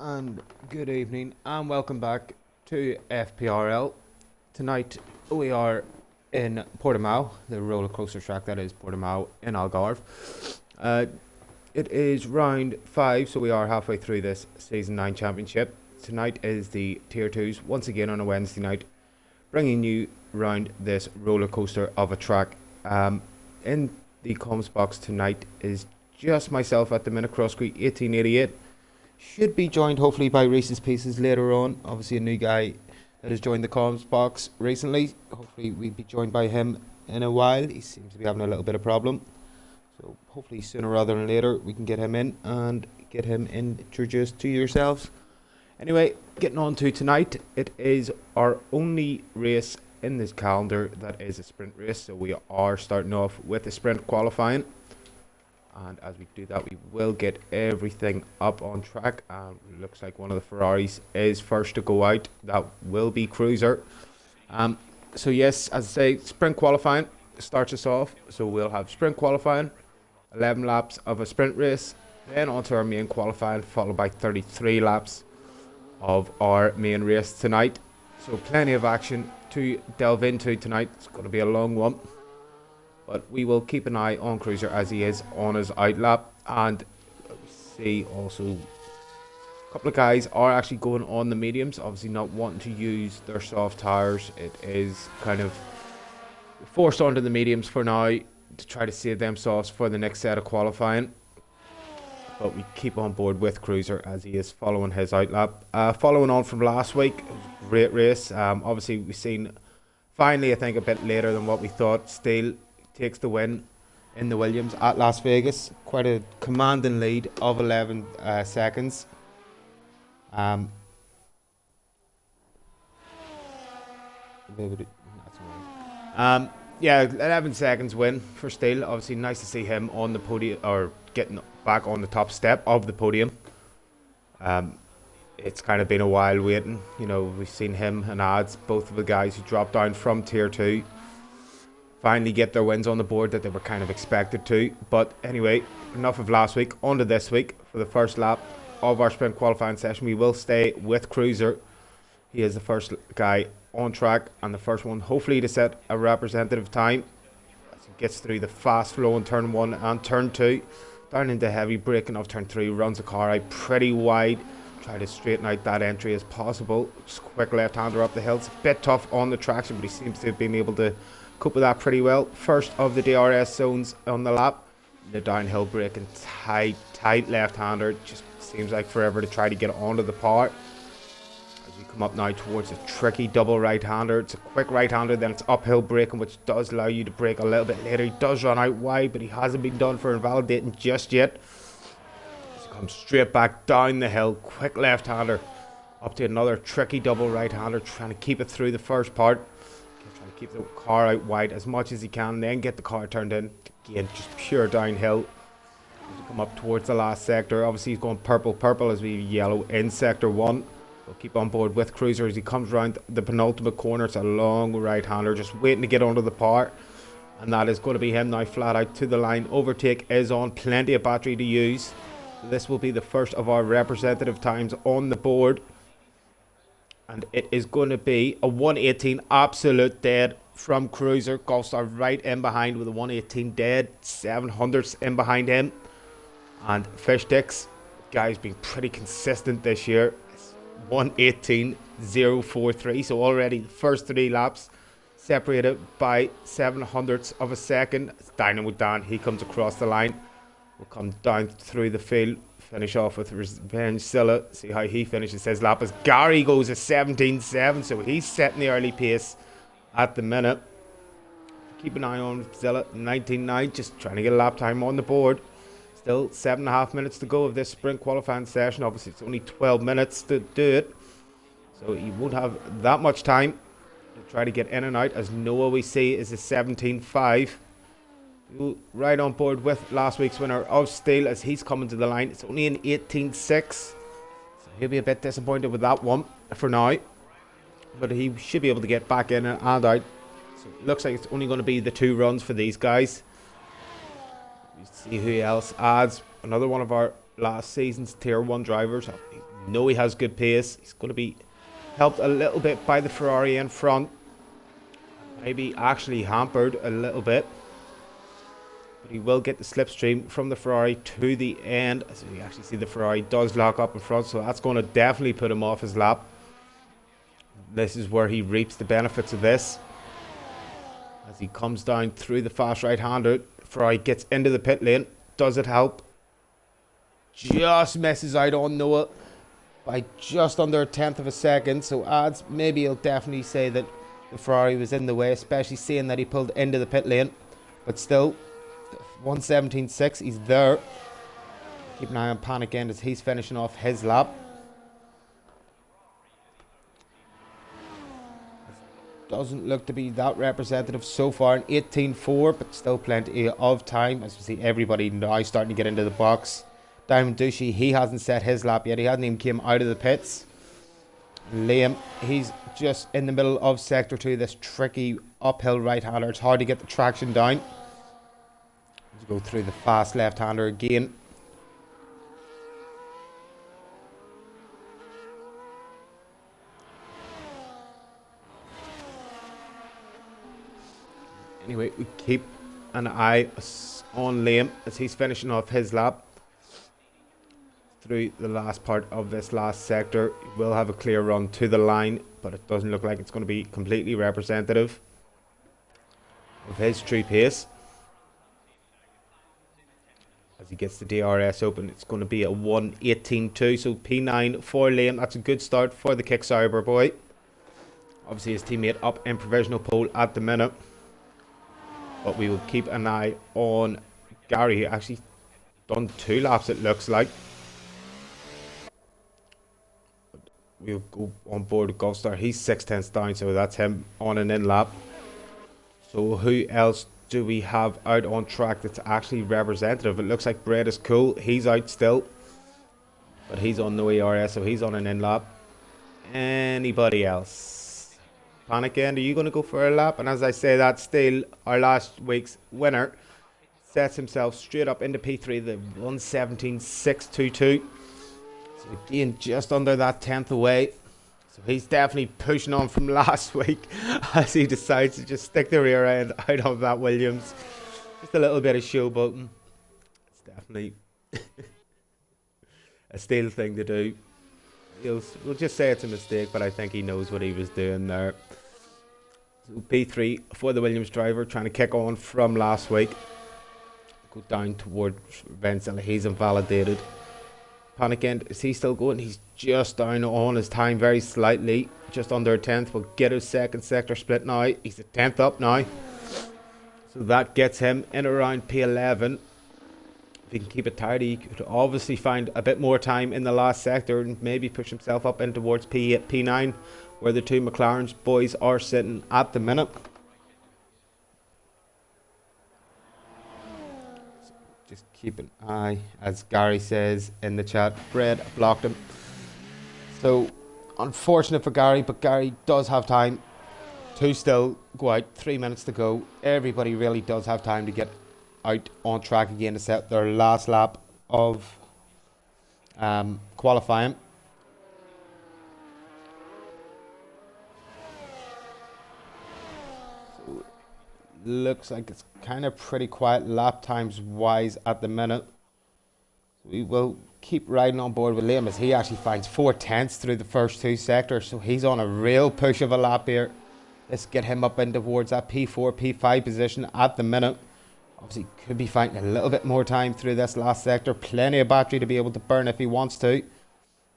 And good evening and welcome back to FPRL. Tonight we are in Portimao, the roller coaster track that is Portimao in Algarve. It is round 5, so we are halfway through this Season 9 championship. Tonight is the Tier 2s, once again on a Wednesday night, bringing you round this roller coaster of a track. In the comms box tonight is just myself at the minute, Crosscrete 1888. Should be joined hopefully by Reese's Pieces later on. Obviously a new guy that has joined the comms box recently. Hopefully we'll be joined by him in a while. He seems to be having a little bit of problem. So hopefully sooner rather than later we can get him in and get him introduced to yourselves. Anyway, getting on to tonight. It is our only race in this calendar that is a sprint race. So we are starting off with a sprint qualifying. And as we do that, we will get everything up on track. Looks like one of the Ferraris is first to go out. That will be Cruiser. So yes, as I say, sprint qualifying starts us off. So we'll have sprint qualifying, 11 laps of a sprint race, then onto our main qualifying, followed by 33 laps of our main race tonight. So plenty of action to delve into tonight. It's going to be a long one. But we will keep an eye on Cruiser as he is on his outlap. And we see also a couple of guys are actually going on the mediums. Obviously not wanting to use their soft tires. It is kind of forced onto the mediums for now to try to save them softs for the next set of qualifying. But we keep on board with Cruiser as he is following his outlap. Following on from last week, it was a great race. Obviously we've seen finally, I think, a bit later than what we thought. Steele takes the win in the Williams at Las Vegas. Quite a commanding lead of 11 seconds. Yeah, 11 seconds win for Steele. Obviously nice to see him on the podium, or getting back on the top step of the podium. It's kind of been a while waiting. You know, we've seen him and Ads, both of the guys who dropped down from Tier 2, finally get their wins on the board that they were kind of expected to. But anyway, enough of last week. On to this week for the first lap of our sprint qualifying session. We will stay with Cruiser. He is the first guy on track and the first one hopefully to set a representative time as he gets through the fast flow in turn 1 and turn 2. Down into heavy braking of turn 3, runs the car out pretty wide. Try to straighten out that entry as possible. Just quick left-hander up the hill. It's a bit tough on the traction, but he seems to have been able to cope with that pretty well. First of the DRS zones on the lap. The downhill braking, tight left-hander. Just seems like forever to try to get onto the power. As we come up now towards a tricky double right-hander. It's a quick right-hander, then it's uphill braking, which does allow you to brake a little bit later. He does run out wide, but he hasn't been done for invalidating just yet. Just comes straight back down the hill. Quick left-hander up to another tricky double right-hander, trying to keep it through the first part. Trying to keep the car out wide as much as he can, then get the car turned in. Again, just pure downhill. As we come up towards the last sector, obviously he's going purple as we yellow in sector 1. We'll keep on board with Cruiser as he comes around the penultimate corner. It's a long right-hander, just waiting to get onto the power. And that is going to be him now flat out to the line. Overtake is on, plenty of battery to use. So this will be the first of our representative times on the board. And it is going to be a 118 absolute dead from Cruiser. Golfstar right in behind with a 118 dead. 700s in behind him. And Fish Dicks, guy's been pretty consistent this year. It's 118.043. So already the first 3 laps separated by 700ths of a second. It's Dynamo Dan. He comes across the line. We'll come down through the field. Finish off with Revenge Silla. See how he finishes his lap as Gary goes a 17.7. So he's setting the early pace at the minute. Keep an eye on Zilla, 19.9. Just trying to get a lap time on the board. Still 7.5 minutes to go of this sprint qualifying session. Obviously it's only 12 minutes to do it. So he won't have that much time to try to get in and out. As Noah we see is a 17.5. Right on board with last week's winner of Steele as he's coming to the line. It's only an 18.6, so he'll be a bit disappointed with that one for now, but he should be able to get back in and out. So it looks like it's only going to be the 2 runs for these guys. You see who else adds. Another one of our last season's tier 1 drivers. know he has good pace. He's going to be helped a little bit by the Ferrari in front. Maybe actually hampered a little bit. But he will get the slipstream from the Ferrari to the end. So you actually see the Ferrari does lock up in front. So that's going to definitely put him off his lap. This is where he reaps the benefits of this. As he comes down through the fast right-hander, Ferrari gets into the pit lane. Does it help? Just misses out on Noah by just under a tenth of a second. So adds, maybe he'll definitely say that the Ferrari was in the way, especially seeing that he pulled into the pit lane. But still, 1:17.6, he's there. Keep an eye on Panic End as he's finishing off his lap. Doesn't look to be that representative so far in 18.4, but still plenty of time. As we see everybody now starting to get into the box. Diamond Douchey, he hasn't set his lap yet. He hasn't even come out of the pits. Liam, he's just in the middle of Sector 2, this tricky uphill right-hander. It's hard to get the traction down. Let's go through the fast left-hander again. Anyway, we keep an eye on Liam as he's finishing off his lap. Through the last part of this last sector, he will have a clear run to the line, but it doesn't look like it's going to be completely representative of his true pace. As he gets the DRS open, it's going to be a 1:18.2, so P9 for Liam. That's a good start for the Kicksauber boy. Obviously his teammate up in provisional pole at the minute. But we will keep an eye on Gary, who actually done 2 laps, it looks like. We'll go on board with Goldstar. He's 6/10 down, so that's him on an in lap. So who else do we have out on track that's actually representative? It looks like Brett is cool. He's out still, but he's on no ERS, so he's on an in lap. Anybody else? Panic End, are you going to go for a lap? And as I say that, still our last week's winner sets himself straight up into P3, the 1:17.622. So again, just under that 10th away. So he's definitely pushing on from last week as he decides to just stick the rear end out of that Williams. Just a little bit of showboating. It's definitely a steel thing to do. We'll just say it's a mistake, but I think he knows what he was doing there. So P3 for the Williams driver, trying to kick on from last week. Go down toward Vincent. He's invalidated. Panic End, is he still going? He's just down on his time very slightly. Just under a 10th. We'll get his second sector split now. He's a 10th up now. So that gets him in around P11. If he can keep it tight, he could obviously find a bit more time in the last sector and maybe push himself up in towards P8, P9, where the 2 McLaren's boys are sitting at the minute. So just keep an eye, as Gary says in the chat. Brad blocked him. So unfortunate for Gary, but Gary does have time to still go out. 3 minutes to go. Everybody really does have time to get out on track again to set their last lap of qualifying. So looks like it's kind of pretty quiet lap times wise at the minute. So we will keep riding on board with Liam as he actually finds 4/10 through the first 2 sectors, so he's on a real push of a lap here. Let's get him up in towards that P4, P5 position at the minute. Obviously, could be finding a little bit more time through this last sector. Plenty of battery to be able to burn if he wants to. If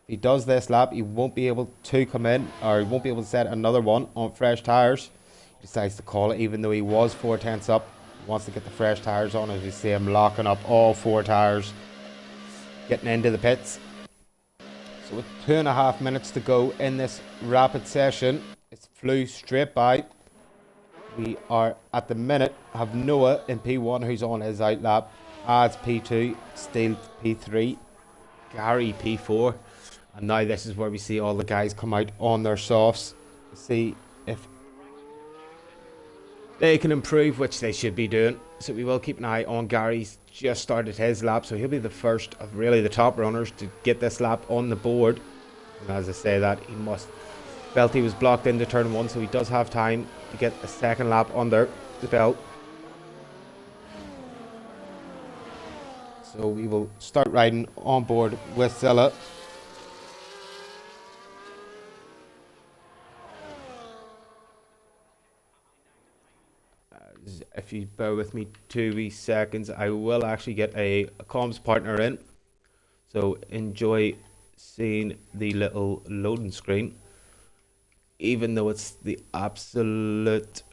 he does this lap, he won't be able to come in, or he won't be able to set another one on fresh tyres. He decides to call it, even though he was 4/10 up. He wants to get the fresh tyres on, as you see him locking up all 4 tyres, getting into the pits. So with 2.5 minutes to go in this rapid session, it's flew straight by. We are at the minute have Noah in P1 who's on his out lap, adds P2, Steele P3, Gary P4, and now this is where we see all the guys come out on their softs to see if they can improve, which they should be doing. So we will keep an eye on Gary's just started his lap, so he'll be the first of really the top runners to get this lap on the board. And as I say that, he must felt he was blocked into turn 1, so he does have time to get a second lap under the belt. So we will start riding on board with Zilla. If you bear with me 2 wee seconds, I will actually get a comms partner in. So enjoy seeing the little loading screen. Even though it's the absolute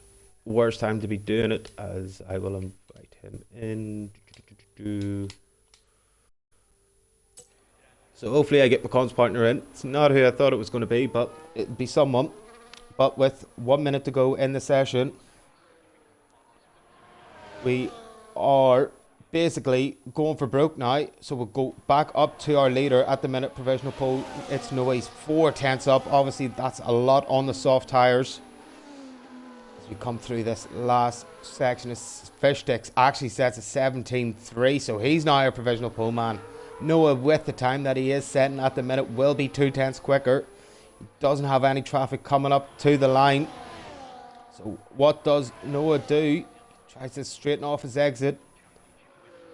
worst time to be doing it, as I will invite him in. So hopefully I get my comms partner in. It's not who I thought it was going to be, but it'd be someone. But with 1 minute to go in the session, we are basically going for broke now. So we'll go back up to our leader at the minute, provisional pole. It's Noise 4 tenths up. Obviously, that's a lot on the soft tyres. As we come through this last section, Fish Sticks actually sets a 17.3. So he's now our provisional pole man. Noah, with the time that he is setting at the minute, will be 2 tenths quicker. He doesn't have any traffic coming up to the line. So what does Noah do? Tries to straighten off his exit.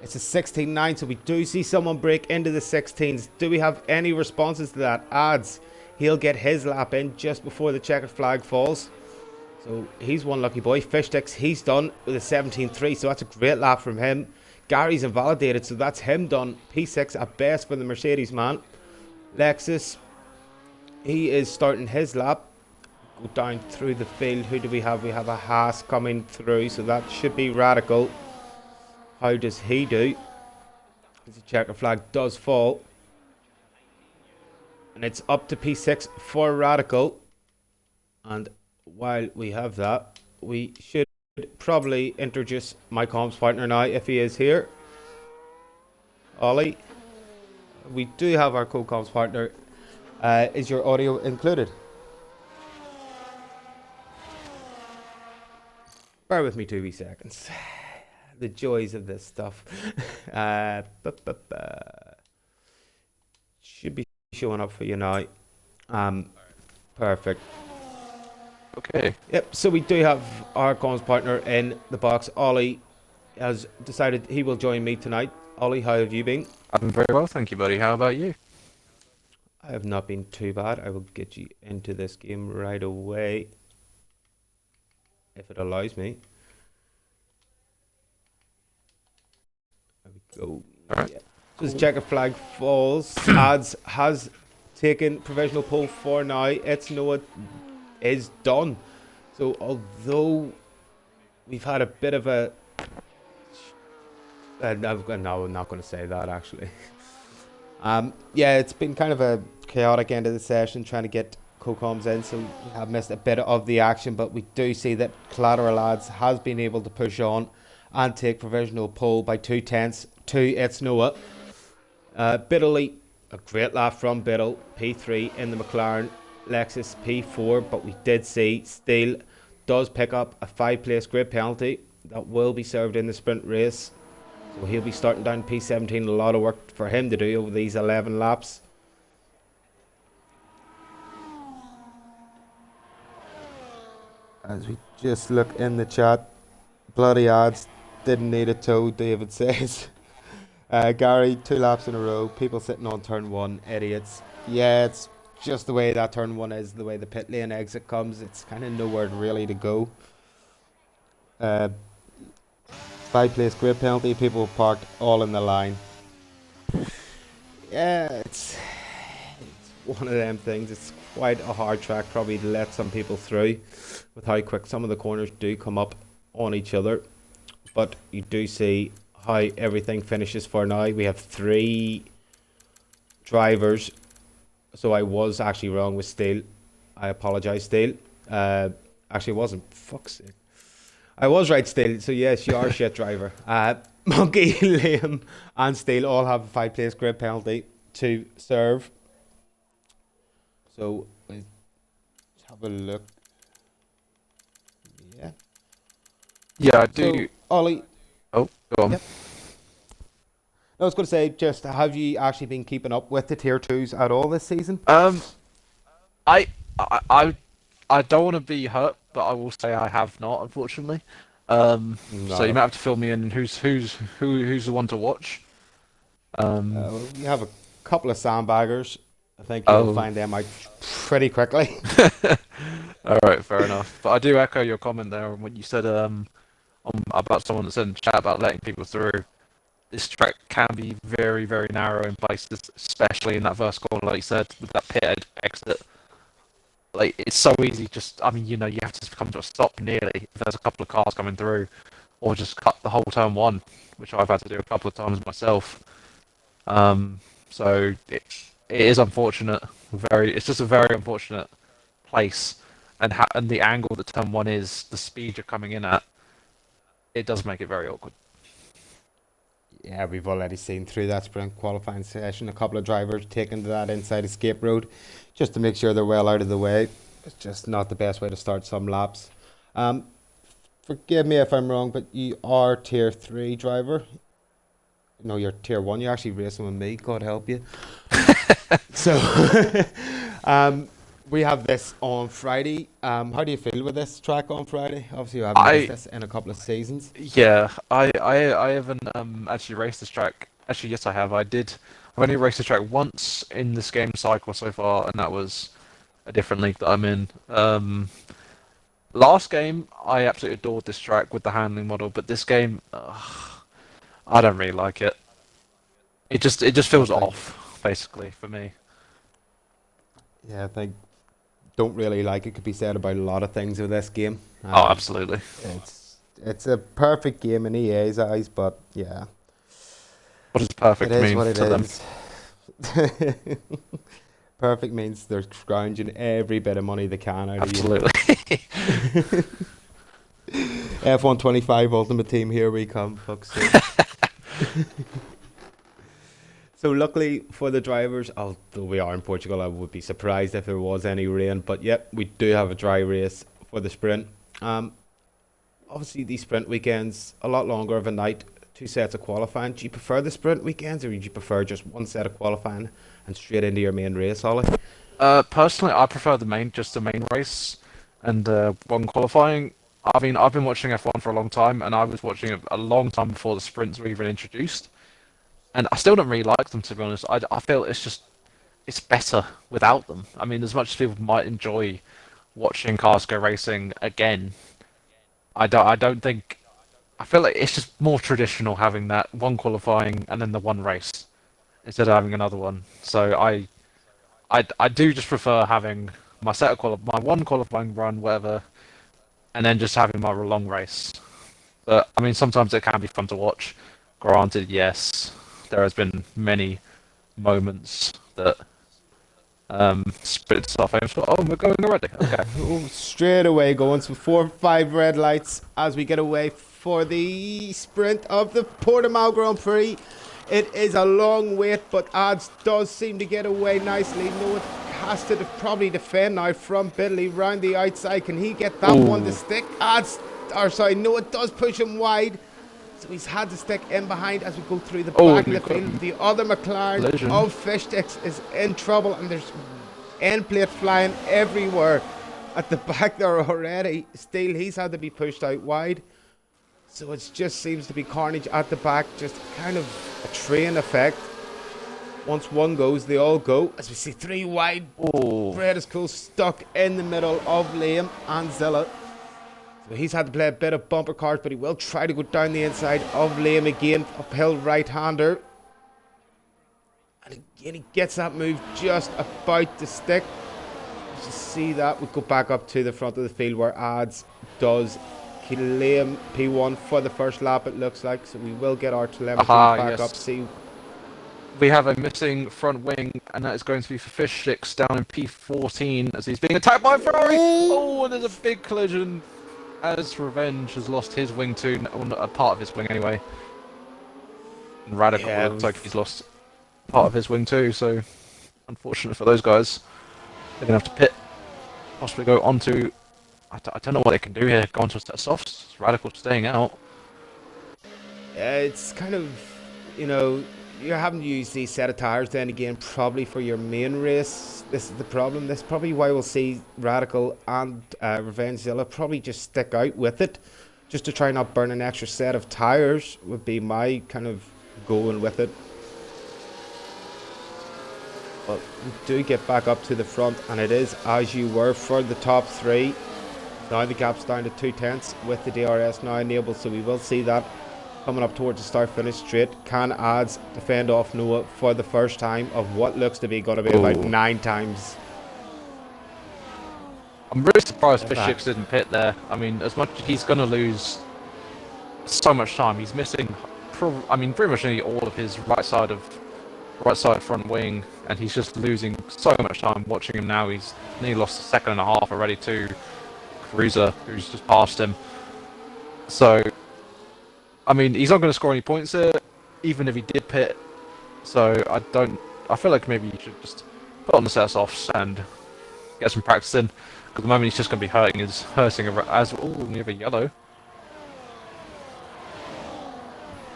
It's a 16.9, so we do see someone break into the 16s. Do we have any responses to that? Ads. He'll get his lap in just before the checkered flag falls. So he's one lucky boy. Fish Sticks, he's done with a 17.3, so that's a great lap from him. Gary's invalidated, so that's him done. P6 at best for the Mercedes man. Lexus, he is starting his lap. Go down through the field. Who do we have? We have a Haas coming through, so that should be Radical. How does he do? The checker flag does fall. And it's up to P6 for Radical. And while we have that, we should probably introduce my comms partner now, if he is here. Ollie. We do have our co-comms partner. Is your audio included? Bear with me 2 wee seconds. The joys of this stuff. Should be showing up for you now. Perfect. Okay. Yep, so we do have our comms partner in the box. Ollie has decided he will join me tonight. Ollie, how have you been? I'm very well, thank you, buddy. How about you? I have not been too bad. I will get you into this game right away, if it allows me. There we go. Alright. Yeah. So this checker flag falls. Ads has taken provisional pole for now. It's Noah is done. So although we've had a bit of a no, I'm not going to say that actually. Yeah, it's been kind of a chaotic end of the session trying to get co-coms in, so we have missed a bit of the action, but we do see that Collateral Lads has been able to push on and take provisional pole by 2 tenths to It's Noah. Biddley, a great lap from Biddle, P3 in the McLaren, Lexus P4, but we did see Steele does pick up a 5-place grid penalty that will be served in the sprint race. So he'll be starting down P17, a lot of work for him to do over these 11 laps. As we just look in the chat, bloody ads, didn't need a toe, David says. Gary, 2 laps in a row, people sitting on turn 1, idiots. Yeah, it's just the way that turn 1 is, the way the pit lane exit comes. It's kind of nowhere really to go. 5-place grid penalty, people parked all in the line. Yeah, it's one of them things. It's quite a hard track probably to let some people through with how quick some of the corners do come up on each other. But you do see how everything finishes for now. We have 3 drivers. So I was actually wrong with Steele. I apologise, Steele. Actually, it wasn't. Fuck's sake. I was right, Steele. So yes, you are a shit driver. Monkey, Liam and Steele all have a 5-place grid penalty to serve. So let's have a look. Yeah. Yeah, I do. So, Ollie. Oh, go on. Yep. I was going to say, just have you actually been keeping up with the tier 2s at all this season? I, I, I, I don't want to be hurt, but I will say I have not, unfortunately. So Not you a. might have to fill me in. Who's the one to watch? Um, We have a couple of sandbaggers. I think you'll oh, find them out pretty quickly. all right, fair enough. But I do echo your comment there on what you said about someone that said in the chat about letting people through. This track can be very, very narrow in places, especially in that first corner, like you said, with that exit. Like it's so easy. Just, I mean, you have to come to a stop nearly if there's a couple of cars coming through, or just cut the whole turn one, which I've had to do a couple of times myself. Um, so it is unfortunate. It's just a very unfortunate place, and the angle that turn one is, the speed you're coming in at, it does make it very awkward. Yeah, we've already seen through that sprint qualifying session a couple of drivers taking to that inside escape road just to make sure they're well out of the way. It's just not the best way to start some laps. Um, Forgive me if I'm wrong, but you are tier 3 driver. No, you're tier 1. You're actually racing with me. God help you. So, um, we have this on Friday. How do you feel with this track on Friday? Obviously, you haven't raced I this in a couple of seasons. Yeah, I haven't actually raced this track. Actually, yes, I have. I've only raced this track once in this game cycle so far, and that was a different league that I'm in. Last game, I absolutely adored this track with the handling model, but this game, I don't really like it. It just I feels think, off, basically, for me. yeah, I think don't really like it. Could be said about a lot of things with this game. Oh, absolutely. It's a perfect game in EA's eyes, but yeah, What does it perfect is mean what it to them? is. Perfect means they're scrounging every bit of money they can out of you. Absolutely. F125 Ultimate Team, here we come, fuck's sake. So luckily for the drivers, although we are in Portugal, I would be surprised if there was any rain. But yep, we do have a dry race for the sprint. Obviously these sprint weekends a lot longer of a night, 2 sets of qualifying. Do you prefer the sprint weekends, or do you prefer just 1 set of qualifying and straight into your main race, Ollie? Personally, I prefer just the main race and one qualifying. I mean, I've been watching F1 for a long time, and I was watching it a long time before the sprints were even introduced. And I still don't really like them, to be honest. I feel it's better without them. I mean, as much as people might enjoy watching cars go racing again, I don't think. I feel like it's just more traditional having that one qualifying and then the one race instead of having another one. So I do just prefer having my one qualifying run, whatever, and then just having my long race. But I mean, sometimes it can be fun to watch. Granted, yes, there has been many moments that split stuff. I'm sort of, oh, we're going already. Okay. Oh, straight away going some 4 or 5 red lights as we get away for the sprint of the Portimao Grand Prix. It is a long wait, but Ads does seem to get away nicely. No, it has to probably defend now from Billy round the outside. Can he get that one to Ooh. stick? No, it does push him wide. So he's had to stick in behind as we go through the Oh, back of and the we've got field. a The other McLaren collision. of fish sticks is in trouble, and there's end plate flying everywhere at the back there already. Still, he's had to be pushed out wide. So it just seems to be carnage at the back, just kind of a train effect. Once one goes, they all go. As we see 3 wide, Oh, Brad is cool, stuck in the middle of Liam and Zilla. So he's had to play a bit of bumper cars, but he will try to go down the inside of Liam again. Uphill right-hander. And again, he gets that move just about to stick. You see that. We go back up to the front of the field where Ads does kill Liam P1 for the first lap, it looks like. So we will get our telemetry back up. yes. See, We have a missing front wing, and that is going to be for Fish Sticks down in P14 as he's being attacked by a Ferrari. Oh, and there's a big collision as Revenge has lost his wing too, or a part of his wing anyway. And Radical yeah, looks like he's lost part of his wing too, so unfortunate for those guys. They're going to have to pit, possibly go onto. I don't know what they can do here. Go onto a set of softs. Radical staying out. it's kind of, you know, you're having to use these set of tires then again probably for your main race. This is the problem. This is probably why we'll see Radical and Revengezilla probably just stick out with it, just to try not burn an extra set of tires would be my kind of going with it. But we do get back up to the front, and it is as you were for the top three. Now the gap's down to 2/10 with the DRS now enabled, so we will see that coming up towards the start finish straight. Can Ads defend off Noah for the first time of what looks to be going to be about 9 times. I'm really surprised Fishix didn't pit there. I mean, as much as he's going to lose so much time, he's missing, pretty much nearly all of his right side front wing, and he's just losing so much time. Watching him now, he's nearly lost a second and a half already to Cruiser, who's just passed him. So, I mean, he's not going to score any points here, even if he did pit. So I feel like maybe you should just put on the set offs and get some practice in. Because at the moment he's just going to be hurting as we have a yellow.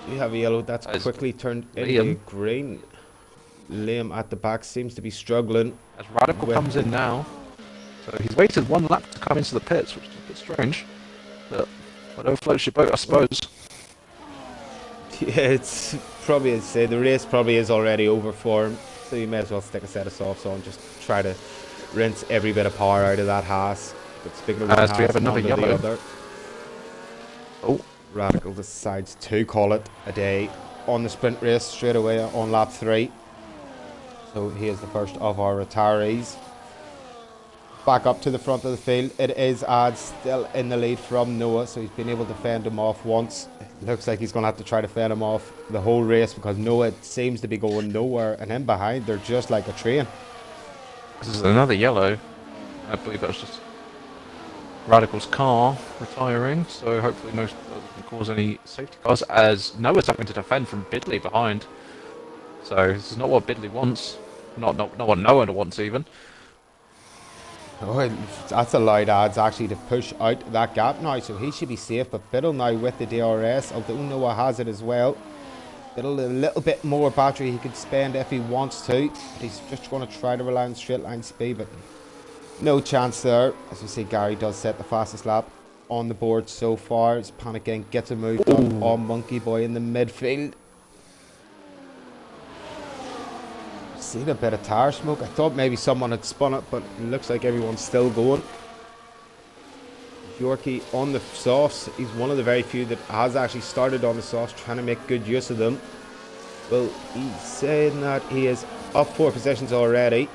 You have a yellow that's quickly turned into green. Liam at the back seems to be struggling. As Radical comes in now. So he's waited one lap to come into the pits, which is a bit strange. But whatever floats your boat, I suppose. Yeah, it's probably, I'd say, the race probably is already over for him. So you may as well stick a set of softs on, just try to rinse every bit of power out of that Haas. But speaking of one Haas, we have another yellow. The other. Oh, Radical decides to call it a day on the sprint race straight away on lap 3. So he is the first of our retirees. Back up to the front of the field. It is Ads still in the lead from Noah, so he's been able to fend him off once. It looks like he's going to have to try to fend him off the whole race because Noah seems to be going nowhere, and in behind they're just like a train. This is another yellow. I believe that's just Radical's car retiring, so hopefully most doesn't cause any safety cars, as Noah's having to defend from Bidley behind. So this is not what Bidley wants. Not what Noah wants even. Oh, that's allowed Ads actually to push out that gap now, so he should be safe. But Biddle now with the DRS, although Noah has it as well. Biddle a little bit more battery he could spend if he wants to. He's just going to try to rely on straight line speed, but no chance there. As we see, Gary does set the fastest lap on the board so far. As Panic Gang gets a move done on Monkey Boy in the midfield. Seen a bit of tire smoke. I thought maybe someone had spun it, but it looks like everyone's still going. Yorkie on the softs. He's one of the very few that has actually started on the softs, trying to make good use of them. Well, he's saying that he is up 4 positions already.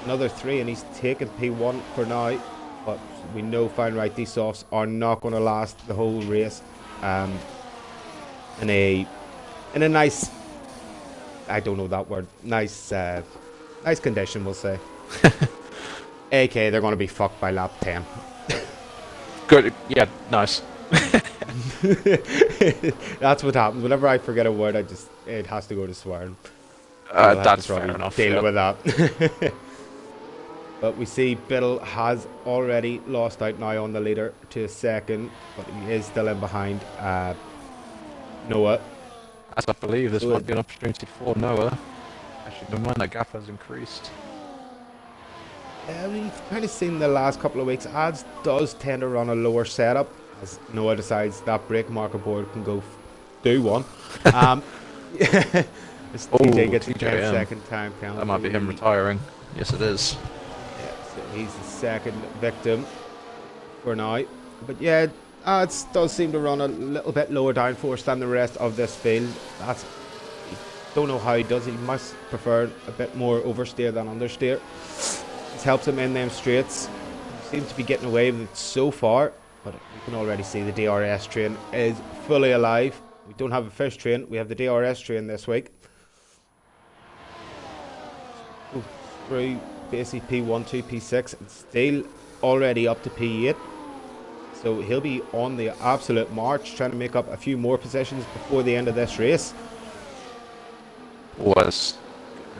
Another 3, and he's taken P1 for now. But we know fine right, these softs are not going to last the whole race. In a nice, I don't know that word. Nice condition, we'll say. AK, they're going to be fucked by lap 10. Good. Yeah, nice. That's what happens. Whenever I forget a word, it has to go to swearing. That's fair enough. Deal with that. But we see Biddle has already lost out now on the leader to a second, but he is still in behind Noah. As I believe this might be an opportunity for Noah. Actually, never mind, that gap has increased. We've kind of seen the last couple of weeks, Ads does tend to run a lower setup, as Noah decides that brake marker board can go do one. TJ gets a 10-second time penalty. That might be him retiring. Yes, it is. Yeah, so he's the second victim for now. But yeah, Ads does seem to run a little bit lower downforce than the rest of this field. Don't know how he does it. He must prefer a bit more oversteer than understeer. This helps him in them straights. He seems to be getting away with it so far, but you can already see the DRS train is fully alive. We don't have a fish train, we have the DRS train this week. Through basically P1 to P6 and still already up to P8. So he'll be on the absolute march, trying to make up a few more positions before the end of this race.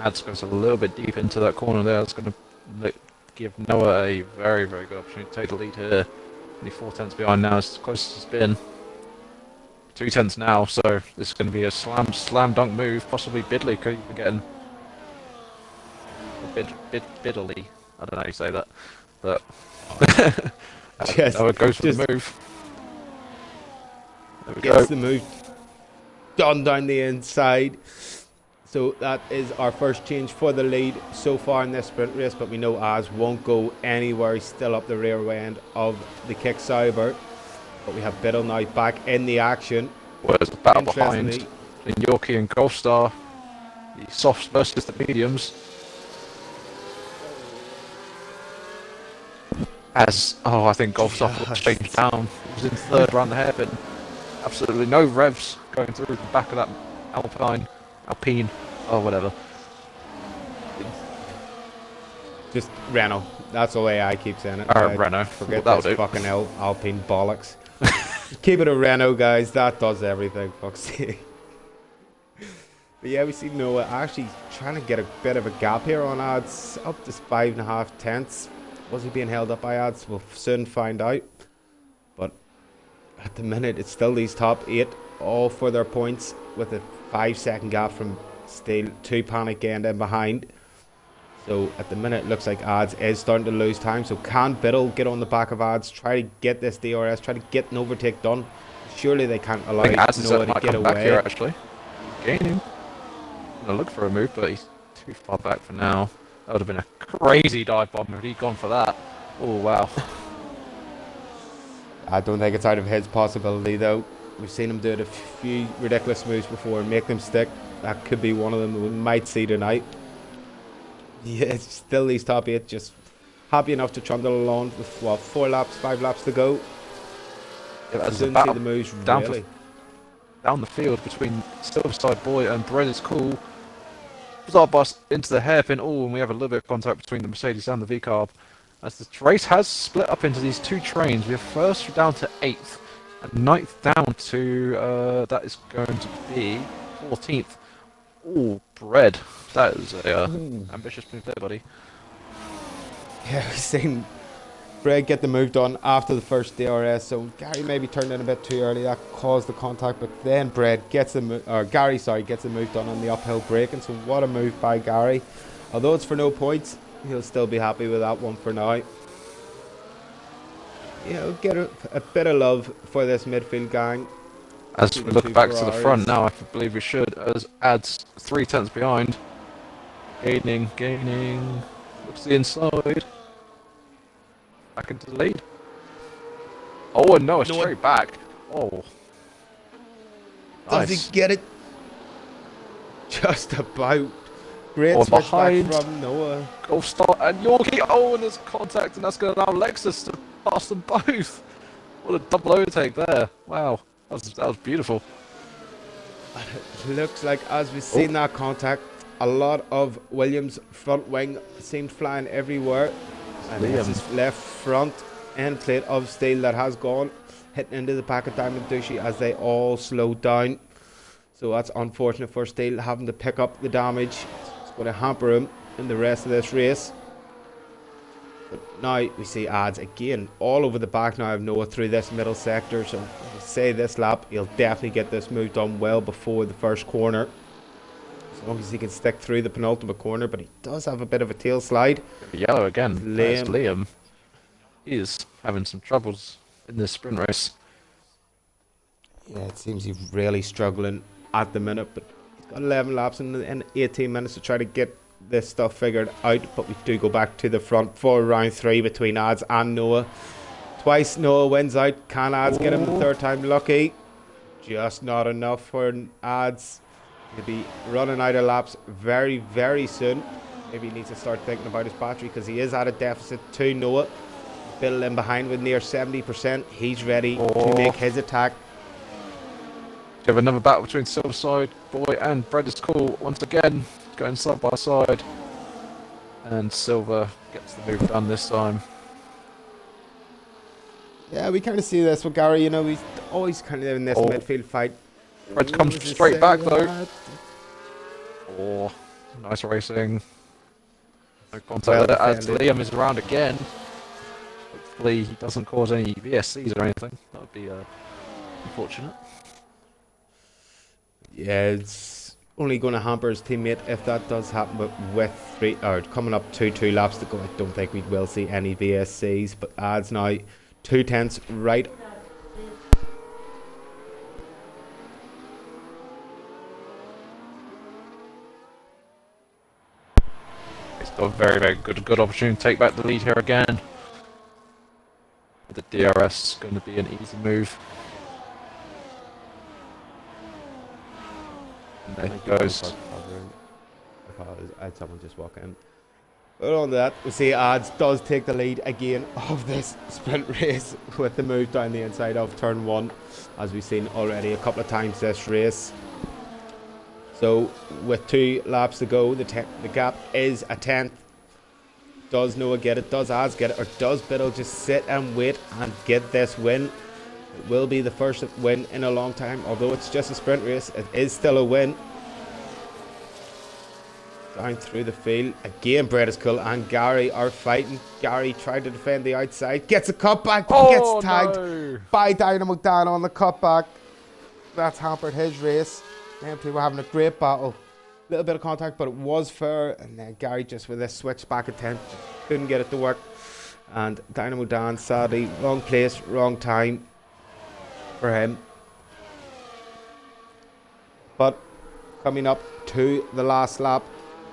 Ads goes a little bit deep into that corner there. It's going to give Noah a very, very good opportunity to take the lead here. Only 4 tenths behind now, as close as it's been. 2 tenths now, so this is going to be a slam dunk move. Possibly Bidley could even get in. Biddly. I don't know how you say that, but Just, it goes for just the move. There we gets go. the move done down the inside. So that is our first change for the lead so far in this sprint race, but we know Az won't go anywhere. He's still up the rear end of the kick cyber. But we have Biddle now back in the action. Where's the battle behind Interestingly, between Yorkie and Golfstar? The softs versus the mediums. I think Golfstar was changed down. He was in third round the hairpin. Absolutely no revs going through the back of that Alpine, or whatever. just Renault. That's the way I keep saying it. Renault. Forget That'll this do. fucking Alpine bollocks. Keep it a Renault, guys. That does everything. Fuck's sake. But yeah, we see Noah actually trying to get a bit of a gap here on ads. Up to 5.5 tenths. Was he being held up by ads? We'll soon find out. But at the minute, it's still these top 8, all for their points, with a 5-second gap from Steele to Panic End in behind. So at the minute, it looks like ads is starting to lose time. So can Biddle get on the back of ads, try to get this DRS, try to get an overtake done? Surely they can't allow Noah to get away. Here, actually. Gaining. I'm gonna look for a move, but he's too far back for now. That would have been a crazy dive bomb if he'd gone for that. Oh, wow. I don't think it's out of his possibility, though. We've seen him do it a few ridiculous moves before and make them stick. That could be one of them we might see tonight. Yeah, it's still these top 8, just happy enough to trundle along with, 5 laps to go. Yeah, I didn't see the moves really. Down the field between Silverside Boy and Bread is Cool. Bizarre bust into the hairpin. Oh, and we have a little bit of contact between the Mercedes and the V-Carb. As the race has split up into these 2 trains, we have first down to 8th, and 9th down to, that is going to be 14th. Oh, Bread. That is a ambitious move there, buddy. Yeah, we've seen Bread get the move done after the first DRS, so Gary maybe turned in a bit too early. That caused the contact, but then Bread gets the gets the move done on the uphill braking. So what a move by Gary. Although it's for no points, he'll still be happy with that one for now. Yeah, we'll get a bit of love for this midfield gang. As we look back to the front now, I believe we should, as adds 3 tenths behind. Gaining. Looks to the inside. Back into the lead. Oh, and no, it's straight back. Oh. Does Nice. he get it? Just about. Great Oh, switch behind. back from Noah. Golfstar and Yorkie. Oh, and there's contact, and that's going to allow Lexus to pass them both. What a double overtake there. Wow. That was beautiful. It looks like, as we've seen that contact, a lot of Williams' front wing seemed flying everywhere. And this is left front end plate of steel that has gone, hitting into the back of Diamond Duchy as they all slowed down. So that's unfortunate for Steel, having to pick up the damage. It's going to hamper him in the rest of this race. But now we see ads again all over the back now of Noah through this middle sector. So I'll say this lap, he'll definitely get this move done well before the first corner. As long as he can stick through the penultimate corner, but he does have a bit of a tail slide. Yellow again. Liam is having some troubles in this sprint race. Yeah, it seems he's really struggling at the minute, but he's got 11 laps and 18 minutes to try to get this stuff figured out. But we do go back to the front for round 3 between ads and Noah. Twice Noah wins out. Can ads get him the third time lucky? Just not enough for ads. He'll be running out of laps very, very soon. Maybe he needs to start thinking about his battery, because he is at a deficit to Noah. Bill in behind with near 70%. He's ready to make his attack. We have another battle between Silverside Boy and Bread is Cool once again, going side by side. And Silver gets the move done this time. Yeah, we kind of see this with Gary. You know, he's always kind of in this midfield fight. Bread comes straight back though. Oh, nice racing. No contact there as Liam is around again. Hopefully he doesn't cause any VSCs or anything. That would be unfortunate. Yeah, it's only going to hamper his teammate if that does happen. But with three or coming up 2 laps to go, I don't think we will see any VSCs. But adds now 2 tenths right. It's got a very, very good opportunity to take back the lead here again. The DRS is going to be an easy move. And there he goes. I had someone just walk in. But on that, we see Ads does take the lead again of this sprint race with the move down the inside of turn 1, as we've seen already a couple of times this race. So with 2 laps to go, the gap is a tenth. Does Noah get it? Does Ads get it? Or does Biddle just sit and wait and get this win? It will be the first win in a long time. Although it's just a sprint race, it is still a win. Down through the field. Again, Bredescull and Gary are fighting. Gary tried to defend the outside. Gets a cutback. Gets tagged by Dynamo Dan on the cutback. That's hampered his race. Them two were having a great battle. Little bit of contact, but it was fair. And then Gary just with this switch back attempt couldn't get it to work. And Dynamo Dan, sadly, wrong place, wrong time for him. But coming up to the last lap,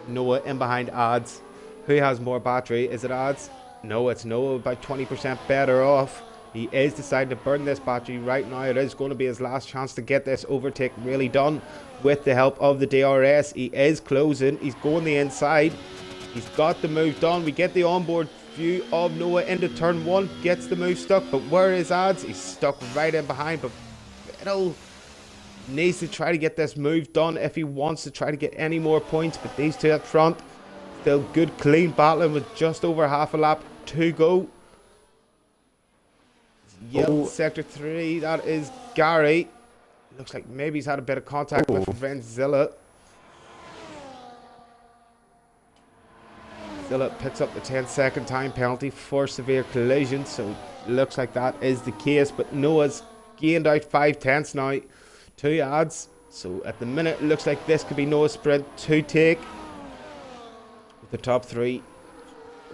Noah in behind Ads. Who has more battery? Is it Ads? No, it's Noah, about 20% better off. He is deciding to burn this battery right now. It is going to be his last chance to get this overtake really done with the help of the DRS. He is closing. He's going the inside. He's got the move done. We get the onboard view of Noah into turn 1. Gets the move stuck. But where is Ads? He's stuck right in behind. But Biddle needs to try to get this move done if he wants to try to get any more points. But these two up front, still good clean battling with just over half a lap to go. Yep, sector 3, that is Gary. Looks like maybe he's had a bit of contact with Zilla. Zilla picks up the 10-second time penalty for severe collision, so looks like that is the case. But Noah's gained out 5 tenths now. 2 Ads. So at the minute, it looks like this could be Noah's sprint to take. With the top 3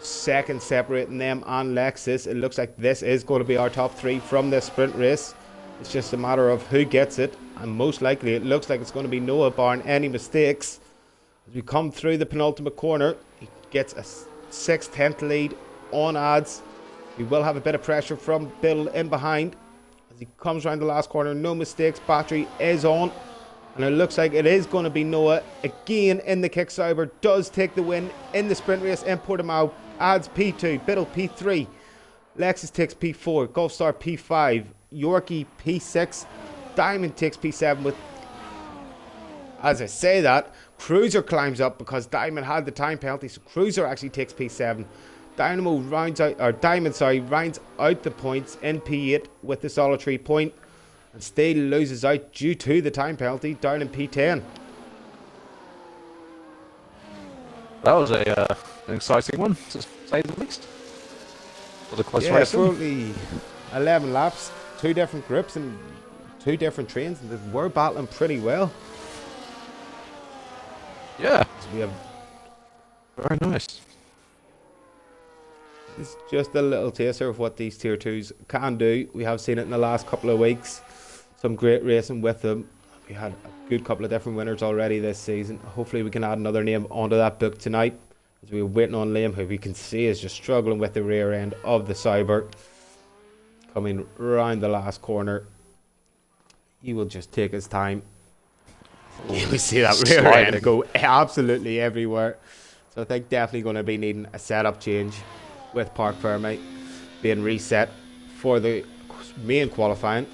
seconds separating them and Lexus, it looks like this is going to be our top 3 from this sprint race. It's just a matter of who gets it, and most likely it looks like it's going to be Noah, barring any mistakes. As we come through the penultimate corner, he gets a 6/10 lead on Ads. We will have a bit of pressure from Bill in behind as he comes around the last corner. No mistakes, battery is on, and it looks like it is going to be Noah again in the kick cyber. Does take the win in the sprint race in Portimao. Ads P2, Biddle P3, Lexus takes P4, Gulfstar P5, Yorkie P6, Diamond takes P7 with, as I say that, Cruiser climbs up because Diamond had the time penalty, so Cruiser actually takes P7. Dynamo rounds out, or Diamond, sorry, rounds out the points in P8 with the solitary point, and still loses out due to the time penalty down in P10. That was an exciting one, to say the least. Was a close race. For only 11 laps, 2 different groups and 2 different trains, and they were battling pretty well. Yeah. So we have very nice. It's just a little taster of what these tier 2s can do. We have seen it in the last couple of weeks. Some great racing with them. We had a good couple of different winners already this season. Hopefully we can add another name onto that book tonight, as we're waiting on Liam, who we can see is just struggling with the rear end of the Cyber. Coming round the last corner, he will just take his time. We see that rear end go absolutely everywhere. So I think definitely going to be needing a setup change with Park Fermi being reset for the main qualifying.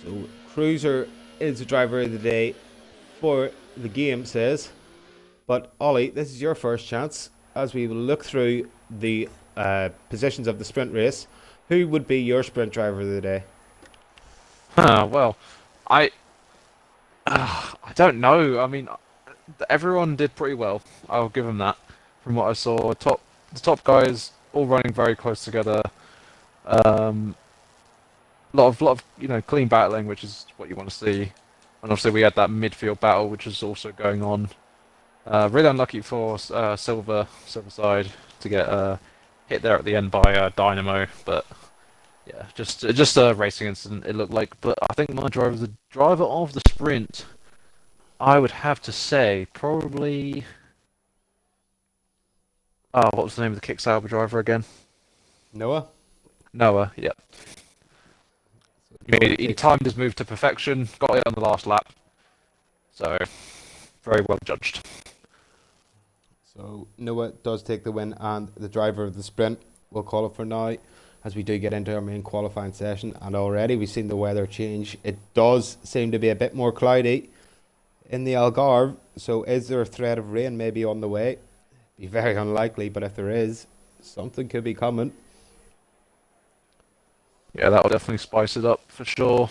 So Cruiser is the driver of the day for the game, says. But Ollie, this is your first chance as we will look through the positions of the sprint race. Who would be your sprint driver of the day? Well, I don't know. I mean, everyone did pretty well. I'll give them that. From what I saw, the top guys all running very close together. Lot of clean battling, which is what you want to see. And obviously we had that midfield battle, which is also going on. Really unlucky for Silver side to get hit there at the end by Dynamo, but yeah, just a racing incident it looked like. But I think the driver of the sprint, I would have to say probably. Oh, what was the name of the Kick Sauber driver again? Noah? Noah. Yeah, So Noah he takes, timed his move to perfection, got it on the last lap, so very well judged. so Noah does take the win, and the driver of the sprint will call it for now as we do get into our main qualifying session. And already we've seen the weather change. It does seem to be a bit more cloudy in the Algarve. So is there a threat of rain maybe on the way? Be very unlikely, but if there is, something could be coming. Yeah, that'll definitely spice it up for sure.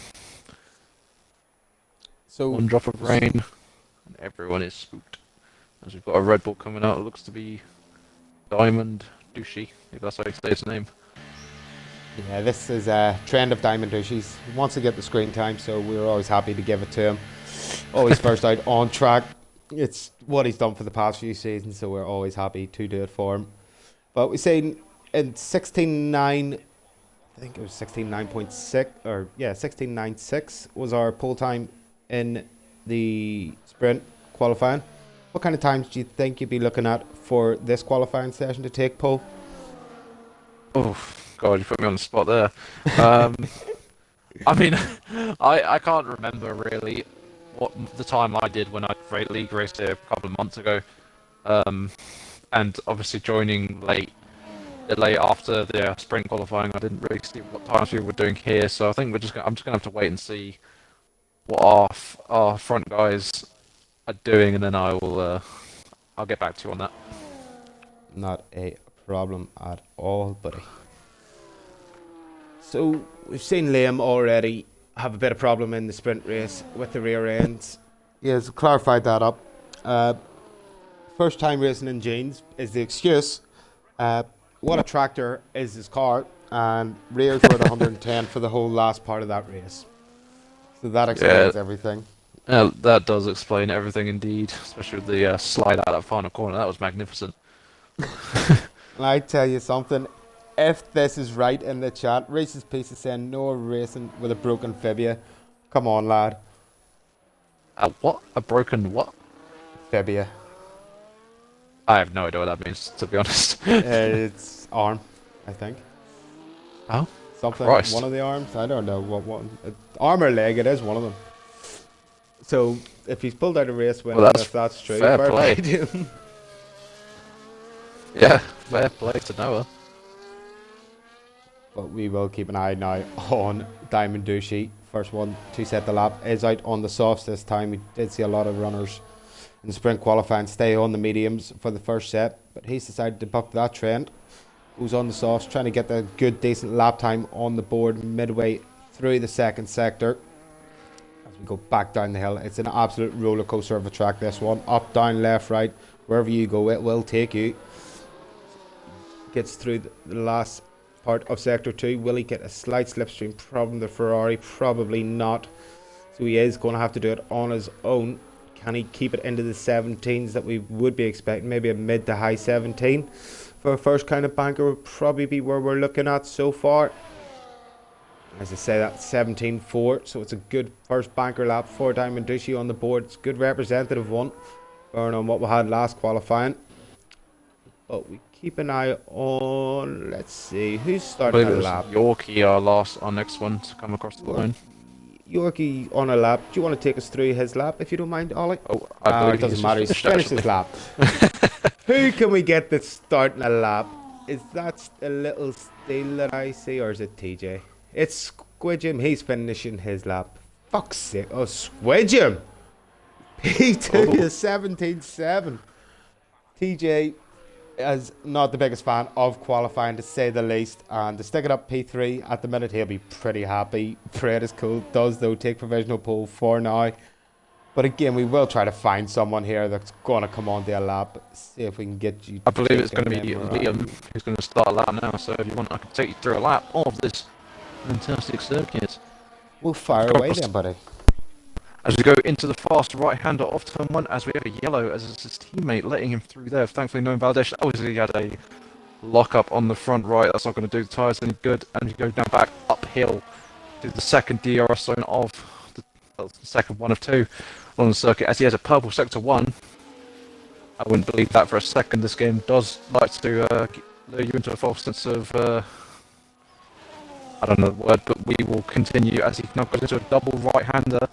So One drop of rain, and everyone is spooked. As we've got a Red Bull coming out, it looks to be Diamond Douchey, if that's how you say his name. yeah, this is a trend of Diamond Douches. He wants to get the screen time, so we're always happy to give it to him. Always first out on track. It's what he's done for the past few seasons, so we're always happy to do it for him. But we say in 16.9, I think it was 16.9.6, or yeah, 16.96 was our pole time in the sprint qualifying. What kind of times do you think you'd be looking at for this qualifying session to take pole? Oh, God, you put me on the spot there. Um, I mean, I can't remember really what the time I did when I league raced here a couple of months ago. And obviously joining late after the sprint qualifying, I didn't really see what times we were doing here. So I think I'm just gonna have to wait and see what our front guys are doing, and then I'll get back to you on that. Not a problem at all, buddy. So we've seen Liam already have a bit of problem in the sprint race with the rear ends. He has clarified that up. First time racing in jeans is the excuse. What a tractor is his car, and rears were at 110 for the whole last part of that race. So that explains everything. That does explain everything indeed, especially with the slide out that final corner. That was magnificent. And I tell you something, if this is right in the chat, Reese's Piece is saying no racing with a broken fibia. Come on, lad. What? A broken what? Fibia. I have no idea what that means, to be honest. It's arm, I think. Oh, Something, Christ. one of the arms. I don't know what one. Arm or leg, it is one of them. So if he's pulled out a race win, Well, if that's true, fair play. to him. Yeah, fair play to Noah. But we will keep an eye now on Diamond Douchey. First one to set the lap is out on the softs this time. We did see a lot of runners in the sprint qualifying stay on the mediums for the first set, but he's decided to buck that trend. Goes on the softs, trying to get the good, decent lap time on the board midway through the second sector. As we go back down the hill, it's an absolute roller coaster of a track, this one. Up, down, left, right, wherever you go, it will take you. Gets through the last part of sector 2. Will he get a slight slipstream problem? The Ferrari, probably not. So he is going to have to do it on his own. Can he keep it into the 17s that we would be expecting? Maybe a mid to high 17 for a first kind of banker would probably be where we're looking at so far. As I say, that's 17.4, so it's a good first banker lap for Diamond Douchey on the board. It's a good representative one, bearing on what we had last qualifying. But we keep an eye on, let's see, who's starting the lap? Yorkie, our next one to come across the line. Yorkie on a lap. Do you want to take us through his lap, if you don't mind, Ollie? Oh, I believe it doesn't he's matter. He's finished his lap. Who can we get that's starting a lap? Is that a little steal that I see, or is it TJ? It's Squidgem. He's finishing his lap. Fuck's sake. Oh, Squidgem! P2 is 17.7. TJ is not the biggest fan of qualifying, to say the least, and to stick it up P3 at the minute, he'll be pretty happy. Fred is cool. Does though take provisional pole for now. But again, we will try to find someone here that's going to come on their lap. See if we can get you. I believe it's going to be taking them Liam around. who's going to start a lap now. So if you want, I can take you through a lap of this fantastic circuit. We'll fire away then, buddy. As we go into the fast right-hander off turn 1, as we have a yellow as it's his teammate letting him through there. Thankfully, no invalidation. Obviously, he had a lock-up on the front right. That's not going to do the tyres any good. And you go down back uphill to the second DRS zone of the second one of two on the circuit. As he has a purple sector 1. I wouldn't believe that for a second. This game does like to lure you into a false sense of... I don't know the word, but we will continue as he now goes into a double right-hander.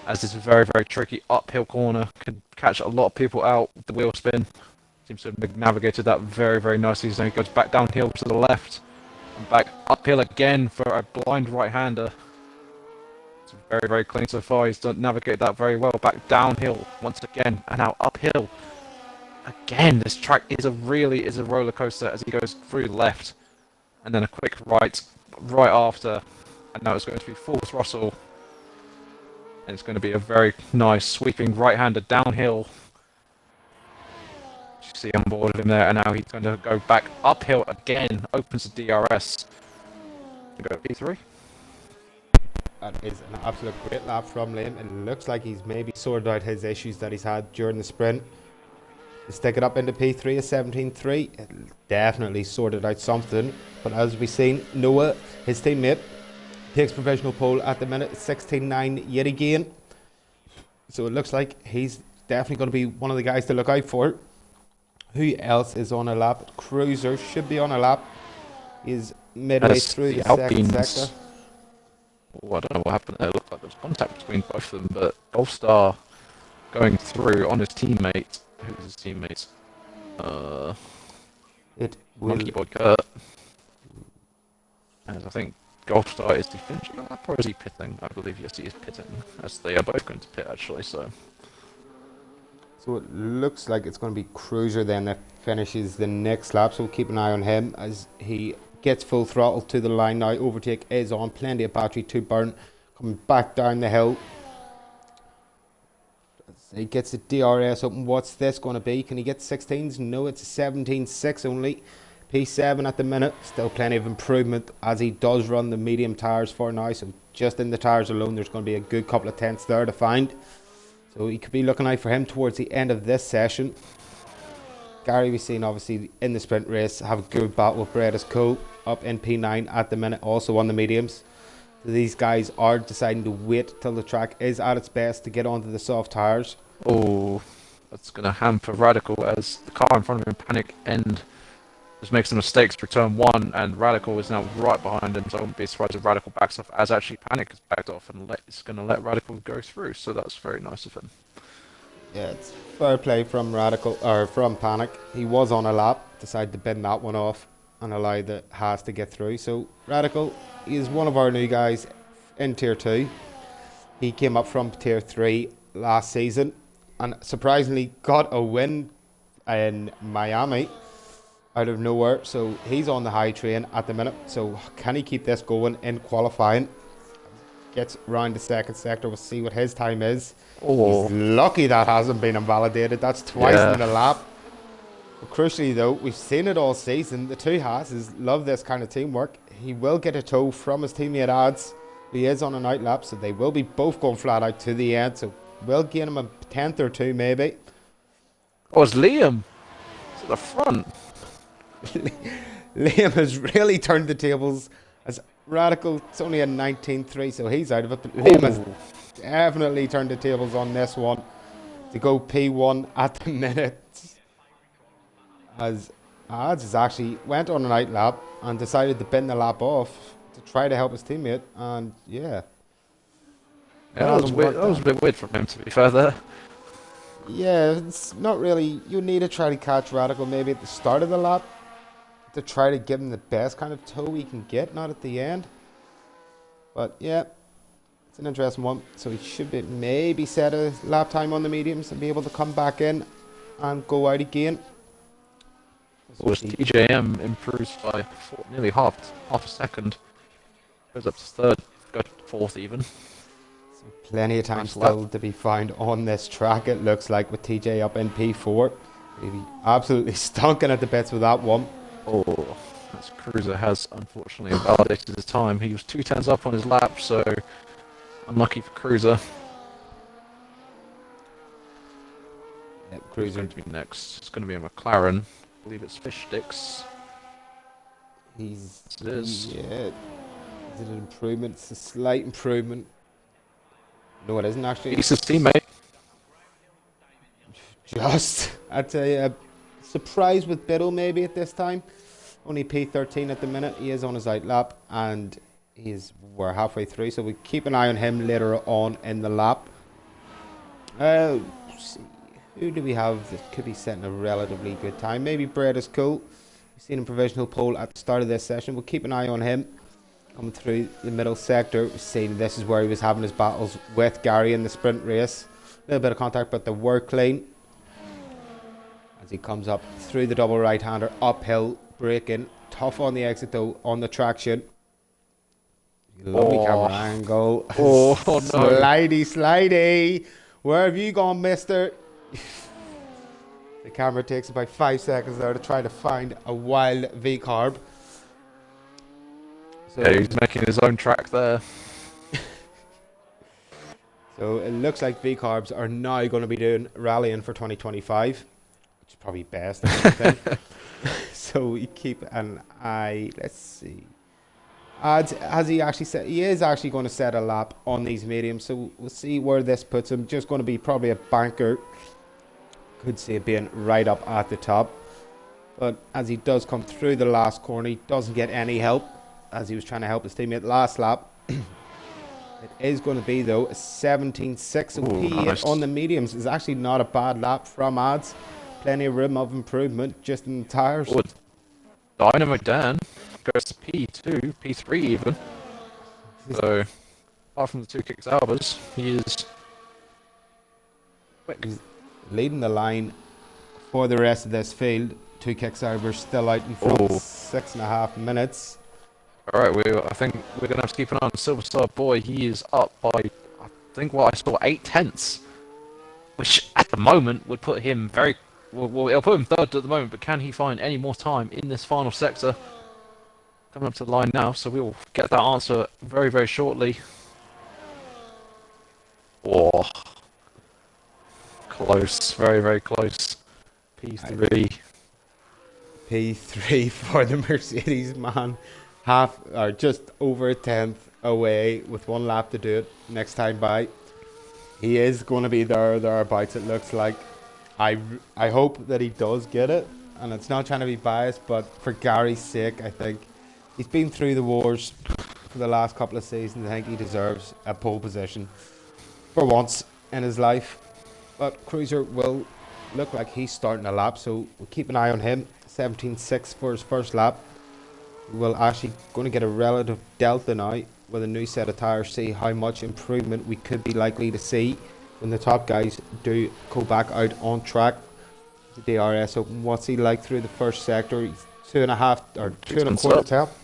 As this very, very tricky uphill corner can catch a lot of people out with the wheel spin. Seems to have navigated that very, very nicely. So he goes back downhill to the left and back uphill again for a blind right-hander. It's very, very clean so far. He's done navigate that very well. Back downhill once again and now uphill. Again, this track is a roller coaster as he goes through the left and then a quick right after. And now it's going to be full throttle. And it's going to be a very nice sweeping right-hander downhill. You see on board of him there, and now he's going to go back uphill again, opens the DRS. Go P3. That is an absolute great lap from Liam. It looks like he's maybe sorted out his issues that he's had during the sprint. To stick it up into P3 at 17.3, it definitely sorted out something. But as we've seen, Noah, his teammate, takes provisional pole at the minute, 16.9 yet again. So it looks like he's definitely going to be one of the guys to look out for. Who else is on a lap? Cruiser should be on a lap. He's midway through the second sector. Oh, I don't know what happened there. It looked like there was contact between both of them, but Golfstar going through on his teammate. Who's his teammate? It will... Monkey Boy Kurt. And I think Golfstar is the finishing lap, or is he pitting? I believe yes, he is pitting, as they are both going to pit actually. So it looks like it's going to be Cruiser then that finishes the next lap. So we'll keep an eye on him as he gets full throttle to the line now. Overtake is on, plenty of battery to burn. Coming back down the hill. He gets the DRS open. What's this going to be? Can he get 16s? No, it's a 17.6 only. P7 at the minute. Still plenty of improvement as he does run the medium tyres for now. So just in the tyres alone, there's going to be a good couple of tenths there to find. So you could be looking out for him towards the end of this session. Gary, we've seen obviously in the sprint race have a good battle with Bredis Cole up in P9 at the minute, also on the mediums. So these guys are deciding to wait till the track is at its best to get onto the soft tyres. oh, that's going to hamper Radical as the car in front of him panic and just makes some mistakes for turn 1, and Radical is now right behind him, so I wouldn't be surprised if Radical backs off as actually Panic has backed off and is going to let Radical go through, so that's very nice of him. Yeah, it's fair play from Radical, or from Panic. He was on a lap, decided to bin that one off and allow the Haas to get through. So Radical is one of our new guys in Tier 2. He came up from Tier 3 last season and surprisingly got a win in Miami out of nowhere. So he's on the high train at the minute. So can he keep this going in qualifying? Gets round the second sector. We'll see what his time is. Oh. He's lucky that hasn't been invalidated. That's twice in a lap. But crucially though, we've seen it all season. The two Haases love this kind of teamwork. He will get a tow from his teammate Ads. He is on an out lap, so they will be both going flat out to the end. So we'll gain him a tenth or two maybe. Oh, it's Liam. It's at the front. Liam has really turned the tables as Radical. It's only a 19.3, so he's out of it. But Liam has definitely turned the tables on this one to go P1 at the minute. As Ads has actually went on an out lap and decided to bin the lap off to try to help his teammate, and yeah. That was a bit weird from him, to be fair there. Yeah, it's not really. You need to try to catch Radical maybe at the start of the lap to try to give him the best kind of tow he can get, not at the end. But yeah, it's an interesting one. So he should be maybe set a lap time on the mediums and be able to come back in and go out again. Was TJM improves by nearly half a second. Goes up to third, goes to fourth even. Plenty of time Nice lap. still to be found on this track, it looks like, with TJ up in P4. He'll be absolutely stonking at the bits with that one. Oh, this Cruiser has unfortunately invalidated his time. He was 2 tenths up on his lap, so unlucky for Cruiser. Yep, Who's Cruiser, going to be next? It's going to be a McLaren. I believe it's Fish Sticks. he's... It is. Yeah. Is it an improvement? It's a slight improvement. No, it isn't actually. He's his teammate. Just, I'd say, a surprise with Biddle maybe at this time. Only P13 at the minute. He is on his out lap, and we're halfway through, so we keep an eye on him later on in the lap. See, who do we have that could be setting a relatively good time? Maybe Brett is cool. We've seen him provisional pole at the start of this session. We'll keep an eye on him. Coming through the middle sector, we've seen this is where he was having his battles with Gary in the sprint race. A little bit of contact, but they were clean. As he comes up through the double right-hander, uphill, braking. Tough on the exit though, on the traction. Lovely camera angle. Oh, no. Slidey. Where have you gone, mister? The camera takes about 5 seconds there to try to find a wild V-carb. So, Yeah, he's making his own track there. so it looks like V-carbs are now going to be doing rallying for 2025, which is probably best. I think. So we keep an eye. Let's see. Has he actually set? He is actually going to set a lap on these mediums. So we'll see where this puts him. Just going to be probably a banker. Could see it being right up at the top. But as he does come through the last corner, he doesn't get any help as he was trying to help his teammate last lap. It is going to be, though, a 17.6. So P8 nice. on the mediums is actually not a bad lap from Ads. Plenty of room of improvement just in the tyres. Oh, Dynamo Dan goes to P2, P3 even. So, apart from the 2 kicks Albers, he is quick. He's leading the line for the rest of this field. 2 kicks over, still out in front. 6.5 minutes. Alright, I think we're going to have to keep an eye on Silver Star Boy. He is up by, I think what I saw, 8 tenths. Which, at the moment, would put him very... Well, it'll put him third at the moment, but can he find any more time in this final sector? Coming up to the line now, so we will get that answer very, very shortly. Oh, close, very, very close. P3. P3 for the Mercedes man. Half or just over a tenth away with 1 lap to do it next time by. He is going to be thereabouts, it looks like. I hope that he does get it, and it's not trying to be biased, but for Gary's sake, I think he's been through the wars for the last couple of seasons. I think he deserves a pole position for once in his life. But Cruiser will look like he's starting a lap, so we'll keep an eye on him. 17.6 for his first lap. We're actually going to get a relative delta now with a new set of tyres, see how much improvement we could be likely to see when the top guys do go back out on track. The DRS Open, what's he like through the first sector? He's 2.5 or 2.25 top.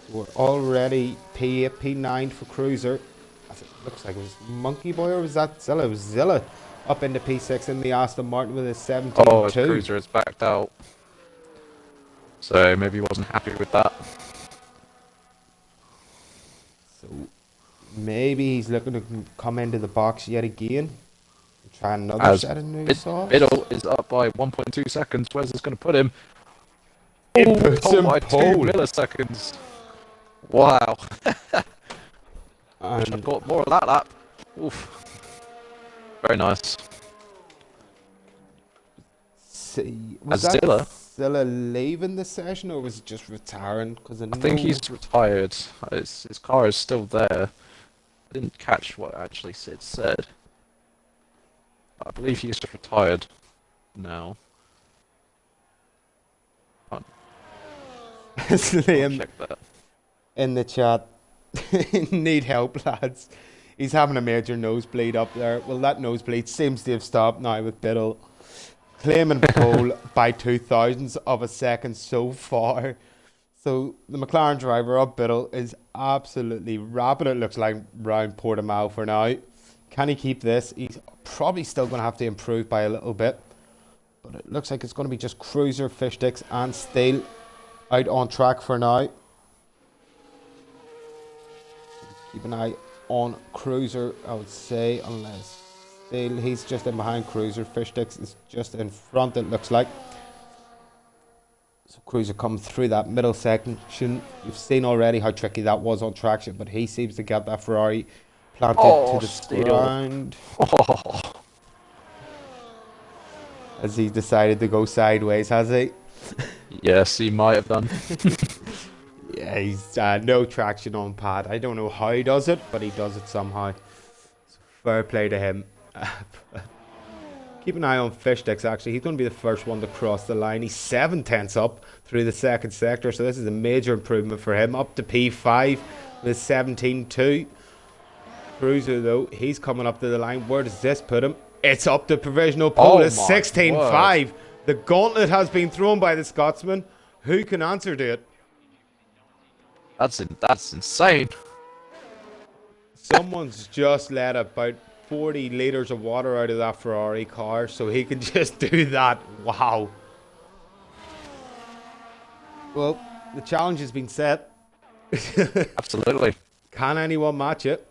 So we're already P8, P9 for Cruiser. It looks like it was Monkey Boy, or was that Zilla? It was Zilla up into P6 in the Aston Martin with a 17.2. Oh, his Cruiser is backed out. So maybe he wasn't happy with that. So maybe he's looking to come into the box yet again. Try another set of new sauce. Biddle is up by 1.2 seconds. Where's this going to put him? It puts him by pole. 2 milliseconds. Wow. Wish And I'd got more of that lap. Oof. Very nice. see, was that Zilla leaving the session, or was it just retiring? Because I think he's retired. His car is still there. I didn't catch what actually Sid said. I believe he's just retired now. Liam Check that. in the chat. Need help, lads. He's having a major nosebleed up there. Well, that nosebleed seems to have stopped now with Biddle claiming pole by 0.002 of a second so far. So the McLaren driver up Biddle is absolutely rapid. It looks like round Portimao for now. Can he keep this? He's probably still going to have to improve by a little bit. But it looks like it's going to be just Cruiser, Fish Sticks and Steel out on track for now. Keep an eye on Cruiser, I would say, unless Steel, he's just in behind Cruiser. Fish Sticks is just in front, it looks like. So Cruiser comes through that middle section. You've seen already how tricky that was on traction, but he seems to get that Ferrari planted to the ground. Has he decided to go sideways, has he? Yes, he might have done. Yeah, he's no traction on pad. I don't know how he does it, but he does it somehow. So fair play to him. Keep an eye on Fish Sticks, actually. He's going to be the first one to cross the line. He's 7/10 up through the second sector, so this is a major improvement for him. Up to P5 with 17.2. Cruiser, though, he's coming up to the line. Where does this put him? It's up to provisional pole. It's 16.5. The gauntlet has been thrown by the Scotsman. Who can answer to it? That's insane. Someone's just let about 40 litres of water out of that Ferrari car, so he can just do that. Wow. Well, the challenge has been set. Absolutely. Can anyone match it?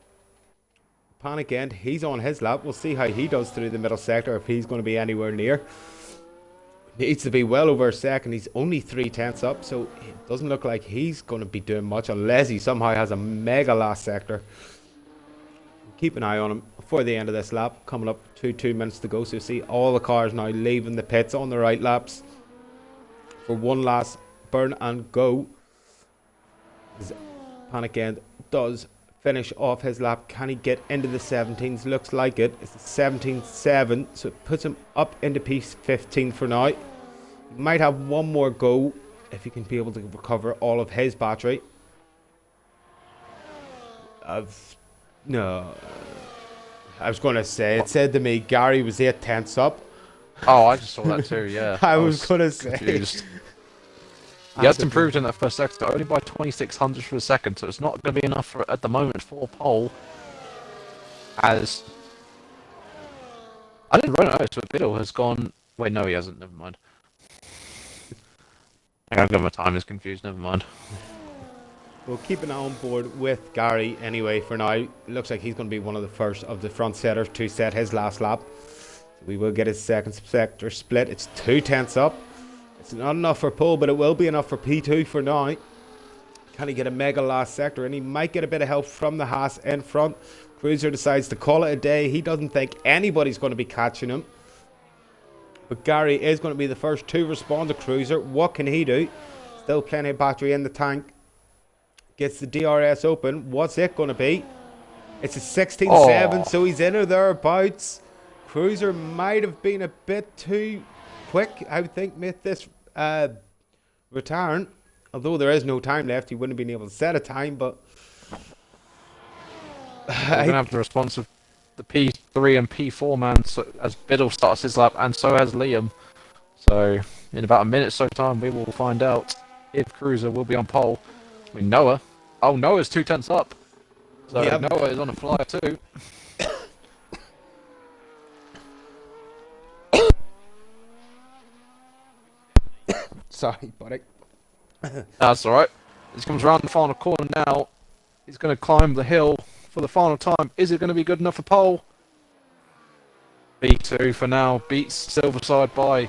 Panic End, he's on his lap. We'll see how he does through the middle sector, if he's going to be anywhere near. Needs to be well over a second. He's only 3/10 up, so it doesn't look like he's going to be doing much unless he somehow has a mega last sector. Keep an eye on him for the end of this lap. Coming up to 2 minutes to go, so you see all the cars now leaving the pits on the right laps for one last burn and go. Panic End does finish off his lap. Can he get into the 17s? Looks like it. It's 17.7, so it puts him up into P15 for now. He might have one more go if he can be able to recover all of his battery. No, I was going to say, it said to me Gary was 8/10 up. Oh, I just saw that too, yeah. I was going to say. Confused. He has improved in that first sector, only by 2600 for a second, so it's not going to be enough for, at the moment for pole. As I didn't notice, but Biddle has gone. Wait, no, he hasn't. Never mind. I got my time is confused. Never mind. We'll keep an eye on board with Gary anyway for now. It looks like he's going to be one of the first of the front setters to set his last lap. So we will get his second sector split. It's 2/10 up. It's not enough for pole, but it will be enough for P2 for now. Can he get a mega last sector? And he might get a bit of help from the Haas in front. Cruiser decides to call it a day. He doesn't think anybody's going to be catching him. But Gary is going to be the first to respond to Cruiser. What can he do? Still plenty of battery in the tank. Gets the DRS open. What's it going to be? It's a 16.7, so he's in or thereabouts. Cruiser might have been a bit too quick, I would think, with this return. Although there is no time left, he wouldn't have been able to set a time, but We're going to have the response of the P3 and P4 man, so, as Biddle starts his lap, and so has Liam. So, in about a minute so time, we will find out if Cruiser will be on pole. I mean, Noah. Oh, Noah's 2/10 up. So, yep. Noah is on a flyer too. Sorry, buddy. That's alright. He comes around the final corner now. He's going to climb the hill for the final time. Is it going to be good enough for pole? B2 for now. Beats Silverside by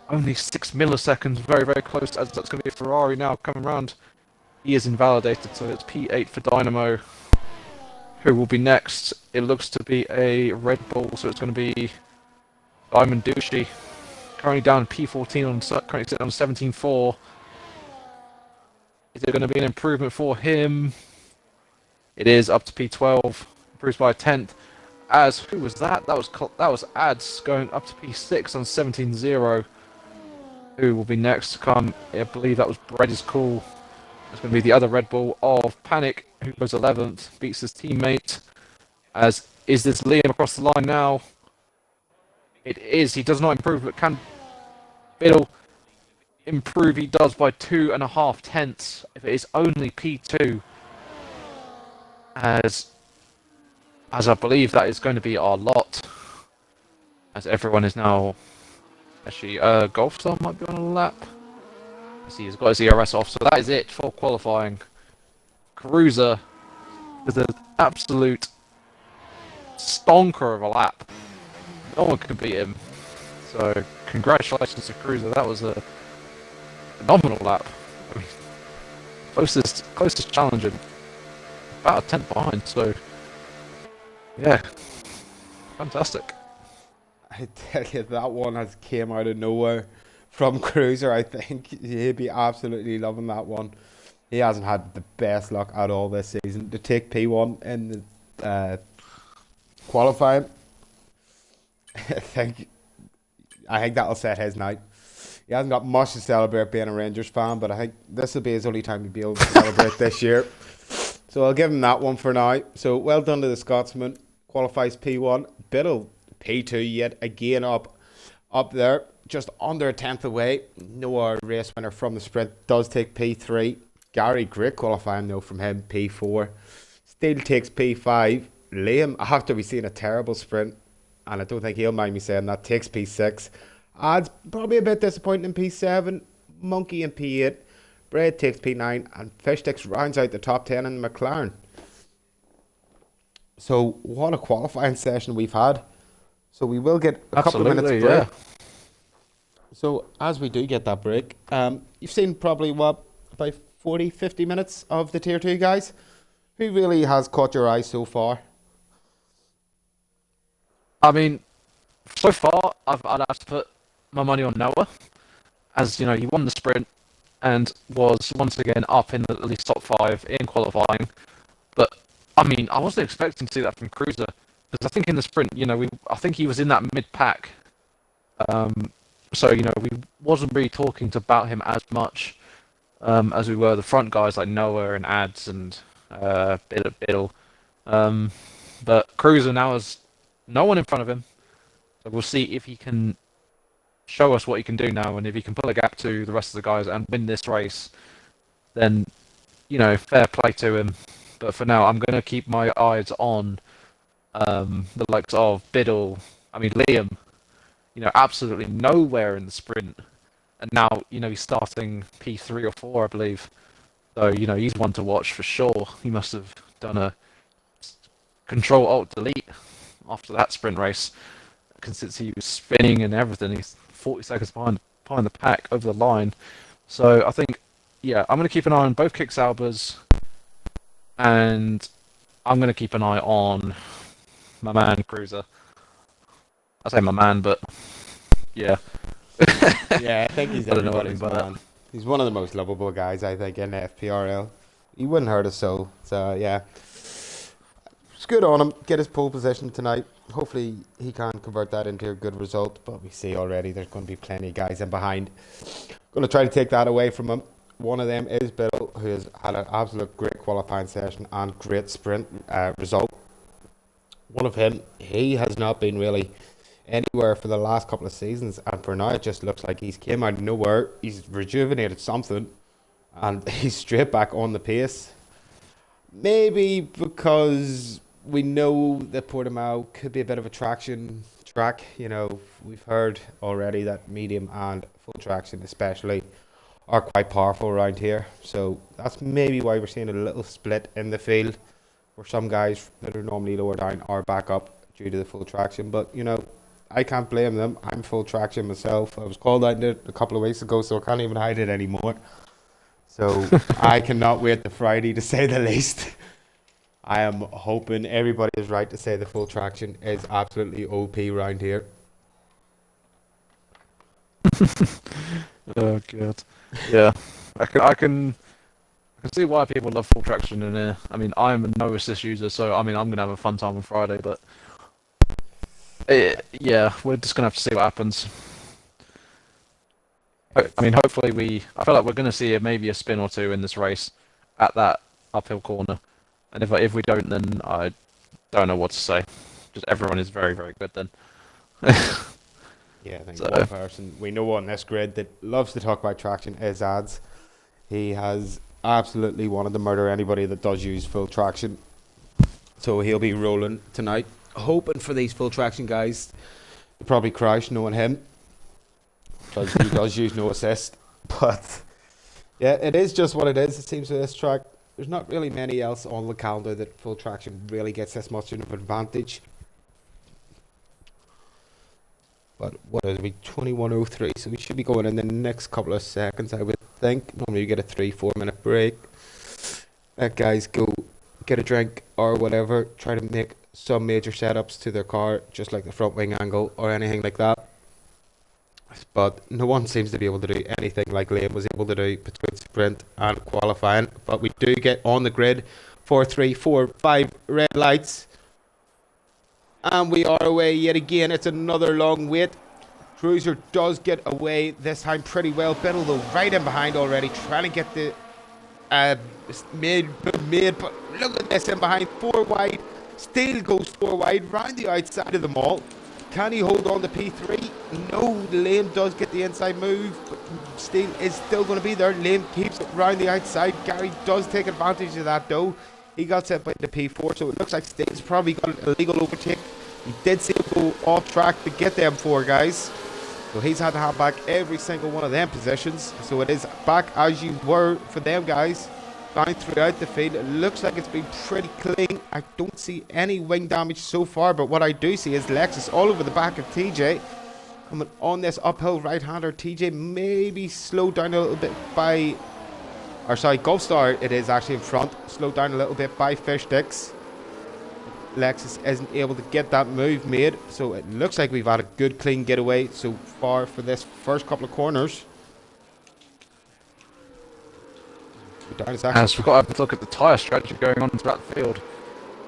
only 6 milliseconds. Very, very close. As that's going to be a Ferrari now coming around. He is invalidated, so it's P8 for Dynamo. Who will be next? It looks to be a Red Bull, so it's going to be Diamond Douchey. Currently down P14, currently sitting on 17.4. Is it going to be an improvement for him? It is up to P12, improves by a 10th. As who was that? That was Ads going up to P6 on 17.0. Who will be next to come? I believe that was Bread is Cool. It's going to be the other Red Bull of Panic, who goes 11th, beats his teammate. As is this Liam across the line now? It is. He does not improve, but can Biddle improve he does by 2.5 tenths if it is only P2, as I believe that is going to be our lot, as everyone is now actually Golfstar might be on a lap. I see he's got his ERS off, so that is it for qualifying. Cruiser with an absolute stonker of a lap. No one can beat him. So congratulations to Cruiser. That was a phenomenal lap. I mean, closest challenge and about a tenth behind. So yeah, fantastic. I tell you, that one has came out of nowhere from Cruiser. I think he'd be absolutely loving that one. He hasn't had the best luck at all this season. To take P1 in the qualifying, I think that'll set his night. He hasn't got much to celebrate being a Rangers fan, but I think this will be his only time to be able to celebrate this year. So I'll give him that one for now. So well done to the Scotsman. Qualifies P1. Biddle P2 yet again up there. Just under a tenth away. Noah, race winner from the sprint, does take P3. Gary, great qualifying though from him, P4. Steele takes P5. Liam, after we've seen a terrible sprint, and I don't think he'll mind me saying that, takes P6. Ad's probably a bit disappointing in P7. Monkey in P8. Braid takes P9. And Fishsticks rounds out the top 10 in the McLaren. So what a qualifying session we've had. So we will get a couple of minutes break. Yeah. So as we do get that break, you've seen probably about 40, 50 minutes of the Tier 2 guys. Who really has caught your eye so far? I mean, so far I'd have to put my money on Noah, as you know, he won the sprint and was once again up in at least top 5 in qualifying. But I mean, I wasn't expecting to see that from Cruiser, because I think in the sprint, you know, I think he was in that mid pack. So you know, we wasn't really talking about him as much as we were the front guys like Noah and Ads and Biddle. But Cruiser now has no one in front of him, so we'll see if he can show us what he can do now, and if he can pull a gap to the rest of the guys and win this race, then, you know, fair play to him. But for now, I'm going to keep my eyes on the likes of Biddle, Liam, you know, absolutely nowhere in the sprint. And now, you know, he's starting P3 or 4, I believe. So, you know, he's one to watch for sure. He must have done a Control-Alt-Delete after that sprint race, since he was spinning and everything. He's 40 seconds behind the pack over the line. So I think, yeah, I'm going to keep an eye on both Kick Saubers, and I'm going to keep an eye on my man Cruiser. I say my man, but yeah. Yeah, I think he's everybody's man. He's one of the most lovable guys, I think, in FPRL. He wouldn't hurt a soul. So yeah, it's good on him. Get his pole position tonight. Hopefully he can convert that into a good result. But we see already there's going to be plenty of guys in behind. Going to try to take that away from him. One of them is Bill, who has had an absolute great qualifying session and great sprint result. One of him, he has not been really anywhere for the last couple of seasons, and for now it just looks like he's came out of nowhere. He's rejuvenated something, and he's straight back on the pace. Maybe because we know that Portimao could be a bit of a traction track. You know, we've heard already that medium and full traction especially are quite powerful around here. So that's maybe why we're seeing a little split in the field, where some guys that are normally lower down are back up due to the full traction. But, you know, I can't blame them. I'm full traction myself. I was called out in it a couple of weeks ago, so I can't even hide it anymore. So I cannot wait to Friday, to say the least. I am hoping everybody is right to say the full traction is absolutely OP around here. Oh god. Yeah. I can see why people love full traction in here. I mean, I'm a no assist user, so I mean, I'm gonna have a fun time on Friday, but yeah, we're just gonna have to see what happens. I mean, hopefully I feel like we're gonna see maybe a spin or two in this race at that uphill corner, and if we don't, then I don't know what to say. Just everyone is very, very good then. Yeah, I think So, one person we know on this grid that loves to talk about traction is Ads. He has absolutely wanted to murder anybody that does use full traction. So he'll be rolling tonight, hoping for these full traction guys to probably crash, knowing him, because he does use no assist. But yeah, it is just what it is. It seems with this track, there's not really many else on the calendar that full traction really gets this much of an advantage. But what is we 21:03? So we should be going in the next couple of seconds, I would think. Normally you get a 3-4 minute break. Let guys go get a drink or whatever. Try to make some major setups to their car, just like the front wing angle or anything like that. But no one seems to be able to do anything like Liam was able to do between sprint and qualifying. But we do get on the grid 4, 3, 4, 5 red lights. And we are away yet again. It's another long wait. Cruiser does get away this time pretty well. Biddle though right in behind already, trying to get the mid, but look at this in behind, 4 wide. Steele goes 4 wide, round the outside of them all. Can he hold on to P3? No, Lane does get the inside move, but Steele is still going to be there. Lane keeps it round the outside. Gary does take advantage of that though. He got set by the P4, so it looks like Steele's probably got an illegal overtake. We did see him go off track to get them 4 guys. So he's had to have back every single one of them positions. So it is back as you were for them guys. Down throughout the field. It looks like it's been pretty clean. I don't see any wing damage so far, but what I do see is Lexus all over the back of TJ. Coming on this uphill right-hander. TJ maybe slowed down a little bit by... Or sorry, Gulfstar it is actually in front. Slowed down a little bit by Fish Sticks. Lexus isn't able to get that move made, so it looks like we've had a good clean getaway so far for this first couple of corners. as we've got to have a look at the tyre strategy going on throughout the field.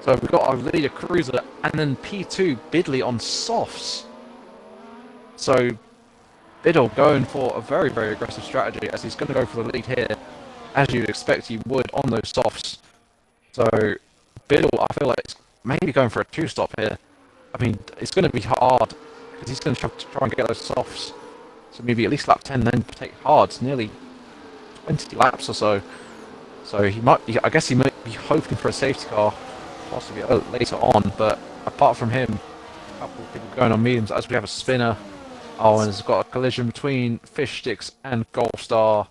So we've got our leader Cruiser and then P2 Bidley on softs. So Biddle going for a very, very aggressive strategy as he's going to go for the lead here, as you'd expect he would on those softs. So Biddle, I feel like it's maybe going for a 2-stop here. I mean, it's going to be hard because he's going to try and get those softs. So maybe at least lap 10, then take hards, nearly 20 laps or so. So he might, I guess he might be hoping for a safety car, possibly later on. But apart from him, a couple of people going on mediums as we have a spinner. Oh, and there's got a collision between Fish Sticks and Goldstar.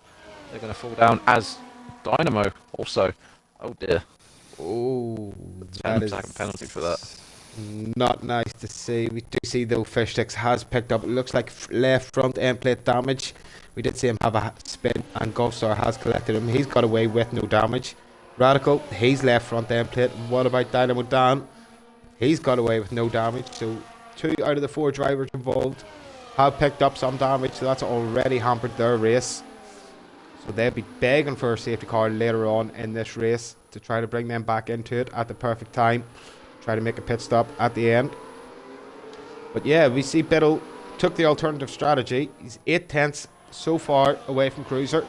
They're going to fall down as Dynamo also. Oh dear. Oh, that is a penalty for that. Not nice to see. We do see though Fish Sticks has picked up, it looks like left front end plate damage. We did see him have a spin and Golfstar has collected him. He's got away with no damage. Radical, he's left front end plate. What about Dynamo Dan? He's got away with no damage. So 2 out of the 4 drivers involved have picked up some damage. So that's already hampered their race. So they'll be begging for a safety car later on in this race to try to bring them back into it at the perfect time. Try to make a pit stop at the end. But yeah, we see Biddle took the alternative strategy. He's 8/10 so far away from Cruiser.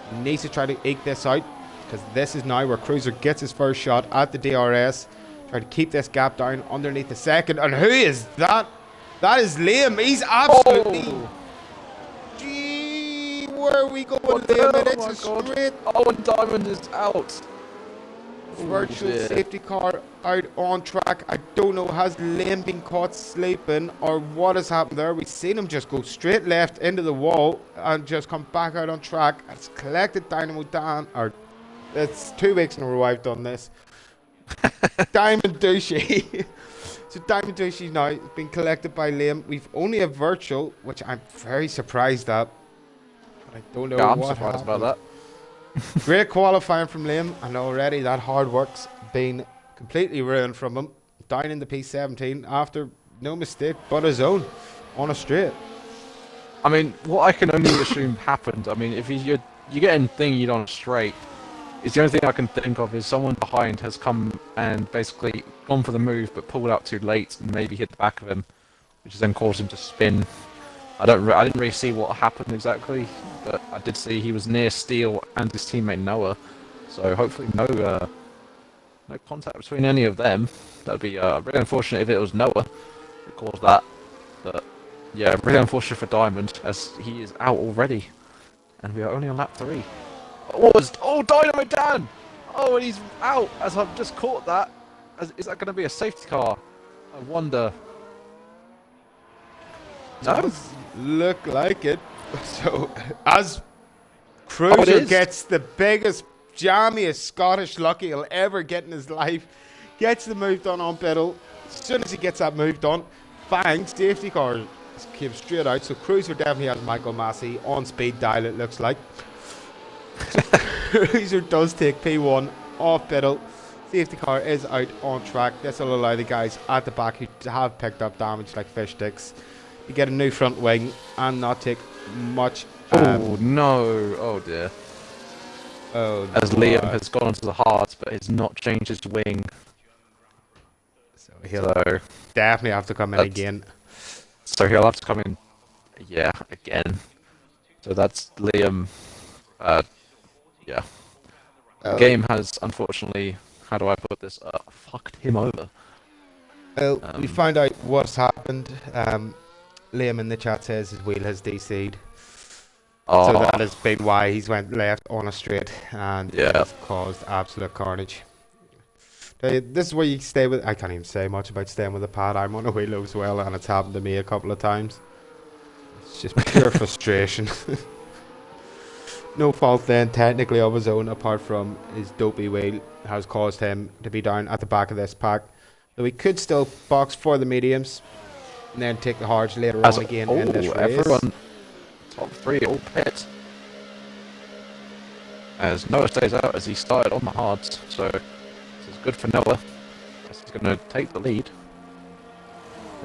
He needs to try to eke this out, because this is now where Cruiser gets his first shot at the DRS. Try to keep this gap down underneath the second. And who is that? That is Liam. He's absolutely... Oh. Gee, where are we going, Liam? It's a straight... Oh, and Diamond is out. Virtual safety car out on track. I don't know, has Liam been caught sleeping or what has happened there? We've seen him just go straight left into the wall and just come back out on track. It's collected Dynamo Dan, or it's 2 weeks in a row I've done this. Diamond Douchey. So Diamond Douchey now been collected by Liam. We've only a virtual, which I'm very surprised at. But I don't know I'm what surprised happened. about that. Great qualifying from Liam, and already that hard work's been completely ruined from him. Down in the P17 after no mistake but his own on a straight. I mean, what I can only assume happened, I mean, if you're getting dinged on a straight, is the only thing I can think of is someone behind has come and basically gone for the move but pulled out too late and maybe hit the back of him, which has then caused him to spin. I didn't really see what happened exactly, but I did see he was near Steele and his teammate Noah, so hopefully no contact between any of them. That'd be really unfortunate if it was Noah that caused that, but Yeah, really unfortunate for Diamond, as he is out already, and we are only on lap 3. Oh, Dynamo Dan! Oh, and he's out, as I've just caught that. Is that going to be a safety car? I wonder. No? Does look like it. So, as Oh, it Cruiser is? gets the biggest, jammiest Scottish lucky he'll ever get in his life, gets the move done on pedal. As soon as he gets that move done, bang, safety car came straight out. So Cruiser definitely has Michael Massey on speed dial, it looks like. So Cruiser does take P1 off pedal. Safety car is out on track. This will allow the guys at the back who have picked up damage like fish sticks to get a new front wing and not take much. Oh, no. Oh, dear. Oh, As Liam has gone onto the hards, but has not changed his wing. So he'll definitely have to come in again. So he'll have to come in, yeah, again. So that's Liam. Yeah. The game has, unfortunately, how do I put this, fucked him over. Well, we found out what's happened. Liam in the chat says his wheel has DC'd. Oh, So that has been why he's went left on a straight and it's caused absolute carnage. This is where you stay with. I can't even say much about staying with a pad. I'm on a wheel as well, and it's happened to me a couple of times. It's just pure frustration. No fault then, technically, of his own, apart from his dopey wheel has caused him to be down at the back of this pack. Though he could still box for the mediums and then take the hards later on again in this race. Everyone, top 3 all pit. As Noah stays out as he started on the hards, so this is good for Noah. As he's going to take the lead.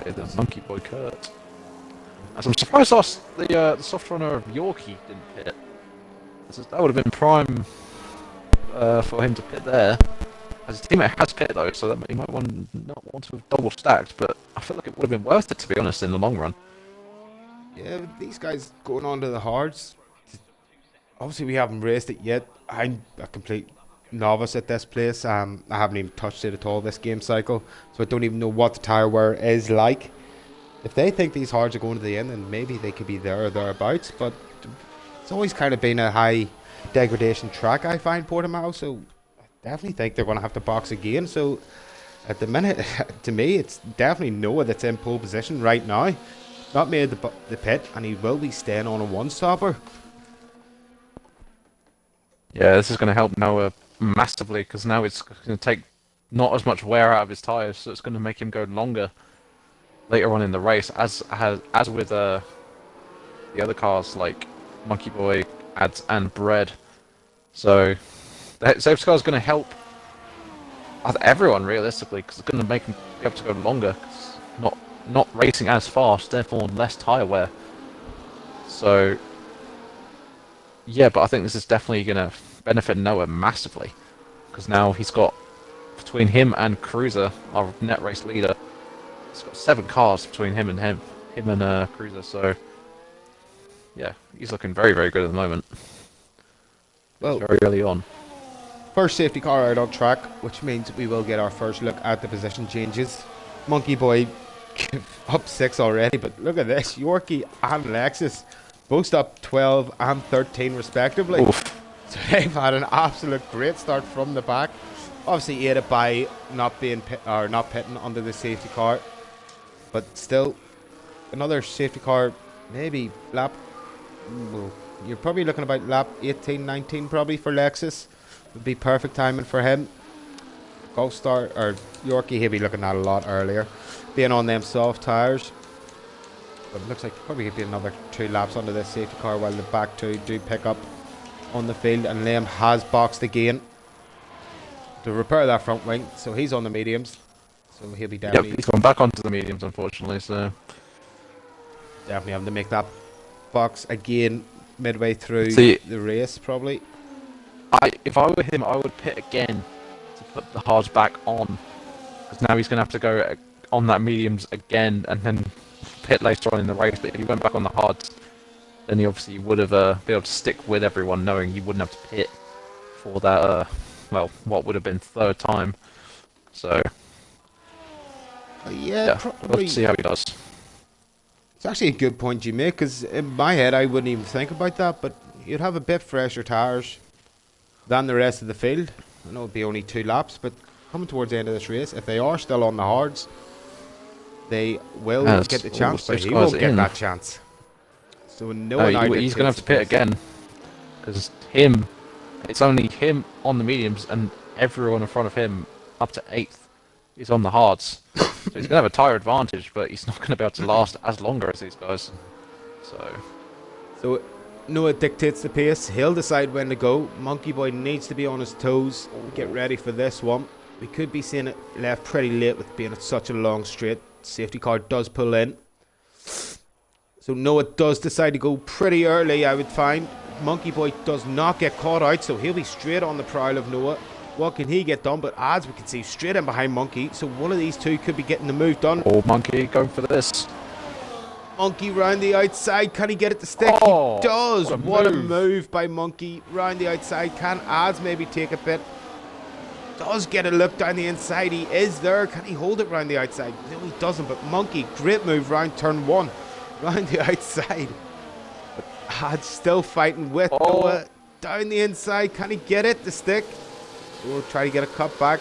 The monkey boy Kurt. As I'm surprised the soft runner of Yorkie didn't pit. That would have been prime for him to pit there. As his teammate has pit though, so that he might not want to have double stacked, but I feel like it would have been worth it, to be honest, in the long run. Yeah, these guys going on to the hards. Obviously, we haven't raced it yet. I'm a complete novice at this place. I haven't even touched it at all this game cycle, so I don't even know what the tyre wear is like. If they think these hards are going to the end, then maybe they could be there or thereabouts, but it's always kind of been a high degradation track, I find, Portimao, so I definitely think they're going to have to box again. So at the minute, to me, it's definitely Noah that's in pole position right now. Not made the pit, and he will be staying on a one-stopper. Yeah, this is going to help Noah massively, because now it's going to take not as much wear out of his tyres, so it's going to make him go longer later on in the race, as with the other cars like Monkey Boy, Ads, and Bread. So the safety car is going to help everyone realistically, because it's going to make him be able to go longer. Cause not racing as fast, therefore less tyre wear. So yeah, but I think this is definitely going to benefit Noah massively, because now he's got, between him and Cruiser, our net race leader, he's got 7 cars between him and Cruiser. So yeah, he's looking very, very good at the moment. Well, very early on. First safety car out on track, which means we will get our first look at the position changes. Monkey Boy up 6 already, but look at this. Yorkie and Lexus both up 12 and 13 respectively. Oof. So they've had an absolute great start from the back. Obviously aided by not pitting under the safety car, but still another safety car, maybe lap. Well, you're probably looking about lap 18, 19 probably for Lexus. Would be perfect timing for him. Golf Star or Yorkie, he'll be looking at a lot earlier, being on them soft tyres. But it looks like probably could be another 2 laps under this safety car while the back 2 do pick up on the field. And Liam has boxed again to repair that front wing, so he's on the mediums. So he'll be definitely. Yep, he's gone back onto the mediums, unfortunately. So definitely having to make that box again midway through the race, probably. If I were him, I would pit again to put the hards back on, because now he's going to have to go on that mediums again and then pit later on in the race. But if he went back on the hards, then he obviously would have been able to stick with everyone, knowing he wouldn't have to pit for that, well, what would have been 3rd time. So yeah, probably. Let's see how he does. It's actually a good point you make, because in my head I wouldn't even think about that, but you'd have a bit fresher tyres than the rest of the field. I know it'd be only 2 laps, but coming towards the end of this race, if they are still on the hards, they will get the chance, but he won't get that chance. So no, he's going to have to pit again, because it's only him on the mediums, and everyone in front of him up to 8th is on the hards. So he's going to have a tyre advantage, but he's not going to be able to last as longer as these guys. So Noah dictates the pace. He'll decide when to go. Monkey Boy needs to be on his toes. Get ready for this one. We could be seeing it left pretty late with being at such a long straight. Safety car does pull in. So Noah does decide to go pretty early, I would find. Monkey Boy does not get caught out, so he'll be straight on the prowl of Noah. What can he get done? But as we can see, straight in behind Monkey. So one of these two could be getting the move done. Oh, Monkey going for this. Monkey round the outside. Can he get it to stick? Oh, he does. What a move by Monkey. Round the outside. Can Ads maybe take a bit? Does get a look down the inside. He is there. Can he hold it round the outside? No, he doesn't. But Monkey, great move round turn 1. Round the outside. But Ads still fighting with Noah. Down the inside. Can he get it to stick? We'll try to get a cut back.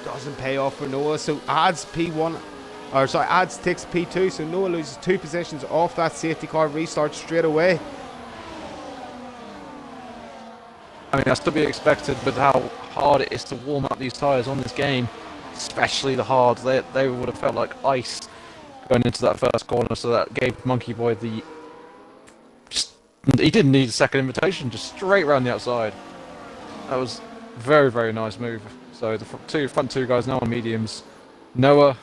Doesn't pay off for Noah. So Ads P1. Ads takes P2. So Noah loses 2 positions off that safety car. Restarts straight away. I mean, that's to be expected with how hard it is to warm up these tyres on this game. Especially the hards. They would have felt like ice going into that first corner. So that gave Monkey Boy he didn't need a second invitation. Just straight around the outside. That was a very, very nice move. So the front two guys now on mediums. Noah,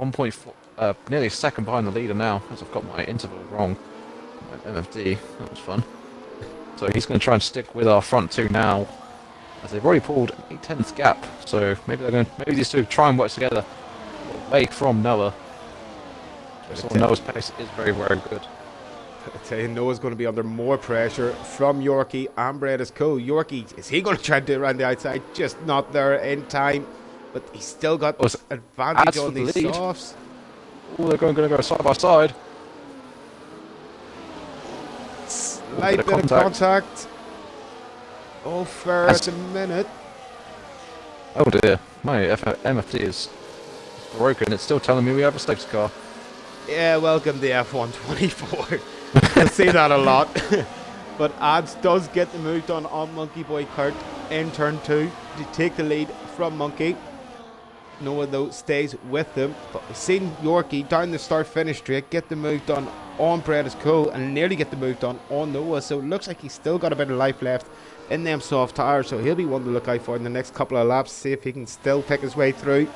1.4, nearly a second behind the leader now, as I've got my interval wrong. My MFD, that was fun. So he's going to try and stick with our front two now, as they've already pulled a 10th gap. So maybe these two try and work together away from Noah. So Noah's pace is very, very good. I tell you, Noah's going to be under more pressure from Yorkie and Bredis Cole. Yorkie, is he going to try and do it around the outside? Just not there in time. But he's still got advantage on these softs. Oh, they're going to go side by side. Slight bit of contact. Oh, fair at the minute. Oh dear, my MFD is broken. It's still telling me we have a safety car. Yeah, welcome to F124. You'll see that a lot. But Ads does get the move done on Monkey Boy Kurt in turn 2 to take the lead from Monkey. Noah, though, stays with them. But we've seen Yorkie down the start-finish straight get the move done on Bredis Cole and nearly get the move done on Noah. So it looks like he's still got a bit of life left in them soft tyres. So he'll be one to look out for in the next couple of laps. See if he can still pick his way through.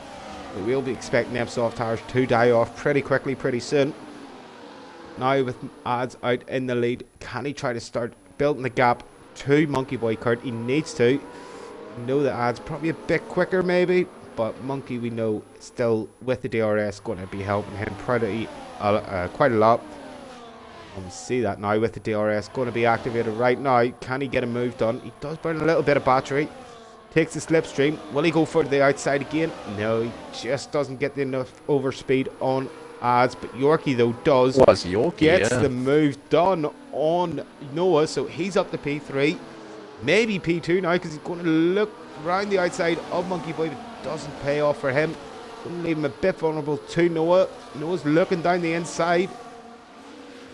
We will be expecting them soft tyres to die off pretty quickly, pretty soon. Now with Ads out in the lead, can he try to start building the gap to Monkey Boy Kurt? He needs to. We know that Ads probably a bit quicker maybe, but Monkey, we know, still with the DRS going to be helping him quite a lot. And we see that now with the DRS going to be activated right now. Can he get a move done? He does burn a little bit of battery. Takes the slipstream. Will he go for the outside again? No, he just doesn't get enough overspeed on Ads. But Yorkie, though, does. Gets the move done on Noah. So he's up to P3. Maybe P2 now, because he's going to look around the outside of Monkey Boy, but doesn't pay off for him. Going to leave him a bit vulnerable to Noah. Noah's looking down the inside.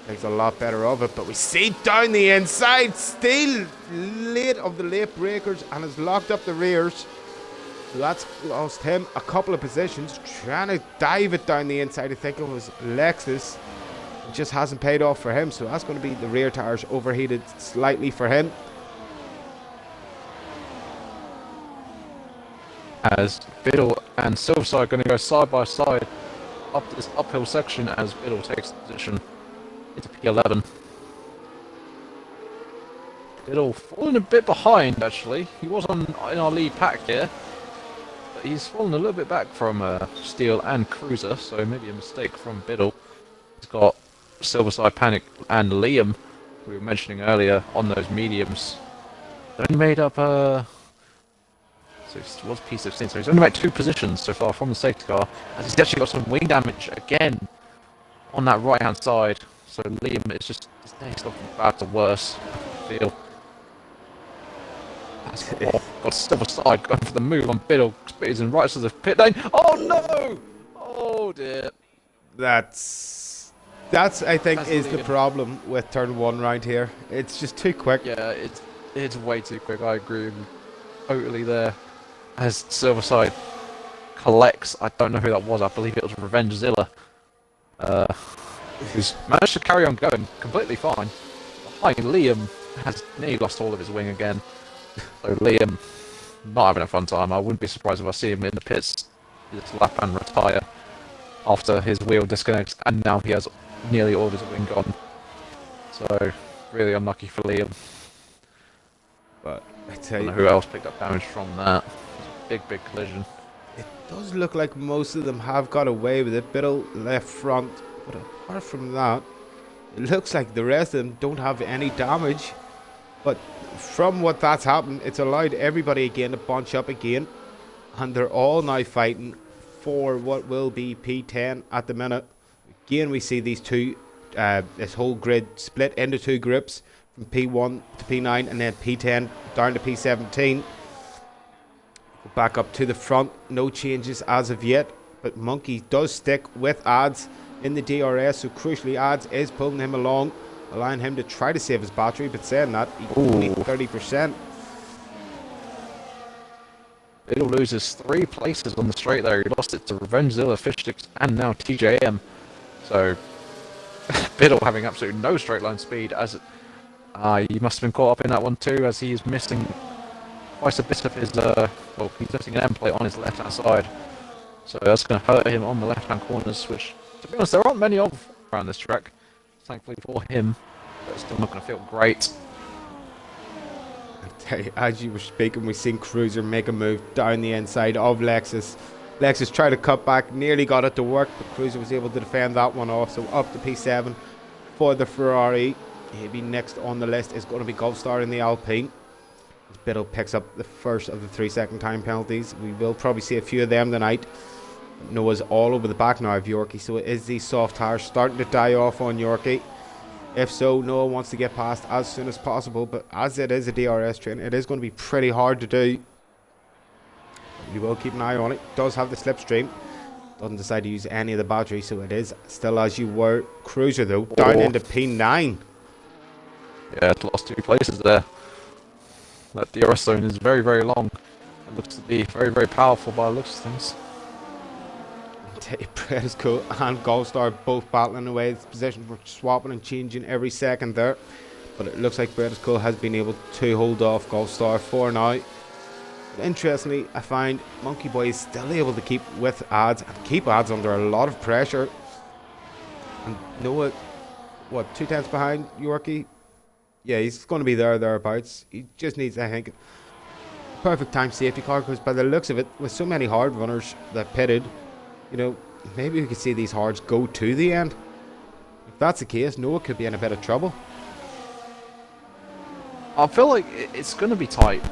Takes a lot better of it, but we see down the inside, still late of the late breakers, and has locked up the rears. So that's lost him a couple of positions, trying to dive it down the inside. I think it was Lexus. It just hasn't paid off for him, so that's going to be the rear tires overheated slightly for him. As Biddle and Silverside are going to go side by side up this uphill section as Biddle takes the position into P11. Biddle falling a bit behind actually. He was in our lead pack here, but he's fallen a little bit back from Steel and Cruiser, so maybe a mistake from Biddle. He's got Silverside, Panic and Liam, who we were mentioning earlier, on those mediums. They only made up So he was P16, so he's only made 2 positions so far from the safety car, as he's actually got some wing damage again on that right hand side. So Liam is just, his day's gone from bad to worse, I feel. That's got Silver side going for the move on Biddle, squeezing right to the pit lane. Oh no! Oh dear. That's I think That's is the Liam. problem with turn 1 right here. It's just too quick. Yeah, it's way too quick. I agree with you totally there. As Silverside collects, I don't know who that was. I believe it was Revengezilla. Who's managed to carry on going completely fine. Behind Liam has nearly lost all of his wing again. So Liam not having a fun time. I wouldn't be surprised if I see him in the pits this lap and retire after his wheel disconnects, and now he has nearly all of his wing gone. So really unlucky for Liam. But I I tell don't you, know who else picked up damage from that. Big collision. it does look like most of them have got away with it. Biddle left front, but apart from that, it looks like the rest of them don't have any damage. But from what that's happened, it's allowed everybody again to bunch up again, and they're all now fighting for what will be P10 at the minute. Again, we see these two, this whole grid split into 2 groups from P1 to P9 and then P10 down to P17. Go back up to the front, no changes as of yet, but Monkey does stick with Ads in the DRS, so crucially Ads is pulling him along, allowing him to try to save his battery, but saying that, he's only 30%. Biddle loses 3 places on the straight there. He lost it to Revengezilla, Fishsticks, and now TJM. So Biddle having absolutely no straight line speed, as he must have been caught up in that one too, as he is missing quite a bit of his, well, he's missing an end plate on his left hand side. So that's going to hurt him on the left hand corners, which, to be honest, there aren't many of around this track, thankfully for him, but it's still not going to feel great. As you were speaking, we've seen Cruiser make a move down the inside of Lexus. Lexus tried to cut back, nearly got it to work, but Cruiser was able to defend that one off. So up to P7 for the Ferrari. Maybe next on the list is going to be Goldstar in the Alpine. Biddle picks up the first of the 3-second time penalties. We will probably see a few of them tonight. Noah's all over the back now of Yorkie, so it is these soft tires starting to die off on Yorkie. If so, Noah wants to get past as soon as possible, but as it is a DRS train, it is going to be pretty hard to do. You will keep an eye on it. Does have the slipstream. Doesn't decide to use any of the battery, so it is still as you were. Cruiser, though, down into P9. Yeah, it's lost 2 places there. That DRS zone is very, very long. It looks to be very, very powerful by the looks of things. Predisco and Goldstar both battling away. The positions were swapping and changing every second there, but it looks like Predisco has been able to hold off Goldstar for now. But interestingly, I find Monkey Boy is still able to keep with Ads and keep Ads under a lot of pressure. And Noah, what, 2 tenths behind Yorkie? Yeah, he's going to be thereabouts. He just needs, I think, perfect time safety car, because by the looks of it, with so many hard runners that pitted, you know, maybe we could see these hards go to the end. If that's the case, Noah could be in a bit of trouble. I feel like it's going to be tight.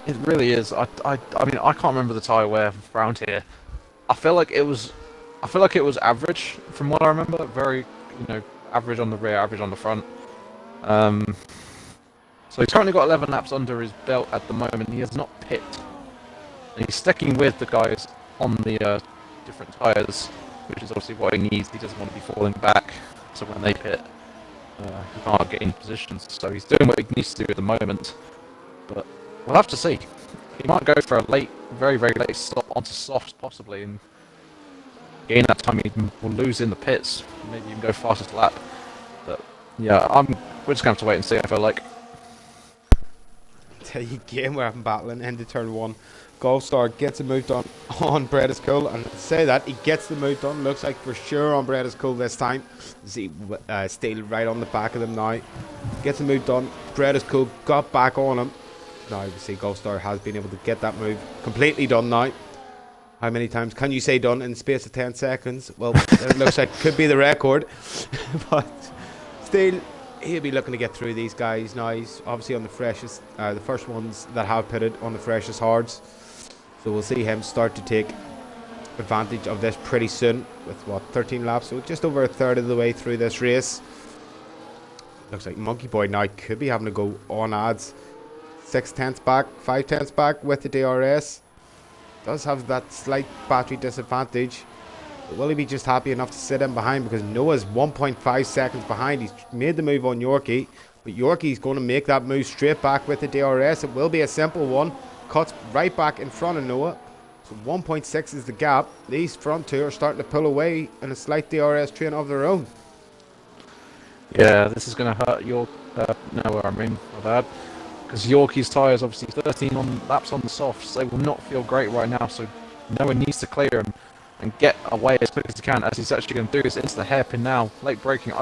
It really is. I mean, I can't remember the tyre wear around here. I feel like it was average from what I remember. Very, average on the rear, average on the front. So he's currently got 11 laps under his belt at the moment. He has not pit. And he's sticking with the guys on the different tyres, which is obviously what he needs. He doesn't want to be falling back, so when they pit, he can't get in positions. So he's doing what he needs to do at the moment. But we'll have to see. He might go for a late, very, very late stop onto softs possibly, and gain that time he will lose in the pits. Maybe even go fastest lap. But yeah, we're just going to have to wait and see, I feel like. Again, we're having battling into turn 1. Goldstar gets a move done on Brediscoe, and to say that he gets the move done, looks like for sure on Brediscoe this time. See Steele right on the back of them now. Gets the move done. Brediscoe got back on him. Now we see Goldstar has been able to get that move completely done now. How many times can you say done in the space of 10 seconds? Well, it looks like could be the record. But Steele, he'll be looking to get through these guys now. He's obviously on the freshest, the first ones that have pitted on the freshest hards. So we'll see him start to take advantage of this pretty soon with what, 13 laps, so just over a third of the way through this race. Looks like Monkey Boy now could be having to go on ads. 6/10 back, 5/10 back with the DRS. Does have that slight battery disadvantage. But will he be just happy enough to sit in behind, because Noah's 1.5 seconds behind. He's made the move on Yorkie, but Yorkie's going to make that move straight back with the DRS. It will be a simple one. Cuts right back in front of Noah. So 1.6 is the gap. These front two are starting to pull away in a slight DRS train of their own. Yeah, this is going to hurt Noah, I mean, my bad. Because Yorkie's tyres, obviously 13 laps on the softs, they will not feel great right now, so Noah needs to clear him and get away as quick as he can, as he's actually going to do this into the hairpin now, late braking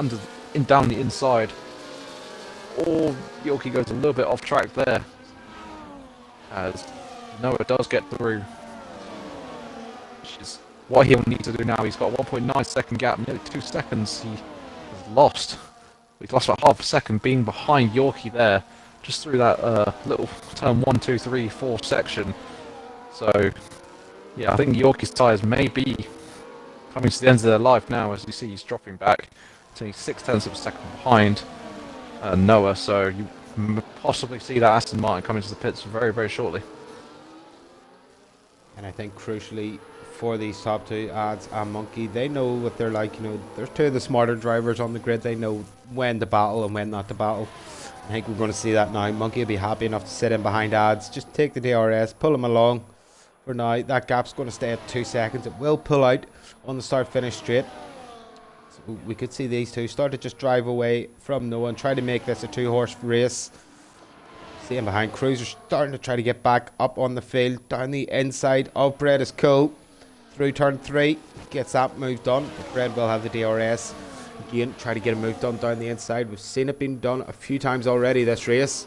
down the inside. Or Yorkie goes a little bit off track there, as Noah does get through, which is what he'll need to do now. He's got a 1.9 second gap, nearly 2 seconds he has lost. He's lost about half a second being behind Yorkie there, just through that little turn 1, 2, 3, 4 section. So, yeah, I think Yorkie's tyres may be coming to the end of their life now. As you see, he's dropping back to 0.6 of a second behind Noah. So you possibly see that Aston Martin coming to the pits very, very shortly. And I think crucially for these top two, Ads and Monkey, they know what they're like. You know, they're two of the smarter drivers on the grid. They know when to battle and when not to battle. I think we're going to see that now. Monkey will be happy enough to sit in behind Ads, just take the DRS, pull him along. For now, that gap's going to stay at 2 seconds. It will pull out on the start-finish straight. So we could see these two start to just drive away from Noah and try to make this a two-horse race. See him behind. Cruiser starting to try to get back up on the field, down the inside of Bread is cool. Through turn 3, gets that move done. But Bread will have the DRS. Again, try to get a move done down the inside. We've seen it being done a few times already this race.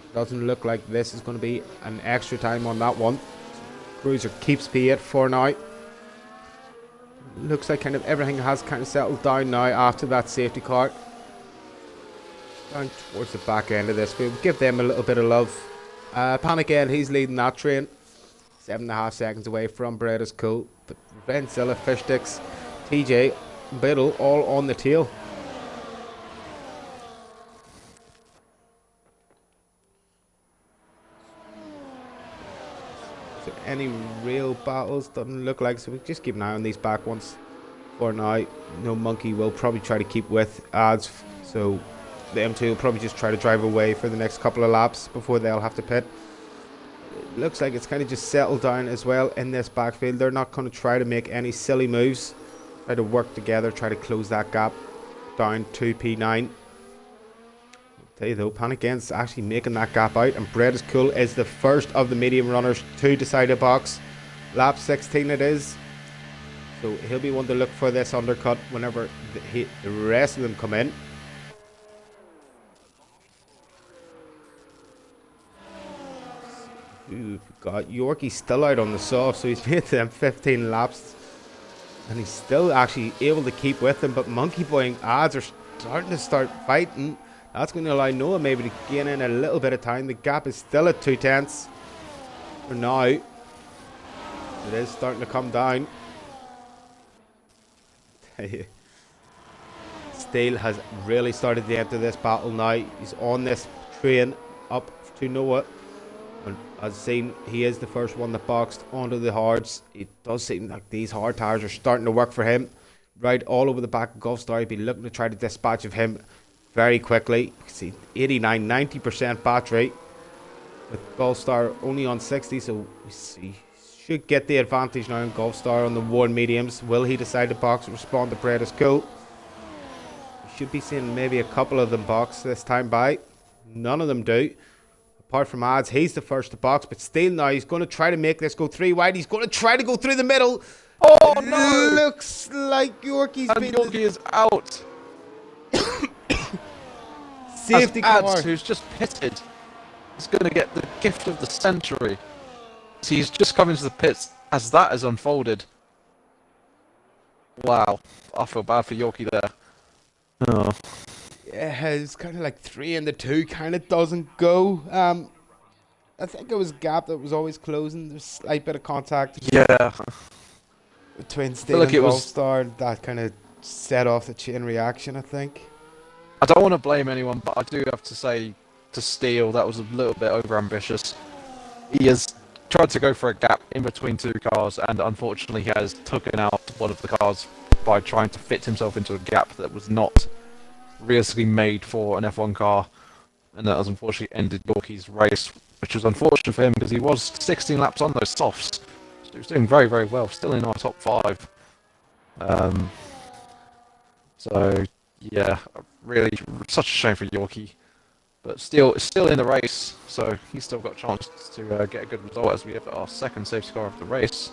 It doesn't look like this is going to be an extra time on that one. Cruiser keeps P8 for now. Looks like kind of everything has kind of settled down now after that safety car. Down towards the back end of this field. Give them a little bit of love. Panic End, he's leading that train. 7.5 seconds away from Bread is cool. But Benzilla, Fishsticks, TJ, Biddle all on the tail. So any real battles doesn't look like, so we just keep an eye on these back ones for now. No Monkey will probably try to keep with Ads, so the M2 will probably just try to drive away for the next couple of laps before they'll have to pit. It looks like it's kind of just settled down as well in this backfield. They're not going to try to make any silly moves. Try to work together, try to close that gap down to P9. Tell you though, Panic End's actually making that gap out, and Bread is Cool is the first of the medium runners to decide a box. Lap 16 it is. So he'll be one to look for this undercut whenever the rest of them come in. We've got Yorkie still out on the soft, so he's made them 15 laps. And he's still actually able to keep with them, but Monkey Boy and Ads are starting to fighting. That's going to allow Noah maybe to gain in a little bit of time. The gap is still at 2/10 for now. It is starting to come down. Steele has really started to enter this battle now. He's on this train up to Noah. And as seen, he is the first one that boxed onto the hards. It does seem like these hard tires are starting to work for him. Right all over the back of Gulfstar. He'd be looking to try to dispatch of him very quickly. You can see 89, 90% battery. With Gulfstar only on 60, so we see should get the advantage now in Gulfstar on the worn mediums. Will he decide to box and respond to Bread is Cool? We should be seeing maybe a couple of them box this time by. None of them do. Apart from Ads, he's the first to box, but still now he's going to try to make this go 3 wide. He's going to try to go through the middle. Oh no! Looks like Yorkie's been... Yorkie is out. Safety car. Ads, who's just pitted, is going to get the gift of the century. So he's just come into the pits as that has unfolded. Wow, I feel bad for Yorkie there. Oh. Yeah, it's kind of like 3 and the 2 kind of doesn't go. I think it was gap that was always closing. There's a slight bit of contact Yeah, I between feel Steele like and it was. Goldstar. That kind of set off the chain reaction, I think. I don't want to blame anyone, but I do have to say to Steele that was a little bit overambitious. He has tried to go for a gap in between two cars, and unfortunately, he has taken out one of the cars by trying to fit himself into a gap that was not realistically made for an F1 car, and that has unfortunately ended Yorkie's race, which was unfortunate for him because he was 16 laps on those softs. So he was doing very, very well, still in our top five. Um, so yeah, really, such a shame for Yorkie, but still in the race, so he's still got a chance to get a good result as we have our second safety car of the race.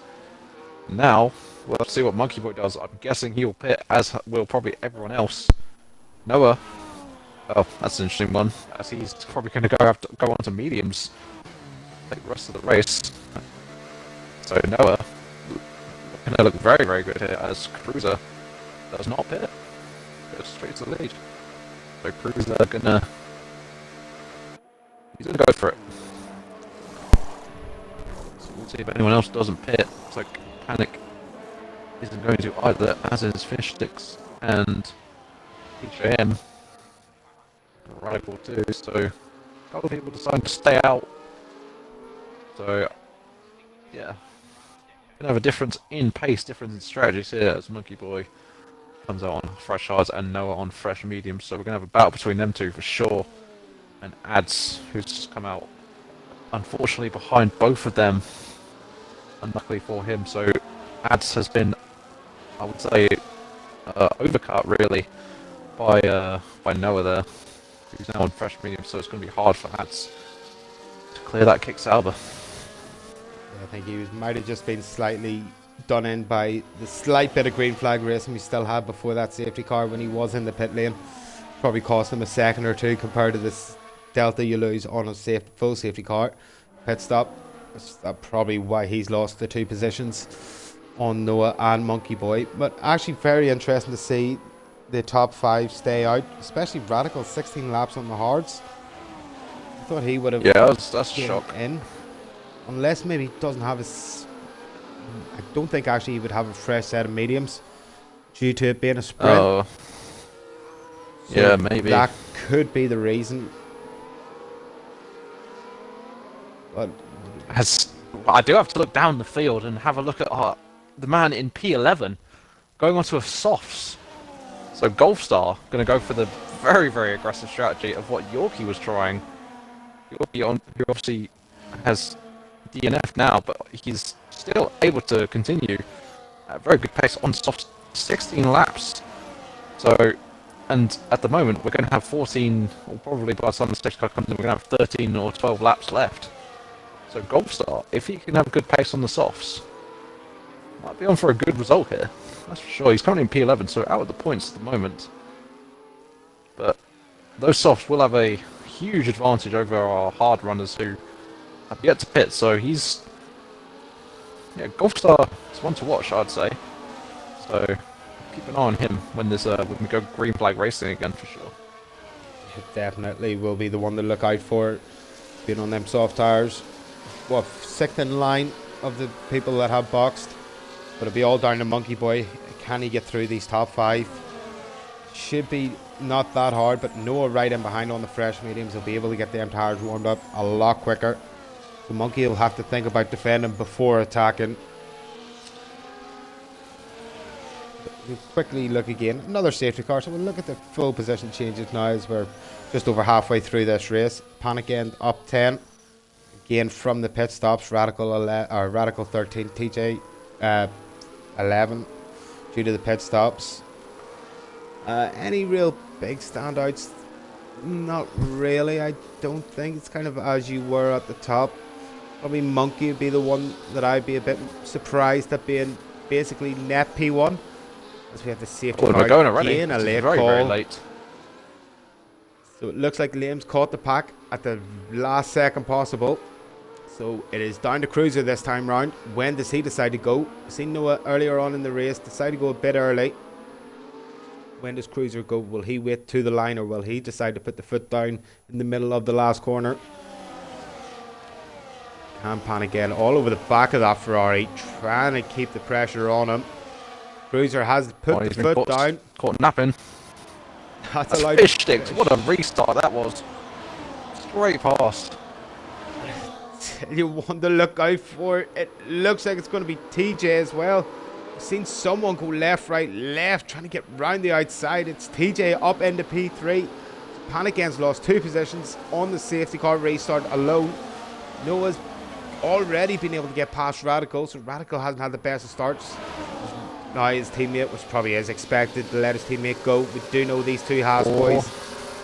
Now, we'll see what Monkey Boy does. I'm guessing he'll pit, as will probably everyone else. Noah. Oh, that's an interesting one, as he's probably going to go on to mediums like the rest of the race. So Noah going to look very, very good here as Cruiser does not pit. Goes straight to the lead. So Cruiser he's gonna go for it. So we'll see if anyone else doesn't pit. Looks like Panic isn't going to either, as is Fish Sticks and PJM. Radical too, so a couple of people deciding to stay out. So yeah, gonna have a difference in pace, difference in strategies here as Monkey Boy comes out on fresh hards and Noah on fresh mediums. So we're gonna have a battle between them two for sure. And Ads, who's just come out unfortunately behind both of them, unluckily for him. So Ads has been, I would say, overcut really by Noah there, who's now on fresh medium. So it's going to be hard for Ads to clear that kick Sauber. Yeah, I think might have just been slightly done in by the slight bit of green flag racing we still had before that safety car when he was in the pit lane. Probably cost him a second or two compared to this delta you lose on a full safety car pit stop. That's probably why he's lost the two positions on Noah and Monkey Boy. But actually very interesting to see the top five stay out, especially Radical 16 laps on the hards. I thought he would have that's a shock. in, unless maybe he doesn't have his. I don't think actually he would have a fresh set of mediums due to it being a sprint. Oh, so yeah, maybe that could be the reason. But I do have to look down the field and have a look at the man in P11 going onto a softs. So Golfstar going to go for the very, very aggressive strategy of what Yorkie was trying. Yorkie, who obviously has DNF now, but he's still able to continue at a very good pace on soft 16 laps. So, and at the moment we're going to have 14, or probably by the time the stage car comes in, we're going to have 13 or 12 laps left. So Golfstar, if he can have a good pace on the softs, might be on for a good result here. That's for sure. He's currently in P11, so out of the points at the moment. But those softs will have a huge advantage over our hard runners who have yet to pit. So he's, Golfstar is one to watch, I'd say. So keep an eye on him when we go green flag racing again for sure. It definitely will be the one to look out for, being on them soft tires. What, sixth in line of the people that have boxed, but it'll be all down to Monkey Boy. Can he get through these top five? Should be not that hard, but Noah right in behind on the fresh mediums will be able to get them tires warmed up a lot quicker. So Monkey will have to think about defending before attacking. We'll quickly look again. Another safety car, so we'll look at the full position changes now as we're just over halfway through this race. Panic End up 10. Again from the pit stops, Radical 13, TJ 11 due to the pit stops. Any real big standouts? Not really, I don't think. It's kind of as you were at the top. Probably Monkey would be the one that I'd be a bit surprised at being basically net P1. As we have the safety car going already. again, a late very, call. very late. So it looks like Liam's caught the pack at the last second possible. So it is down to Cruiser this time round. When does he decide to go? I've seen Noah earlier on in the race decide to go a bit early. When does Cruiser go? Will he wait to the line, or will he decide to put the foot down in the middle of the last corner? Can pan again all over the back of that Ferrari, trying to keep the pressure on him. Cruiser has put the foot down. Caught napping. That's That's a fish sticks. What a restart that was. Straight past. You want to look out for it. It looks like it's going to be TJ as well. I've seen someone go left, right, left, trying to get round the outside. It's TJ up into P3. Panican's lost 2 positions on the safety car restart alone. Noah's already been able to get past Radical, so Radical hasn't had the best of starts. Now his teammate, which probably is expected, to let his teammate go. We do know these two Haas boys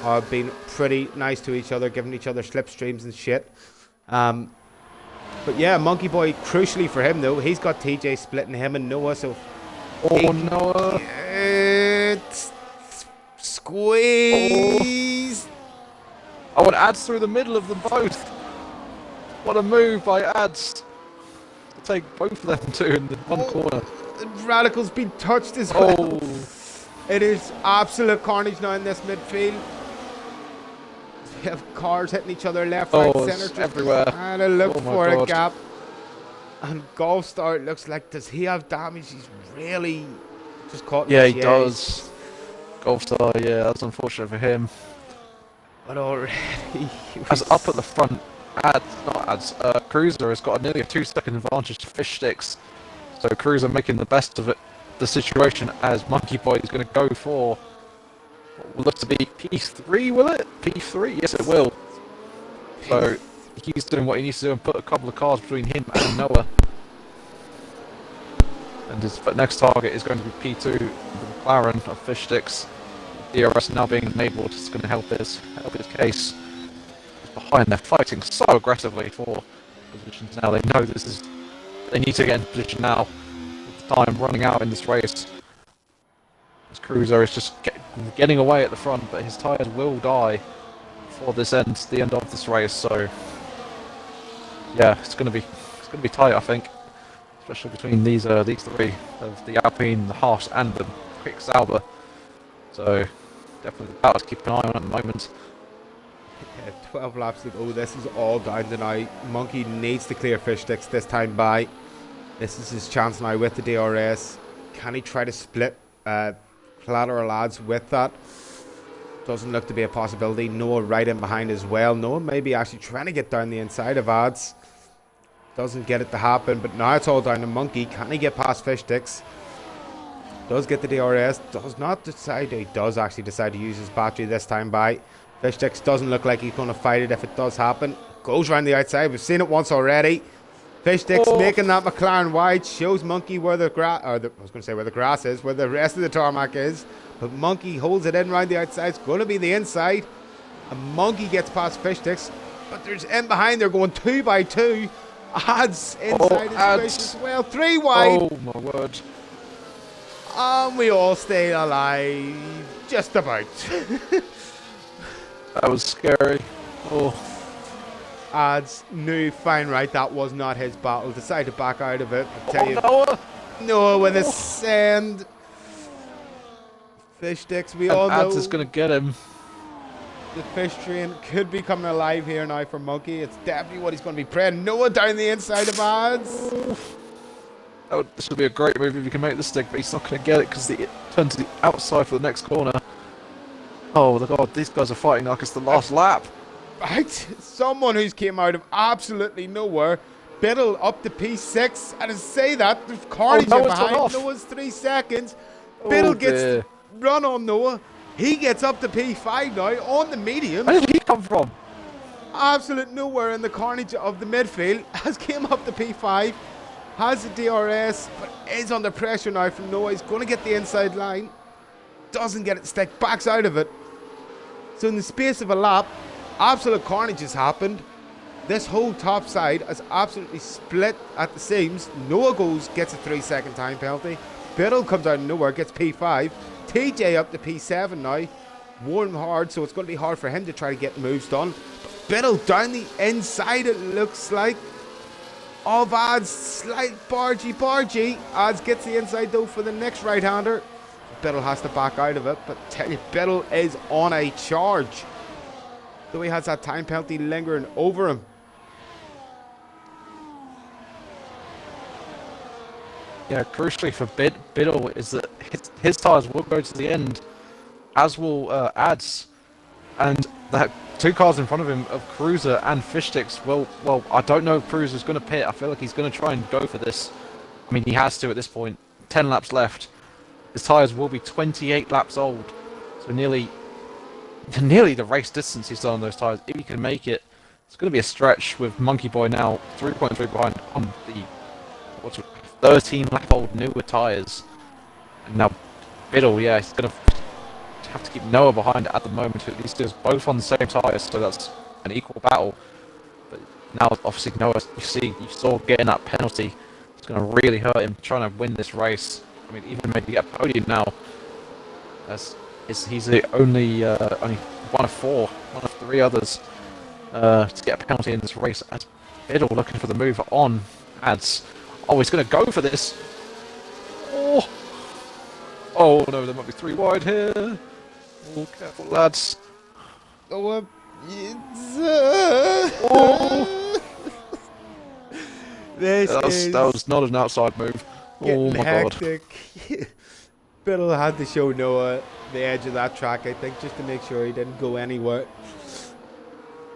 have been pretty nice to each other, giving each other slipstreams and shit. But yeah, Monkey Boy, crucially for him though, he's got TJ splitting him and Noah, so... Noah! Squeeze! Oh, and Ads through the middle of them both. What a move by Ads. To take both of them two in the one corner. Radical's been touched as well. It is absolute carnage now in this midfield. We have cars hitting each other left, right, centre. Everywhere. And I look for a gap. And Golf Star, it looks like, does he have damage? He's really just caught. Yeah, he does. Golf Star, yeah, that's unfortunate for him. But already, as up at the front, Cruiser has got nearly a 2-second advantage to Fish Sticks. So Cruiser making the best of it, the situation, as Monkey Boy is going to go for what will look to be P3, will it? P3? Yes, it will. So he's doing what he needs to do and put a couple of cars between him and Noah. And his next target is going to be P2, the McLaren of Fish Sticks. DRS now being enabled is going to help his case. He's behind, they're fighting so aggressively for positions now. They know they need to get in position now. With time running out in this race. This Cruiser is just getting away at the front, but his tyres will die before the end of this race. So yeah, it's going to be tight, I think, especially between these three of the Alpine, the Haas, and the Quick Sauber. So definitely about to keep an eye on at the moment. Yeah, 12 laps to go. This is all down to now. Monkey needs to clear Fish Sticks this time by. This is his chance now with the DRS. Can he try to split collateral lads with that? Doesn't look to be a possibility. Noah right in behind as well. Noah maybe actually trying to get down the inside of Ads. Doesn't get it to happen, but now it's all down to Monkey. Can he get past Fish Sticks? Does get the DRS. Does not decide. He does actually decide to use his battery this time by. Fish Sticks doesn't look like he's going to fight it if it does happen. Goes around the outside. We've seen it once already. Fish Sticks making that McLaren wide. Shows Monkey where the grass, I was going to say where the grass is, where the rest of the tarmac is. But Monkey holds it in around the outside. It's going to be the inside. And Monkey gets past Fish Sticks. But there's in behind. They're going 2 by 2. Ads inside his space as well. 3 wide. Oh my word. And we all stay alive. Just about. That was scary. Ads knew fine right that was not his battle. Decided to back out of it. I tell you, Noah! Noah with a send. Fish Sticks, we all know. Ads is going to get him. The fish train could be coming alive here now for Monkey. It's definitely what he's going to be praying. Noah down the inside of Ads. This would be a great move if you can make the stick, but he's not going to get it because it turns to the outside for the next corner. Oh my god, these guys are fighting like it's the last lap. Right, someone who's came out of absolutely nowhere. Biddle up to P6, and to say that, there's carnage behind. Noah's 3 seconds. Biddle gets run on Noah. He gets up to P5 now on the medium. Where did he come from? Absolute nowhere in the carnage of the midfield. Has came up to P5. Has the DRS, but is under pressure now from Noah. He's going to get the inside line. Doesn't get it stick. Backs out of it. So in the space of a lap, absolute carnage has happened. This whole top side has absolutely split at the seams. Noah gets a 3-second time penalty. Biddle comes out of nowhere, gets P5. TJ up to P7 now. Warm hard, so it's going to be hard for him to try to get moves done. But Biddle down the inside, it looks like. Of Ads, slight bargy. Ads gets the inside though for the next right-hander. Biddle has to back out of it, but tell you, Biddle is on a charge. Though he has that time penalty lingering over him. yeah, crucially for Biddle is that his tyres will go to the end, as will Ads, and that two cars in front of him of Cruiser and Fish Sticks. Well, I don't know if Cruiser's going to pit. I feel like he's going to try and go for this. I mean, he has to at this point. 10 laps left. His tyres will be 28 laps old, so nearly the race distance he's done on those tyres. If he can make it, it's going to be a stretch with Monkey Boy now 3.3 behind on the 13 lap old newer tyres. And now Biddle, yeah, he's going to have to keep Noah behind at the moment. These two are both on the same tyres, so that's an equal battle. But now, obviously, Noah, you saw getting that penalty. It's going to really hurt him trying to win this race. I mean, even maybe get a podium now. He's the only one of three others to get a penalty in this race. As Biddle looking for the move on Ads. Oh, he's going to go for this. Oh no, there might be three wide here. Oh, careful, lads. Oh, Oh. That was not an outside move. Oh my hectic. God. Biddle had to show Noah the edge of that track, I think, just to make sure he didn't go anywhere.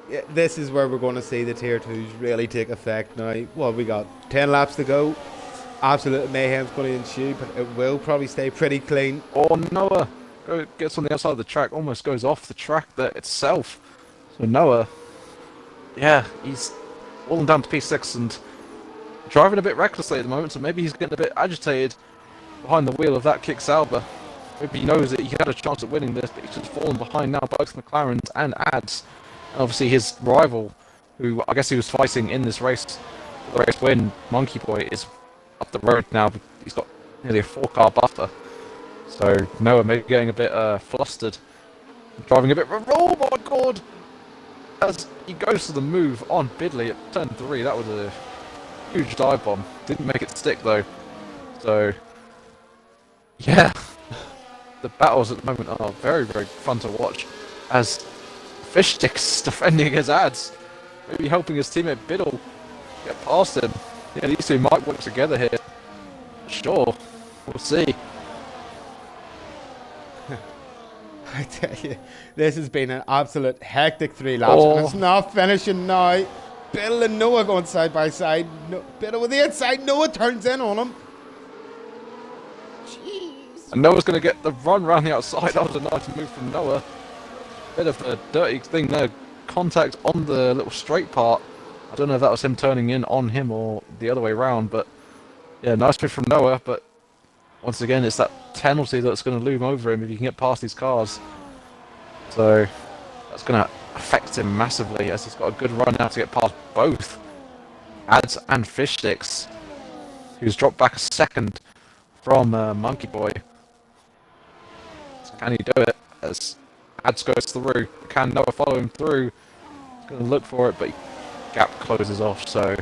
Yeah, this is where we're going to see the tier 2s really take effect now. Well, we got 10 laps to go. Absolute mayhem's going to ensue, but it will probably stay pretty clean. Oh, Noah gets on the outside of the track, almost goes off the track there itself. So Noah, yeah, he's falling down to P6 and driving a bit recklessly at the moment, so maybe he's getting a bit agitated behind the wheel of that kick Sauber. Maybe he knows that he had a chance at winning this, but he's just fallen behind now, both McLarens and Ads. And obviously his rival, who I guess he was fighting in this race, the race win, Monkey Boy, is up the road now. He's got nearly a 4-car buffer. So Noah maybe getting a bit flustered. Driving a bit... Oh my god! As he goes to the move on Bidley at turn 3, that was a huge dive bomb. Didn't make it stick though. So... yeah. The battles at the moment are very, very fun to watch. As Fish Sticks defending his Ads. Maybe helping his teammate Biddle get past him. Yeah, these two might work together here. Sure. We'll see. I tell you, this has been an absolute hectic 3 laps. And it's not finishing now. Biddle and Noah going side by side. Biddle with the inside. Noah turns in on him. Jeez. And Noah's going to get the run round the outside. That was a nice move from Noah. Bit of a dirty thing there. Contact on the little straight part. I don't know if that was him turning in on him or the other way around, but yeah, nice move from Noah. But once again, it's that penalty that's going to loom over him if he can get past these cars. So that's going to affect him massively, as he's got a good run now to get past both Ads and Fish Sticks, who's dropped back a second from Monkey Boy. So can he do it? As Ads goes through, can Noah follow him through? He's going to look for it, but gap closes off, so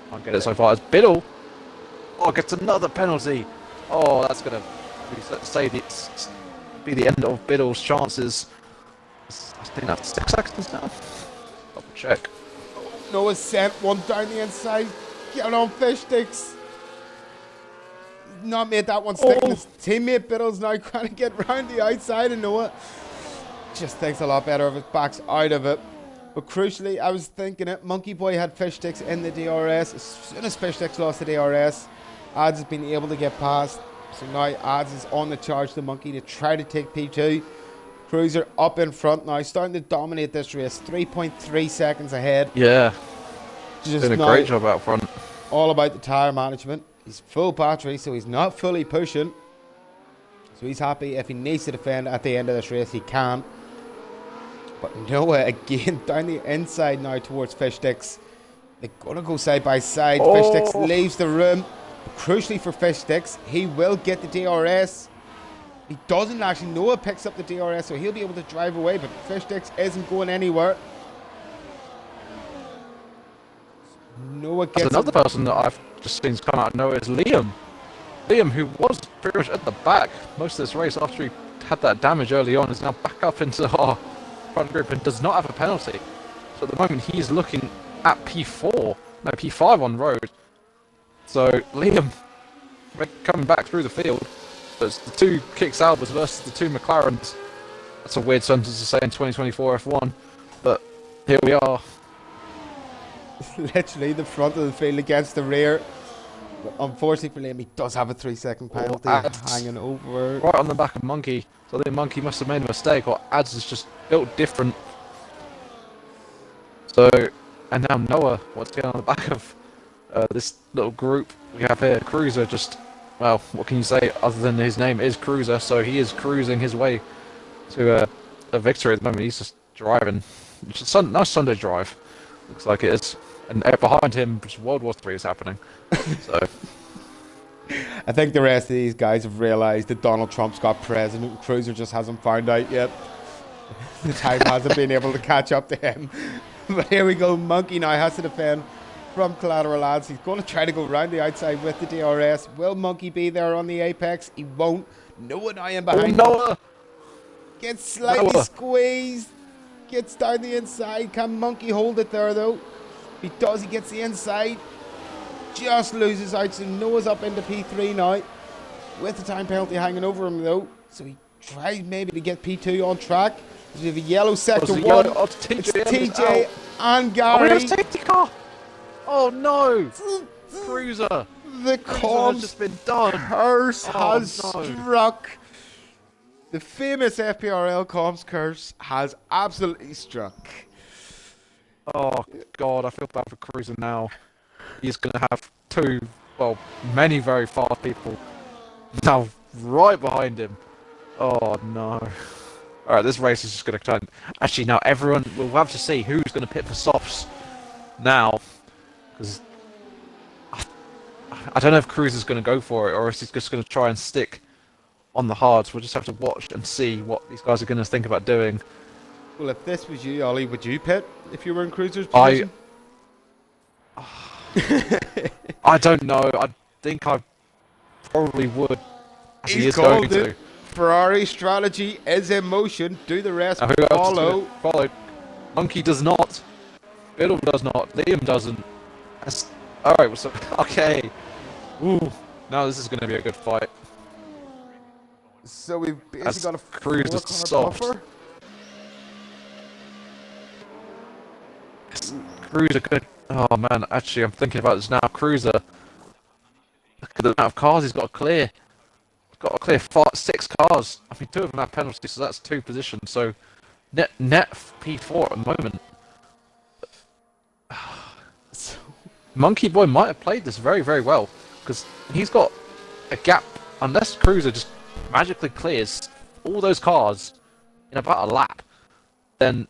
can't get it so far. As Biddle, gets another penalty. Oh, that's going to be the end of Biddle's chances. I think that's 6 seconds now. Double check. Noah sent one down the inside. Get on Fish Sticks. Not made that one stick. His teammate Biddle's now trying to get round the outside, and Noah just thinks a lot better of his backs out of it. But crucially, I was thinking it. Monkey Boy had Fish Sticks in the DRS. As soon as Fish Sticks lost the DRS, Ads has been able to get past. So now Ads is on the charge to Monkey to try to take P2. Cruiser up in front now, starting to dominate this race. 3.3 seconds ahead. Yeah. Just doing a great job out front. All about the tyre management. He's full battery, so he's not fully pushing. So he's happy. If he needs to defend at the end of this race, he can. But Noah again down the inside now towards Fish Sticks. They're going to go side by side. Fish Sticks leaves the room. Crucially for Fish Sticks, he will get the DRS. He doesn't actually. Noah picks up the DRS, so he'll be able to drive away, but Fish Sticks isn't going anywhere. Noah gets another person that I've just seen come out of nowhere is Liam. Liam, who was pretty much at the back most of this race after he had that damage early on, is now back up into our front group and does not have a penalty. So at the moment he's looking at P4, no, P5 on road. So Liam coming back through the field. So it's the two Kicks Albers versus the two McLarens. That's a weird sentence to say in 2024 F1, but here we are. Literally the front of the field against the rear. But unfortunately for Liam, he does have a 3-second penalty hanging over. Right on the back of Monkey. So I think Monkey must have made a mistake, or Ads is just built different. So, and now Noah, what's going on the back of this little group we have here? Cruiser just, well, what can you say other than his name is Cruiser, so he is cruising his way to a victory at the moment. He's just driving. It's a nice Sunday drive, looks like it is. And behind him, World War III is happening. So, I think the rest of these guys have realised that Donald Trump's got president. Cruiser just hasn't found out yet. The time hasn't been able to catch up to him. But here we go. Monkey now has to defend from collateral ads. He's going to try to go round the outside with the DRS. Will Monkey be there on the apex? He won't. Noah now in behind. oh, Noah! Gets slightly Noah. squeezed. Gets down the inside. Can Monkey hold it there though? He does. He gets the inside. Just loses out. So Noah's up into P3 now. With the time penalty hanging over him though. So he tries maybe to get P2 on track. We have a yellow sector one. It's TJ and Oh, we Gary. have a safety car! Oh no! Cruiser! The Cruiser has just been done! curse Oh, has no. struck. The famous FPRL comms curse has absolutely struck. Oh god, I feel bad for Cruiser now. He's going to have many very fast people now right behind him. Oh no. Alright, this race is just going to turn. Actually, now everyone will have to see who's going to pit for softs now. Because I don't know if Cruiser's going to go for it or if he's just going to try and stick on the hards. We'll just have to watch and see what these guys are going to think about doing. Well, if this was you, Ollie, would you pit if you were in Cruiser's position? I don't know. I think I probably would. He He's is going called it. to. Ferrari strategy is in motion. Do the rest Now, who else is follow? gonna follow? Monkey does not. Biddle does not. Liam doesn't. Alright, so okay. Ooh. Now this is going to be a good fight. So we've That's basically got a Cruiser 4-car soft. buffer. Cruiser could. Oh man, actually, I'm thinking about this now. Cruiser. Look at the amount of cars he's got to clear. He's got to clear 6 cars. I mean, 2 of them have penalties, so that's 2 positions. So net P4 at the moment. So, Monkey Boy might have played this very, very well because he's got a gap. Unless Cruiser just magically clears all those cars in about a lap, then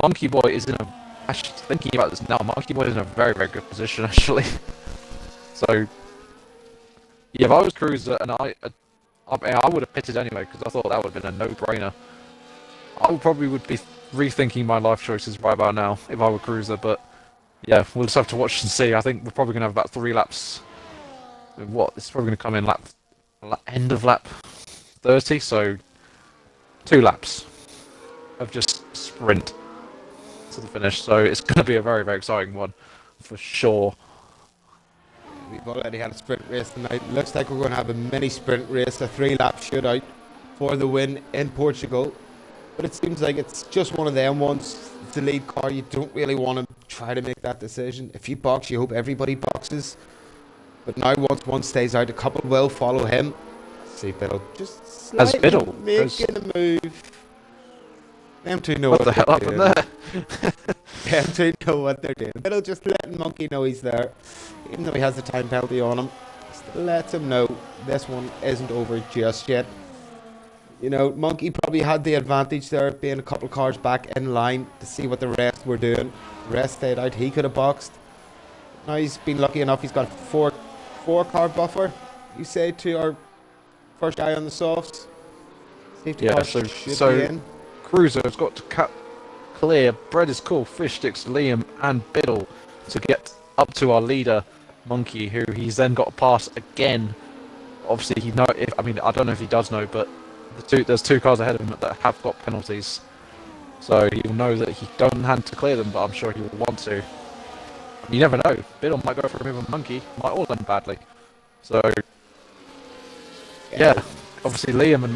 Monkey Boy is in a. Actually, thinking about this now, Monkey Boy is in a very, very good position actually. So, yeah, if I was Cruiser and I would have pitted anyway because I thought that would have been a no-brainer. I probably would be rethinking my life choices right about now if I were Cruiser, but yeah, we'll just have to watch and see. I think we're probably going to have about 3 laps. What? This is probably going to come in end of lap 30, so 2 laps of just sprint to the finish. So it's going to be a very, very exciting one for sure. we've already had a sprint race tonight. Looks like we're going to have a mini sprint race, a 3-lap shootout for the win in Portugal. But it seems like it's just one of them ones. It's the lead car. You don't really want to try to make that decision. If you box, you hope everybody boxes. But now once one stays out, a couple will follow him. See Biddle just As slightly Biddle making a move. Them two know What the hell they're happened doing. there? Them two know what they're doing. Biddle just letting Monkey know he's there. Even though he has the time penalty on him. Just lets him know this one isn't over just yet. You know, Monkey probably had the advantage there, being a couple of cars back in line to see what the rest were doing. The rest stayed out. He could have boxed. Now he's been lucky enough. He's got a four-car buffer. You say to our first guy on the softs. Safety Yeah, car so should be in. Cruiser has got to clear Bread is Cool, Fish Sticks, Liam, and Biddle to get up to our leader, Monkey, who he's then got to pass again. Obviously, I don't know if he does know, but there's 2 cars ahead of him that have got penalties. So he'll know that he doesn't have to clear them, but I'm sure he will want to. You never know. Biddle might go for a move on Monkey, might all end badly. So Yeah, obviously Liam and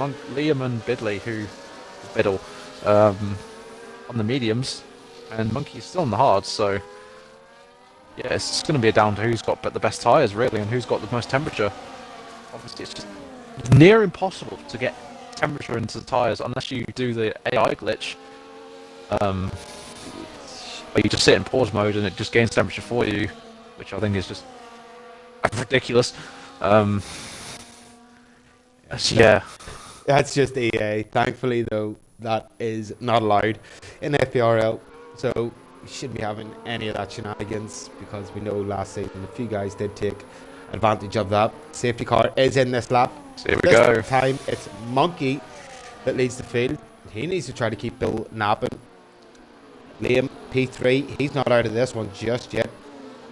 Biddle, on the mediums, and Monkey's still on the hards. So yeah, it's going to be down to who's got the best tyres really, and who's got the most temperature. Obviously, it's just near impossible to get temperature into the tyres unless you do the AI glitch, where you just sit in pause mode and it just gains temperature for you, which I think is just ridiculous. Yeah. That's just EA. Thankfully, though, that is not allowed in FPRL. So we shouldn't be having any of that shenanigans because we know last season a few guys did take advantage of that. Safety car is in this lap. So here we go. This time it's Monkey that leads the field. He needs to try to keep Bill napping. Liam, P3, he's not out of this one just yet.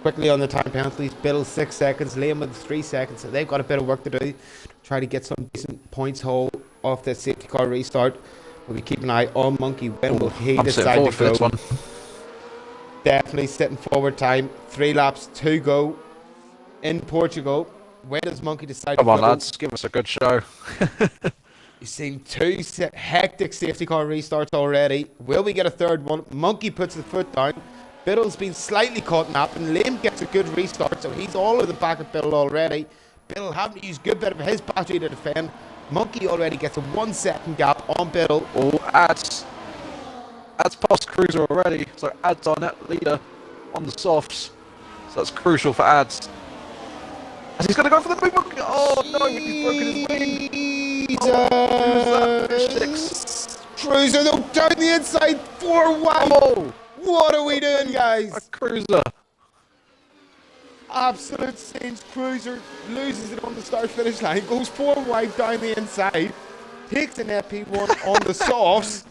Quickly on the time penalties, Bill 6 seconds, Liam with 3 seconds. So they've got a bit of work to do. Try to get some decent points haul off this safety car restart. We'll be keeping an eye on Monkey. When will he decide to go? This one. Definitely sitting forward time. 3 laps to go in Portugal. Where does Monkey decide to go? Come on, lads, give us a good show. You've seen 2 hectic safety car restarts already. Will we get a third one? Monkey puts the foot down. Biddle's been slightly caught napping. Liam gets a good restart, so he's all over the back of Biddle already. Biddle having to use a good bit of his battery to defend. Monkey already gets a 1 second gap on Biddle. Oh, Ad's past Cruiser already, so Ad's our net leader on the softs. So that's crucial for Ads. As he's going to go for the big monkey. Oh no, he's broken his wing. Oh, who's that? 6. Cruiser though, down the inside, 4 wide. Oh, what are we doing, guys? a Cruiser. Absolute scenes. Cruiser loses it on the start finish line, goes 4 wide down the inside, takes an FP1 on the softs.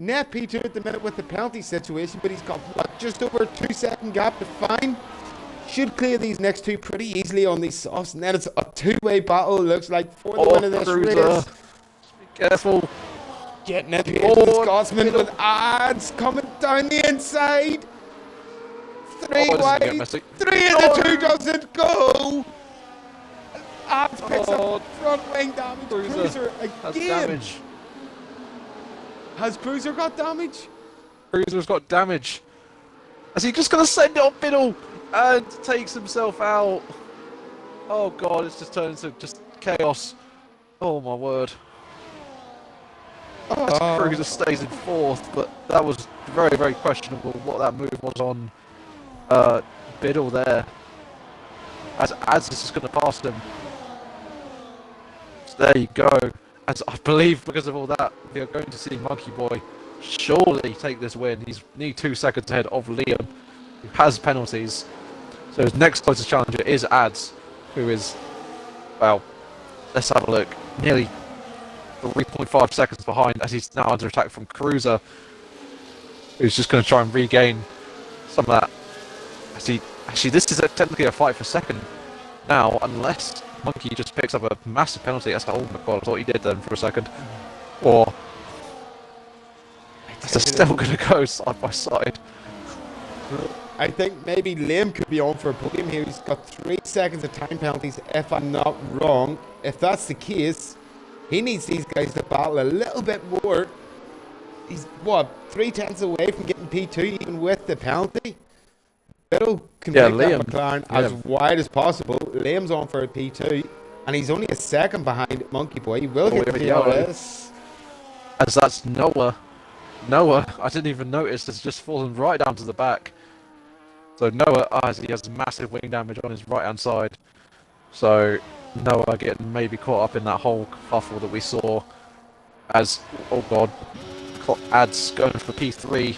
Net P2 at the minute with the penalty situation, but he's got just over a 2 second gap to find. Should clear these next 2 pretty easily on these softs, and then it's a 2-way battle. Looks like for the win of this race. Be careful. Getting it here to the Scotsman with Ads coming down the inside. 3 wide. 3 into 2 doesn't go. Ads picks up front wing damage. Cruiser again. Has Cruiser got damage? Cruiser's got damage. Is he just going to send it on Biddle and takes himself out? Oh god, it's just turned into just chaos. Oh my word. Cruiser stays in 4th, but that was very, very questionable what that move was on Biddle there. As is just going to pass him. So there you go. As I believe because of all that, we are going to see Monkey Boy surely take this win. He's nearly 2 seconds ahead of Liam, who has penalties. So his next closest challenger is Ads, who is, well, let's have a look, nearly 3.5 seconds behind as he's now under attack from Cruiser, who's just going to try and regain some of that. Actually, this is technically a fight for second now, unless Monkey just picks up a massive penalty. That's oh my god, I thought he did then for a second. Or they're still going to go side by side. I think maybe Liam could be on for a podium here. He's got 3 seconds of time penalties, if I'm not wrong. If that's the case, he needs these guys to battle a little bit more. He's, what, 3/10 away from getting P2 even with the penalty? Biddle can make that McLaren as wide as possible. Liam's on for a P2, and he's only a second behind Monkey Boy. He will get the DRS. As that's Noah. I didn't even notice, has just fallen right down to the back. So Noah, as he has massive wing damage on his right-hand side. So Noah getting maybe caught up in that whole kerfuffle that we saw. As, oh god, Ads going for P3.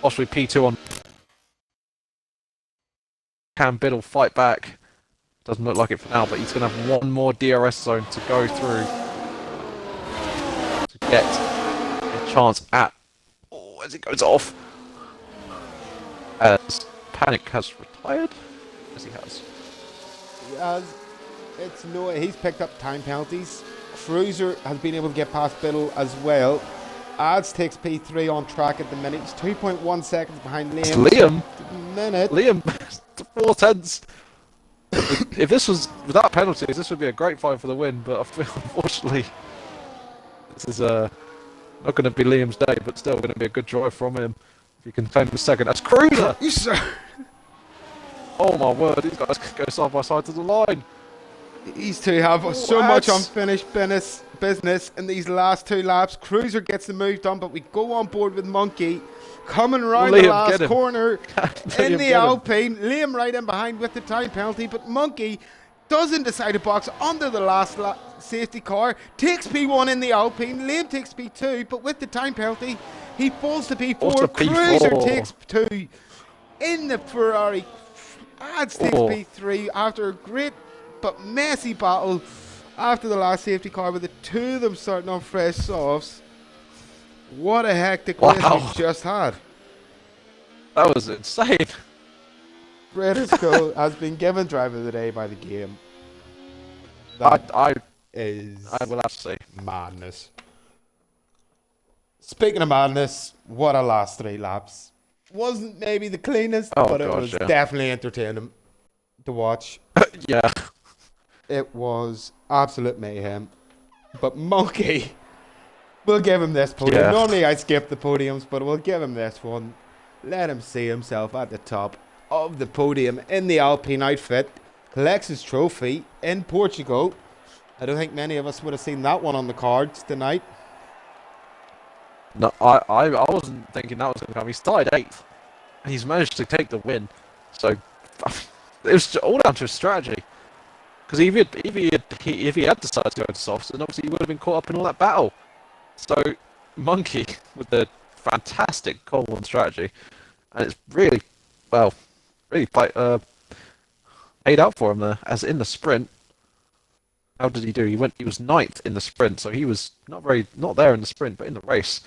Possibly P2 on. Can Biddle fight back? Doesn't look like it for now, but he's going to have one more DRS zone to go through to get a chance at. Oh, as it goes off. As Panic has retired, as he has. He has. It's Noah. He's picked up time penalties. Cruiser has been able to get past Biddle as well. Ads takes P3 on track at the minute. He's 2.1 seconds behind Liam. It's Liam. Minute. Liam, 4/10. If this was without penalties, this would be a great fight for the win. But unfortunately, this is not going to be Liam's day, but still going to be a good drive from him. If he can claim the second, that's Cruiser. Cruiser! Oh my word, these guys could go side by side to the line. These two have so much What? unfinished business in these last two laps. Cruiser gets the move done, but we go on board with Monkey. Coming round the Liam, get last him. corner in Liam, the get him. Alpine. Liam right in behind with the time penalty, but Monkey doesn't decide to box under the last safety car. Takes P1 in the Alpine. Liam takes P2, but with the time penalty, he falls to P4. Falls to Cruiser P4. takes 2 in the Ferrari. Adds takes Oh. P3 after a great but messy battle after the last safety car with the two of them starting on fresh softs. What a hectic race we've just had. That was insane. Bredesco has been given driver of the day by the game. I That is will have to say. madness. Speaking of madness, what a last 3 laps. Wasn't maybe the cleanest, Oh, but it gosh, was yeah. definitely entertaining to watch. Yeah. It was absolute mayhem. But Monkey, we'll give him this podium. Yeah. Normally I skip the podiums, but we'll give him this one. Let him see himself at the top of the podium in the Alpine outfit. Collects his trophy in Portugal. I don't think many of us would have seen that one on the cards tonight. No, I wasn't thinking that was going to come. He started 8th, and he's managed to take the win. So it was all down to his strategy. Because if he had decided to go to softs, then obviously he would have been caught up in all that battle. So Monkey with the fantastic call on strategy, and it's really paid out for him there. As in the sprint, how did he do? He was 9th in the sprint, so he was not there in the sprint, but in the race,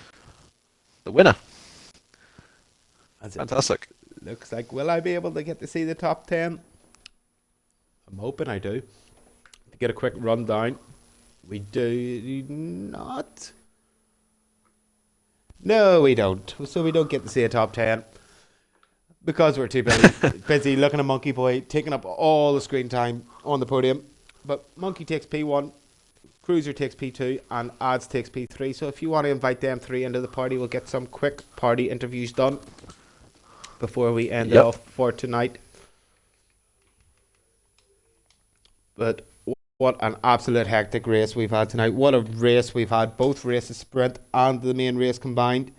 the winner. Fantastic. Looks like, will I be able to get to see the top 10? I'm hoping I do. To get a quick rundown, we do not. No, we don't. So we don't get to see a top 10 because we're too busy looking at Monkey Boy taking up all the screen time on the podium. But Monkey takes P1, Cruiser takes P2, and Ads takes P3. So if you want to invite them 3 into the party, we'll get some quick party interviews done before we end it off for tonight. But what an absolute hectic race we've had tonight. What a race we've had. Both races, sprint and the main race combined.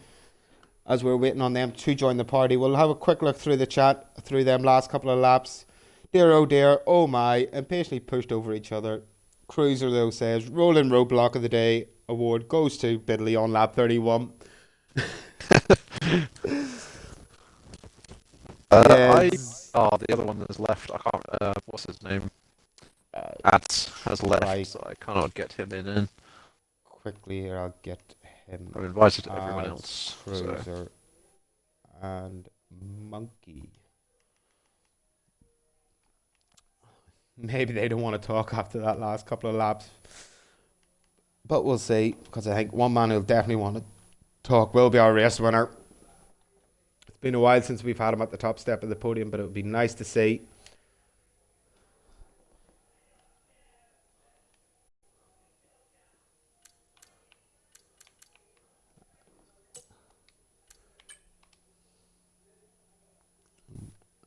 As we're waiting on them to join the party, we'll have a quick look through the chat, through them last couple of laps. Dear, oh my, impatiently pushed over each other. Cruiser, though, says, rolling roadblock of the day award goes to Bidley on lap 31. The other one that's left, I can't, what's his name? Ats has left, right. so I cannot get him in. Quickly here, I'll get him. I've invited everyone else. Cruiser So. and Monkey. Maybe they don't want to talk after that last couple of laps. But we'll see, because I think one man who'll definitely want to talk will be our race winner. It's been a while since we've had him at the top step of the podium, but it would be nice to see.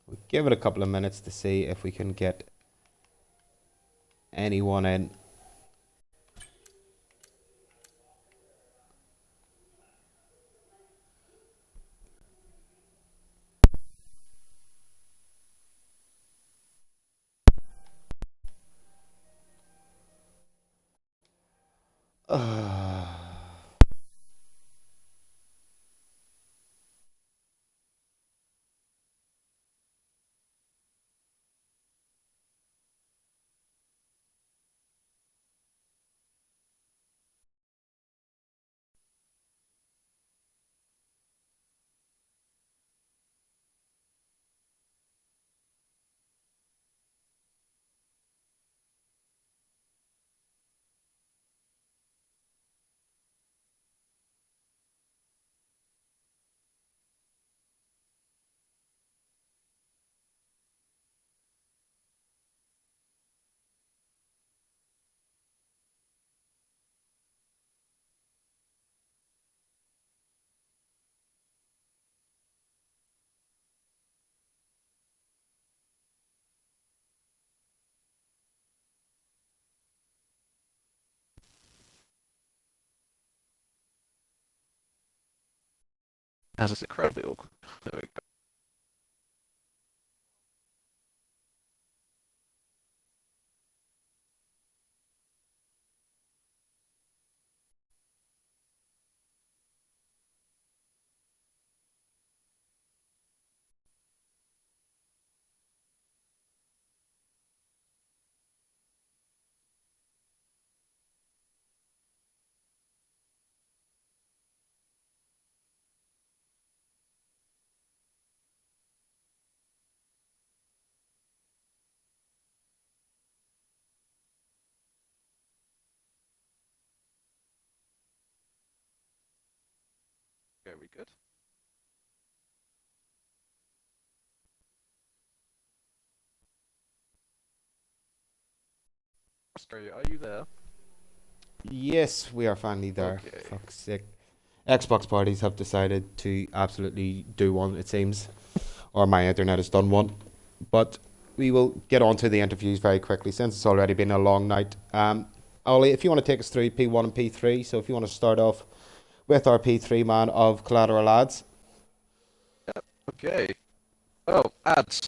We'll give it a couple of minutes to see if we can get anyone in. As it's incredibly awkward. There we go. We good? Australia, are you there? Yes, we are finally there. Okay. Fuck's sake. Xbox parties have decided to absolutely do one, it seems. Or my internet has done one. But we will get on to the interviews very quickly since it's already been a long night. Ollie, if you want to take us through P1 and P3, so if you want to start off with our P3 man of Collateral Ads. Okay. Well, ads.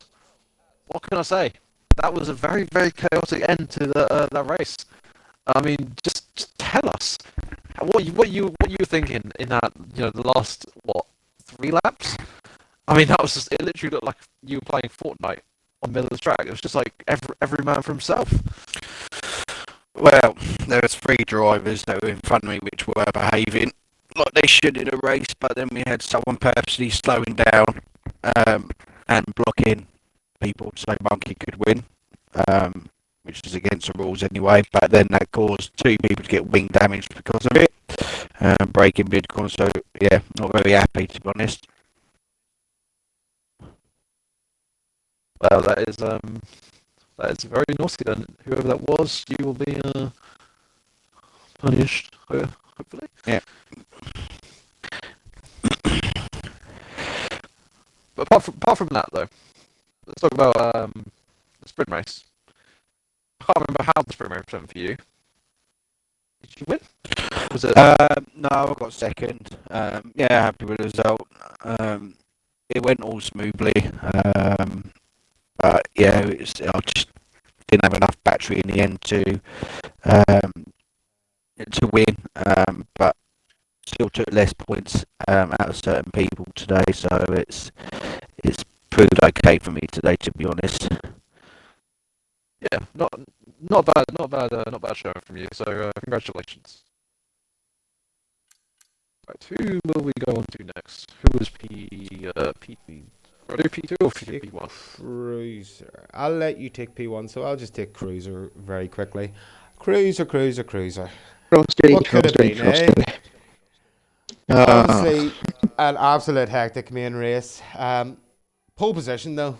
What can I say? That was a very, very chaotic end to that race. I mean, just tell us what you were thinking in that the last what 3 laps. I mean, that was just it. Literally looked like you were playing Fortnite on the middle of the track. It was just like every man for himself. Well, there was three drivers that were in front of me which were behaving like they should in a race, but then we had someone purposely slowing down and blocking people so Monkey could win, which is against the rules anyway. But then that caused two people to get wing damage because of it, breaking mid-con. So yeah, not very happy to be honest. Well, that is very naughty. Then whoever that was, you will be punished. Hopefully. Yeah. But apart from that, though, let's talk about the sprint race. I can't remember how the sprint race went for you. Did you win? Was it? No, I got second. Yeah, happy with the result. It went all smoothly. But yeah, I just didn't have enough battery in the end to win. But still took less points out of certain people today, so it's proved okay for me today, to be honest. Yeah, not bad showing from you. So congratulations. Right, who will we go on to next? Who was P? Ready P2 or P1? Cruiser. I'll let you take P1, so I'll just take Cruiser very quickly. Cruiser. What could have been, eh? Ah, Obviously, an absolute hectic main race. Pole position, though.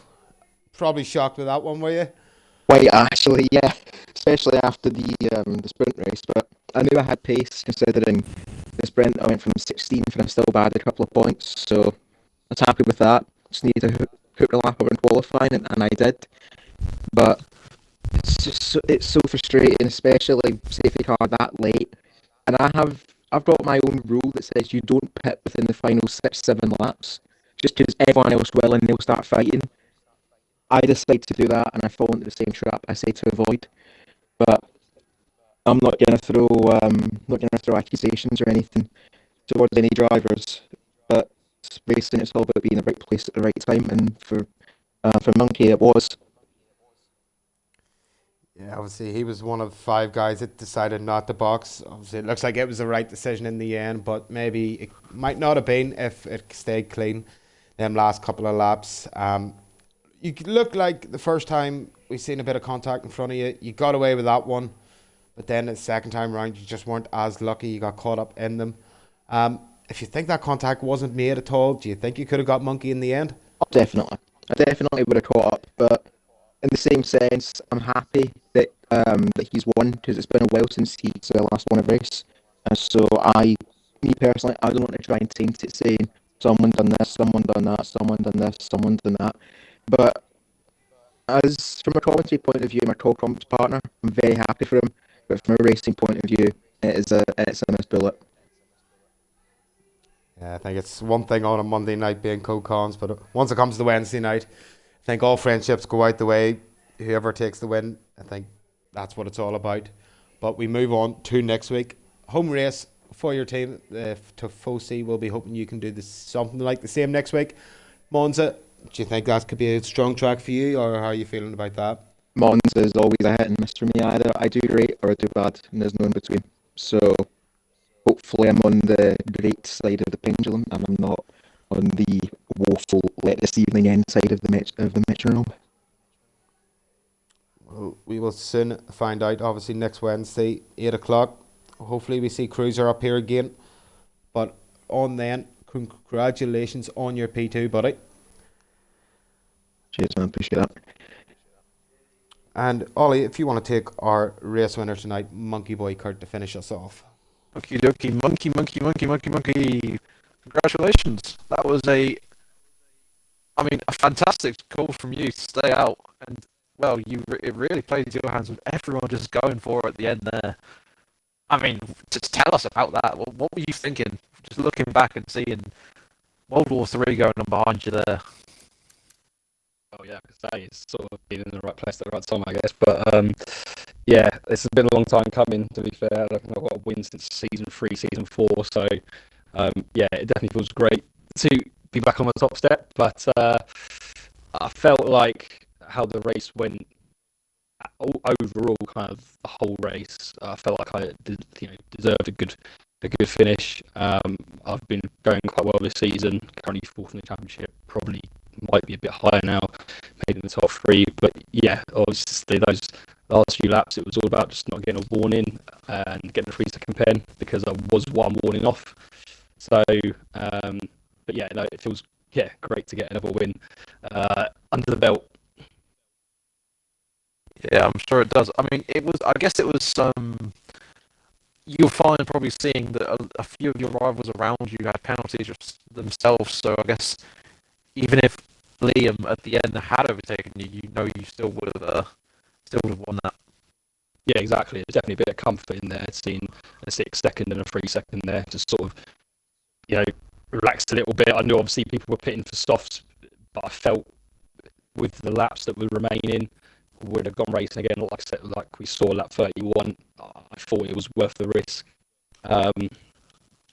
Probably shocked with that one, were you? Wait, actually, yeah, especially after the sprint race. But I knew I had pace considering the sprint. I went from 16th and I still batted a couple of points, so I was happy with that. Just needed to hook the lap over in qualifying, and I did. But it's so frustrating, especially safety car that late. And I've got my own rule that says you don't pit within the final 6-7 laps, just because everyone else will and they'll start fighting. I decide to do that, and I fall into the same trap I say to avoid. But I'm not gonna throw accusations or anything towards any drivers. But racing, it's all about being in the right place at the right time, and for Monkey, it was. Yeah, obviously he was one of five guys that decided not to box. Obviously, it looks like it was the right decision in the end, but maybe it might not have been if it stayed clean them last couple of laps. You look like the first time we seen a bit of contact in front of you, you got away with that one, but then the second time round, you just weren't as lucky. You got caught up in them. If you think that contact wasn't made at all, do you think you could have got Monkey in the end? Oh, definitely. I definitely would have caught up, but in the same sense, I'm happy that he's won because it's been a while since he's last won a race. So me personally, I don't want to try and taint it saying someone done this, someone done that, someone done this, someone done that. But as from a commentary point of view, my co-comment partner, I'm very happy for him. But from a racing point of view, it's a missed bullet. Yeah, I think it's one thing on a Monday night being co-cons, but once it comes to Wednesday night, I think all friendships go out the way. Whoever takes the win, I think that's what it's all about. But we move on to next week. Home race for your team to Fosse. We'll be hoping you can do this, something like the same next week. Monza, do you think that could be a strong track for you, or how are you feeling about that? Mons is always a hit and miss for me. Either I do great or I do bad, and there's no in between. So hopefully I'm on the great side of the pendulum, and I'm not on the woeful let this evening end side of the metronome. Well, we will soon find out. Obviously, next Wednesday, 8 o'clock. Hopefully, we see Cruiser up here again. But on then, congratulations on your P2, buddy. Cheers, man. Appreciate that. And Ollie, if you want to take our race winner tonight, Monkey Boy Kurt, to finish us off. Okie dokie, monkey. Congratulations. That was a fantastic call from you to stay out. And, well, it really played into your hands with everyone just going for it at the end there. I mean, just tell us about that. What were you thinking? Just looking back and seeing World War III going on behind you there. Oh yeah, because that is sort of being in the right place at the right time, I guess. But yeah, it's been a long time coming. To be fair, I don't think I've got a win since season 3, season 4. So yeah, it definitely feels great to be back on the top step. But I felt like how the race went overall, kind of the whole race. I felt like I deserved a good finish. I've been going quite well this season. Currently fourth in the championship. Probably might be a bit higher now, maybe in the top 3. But yeah, obviously those last few laps, it was all about just not getting a warning and getting a 3-second pen, because I was 1 warning off. So, but yeah, no, it feels great to get another win under the belt. Yeah, I'm sure it does. I mean, I guess it was you'll find probably seeing that a few of your rivals around you had penalties themselves. So I guess even if Liam at the end had overtaken you, you still would have won that. Yeah, exactly. There's definitely a bit of comfort in there, seeing a 6-second and a 3-second there, just sort of, relaxed a little bit. I knew obviously people were pitting for softs, but I felt with the laps that were remaining, would have gone racing again. Like I said, like we saw lap 31, I thought it was worth the risk. And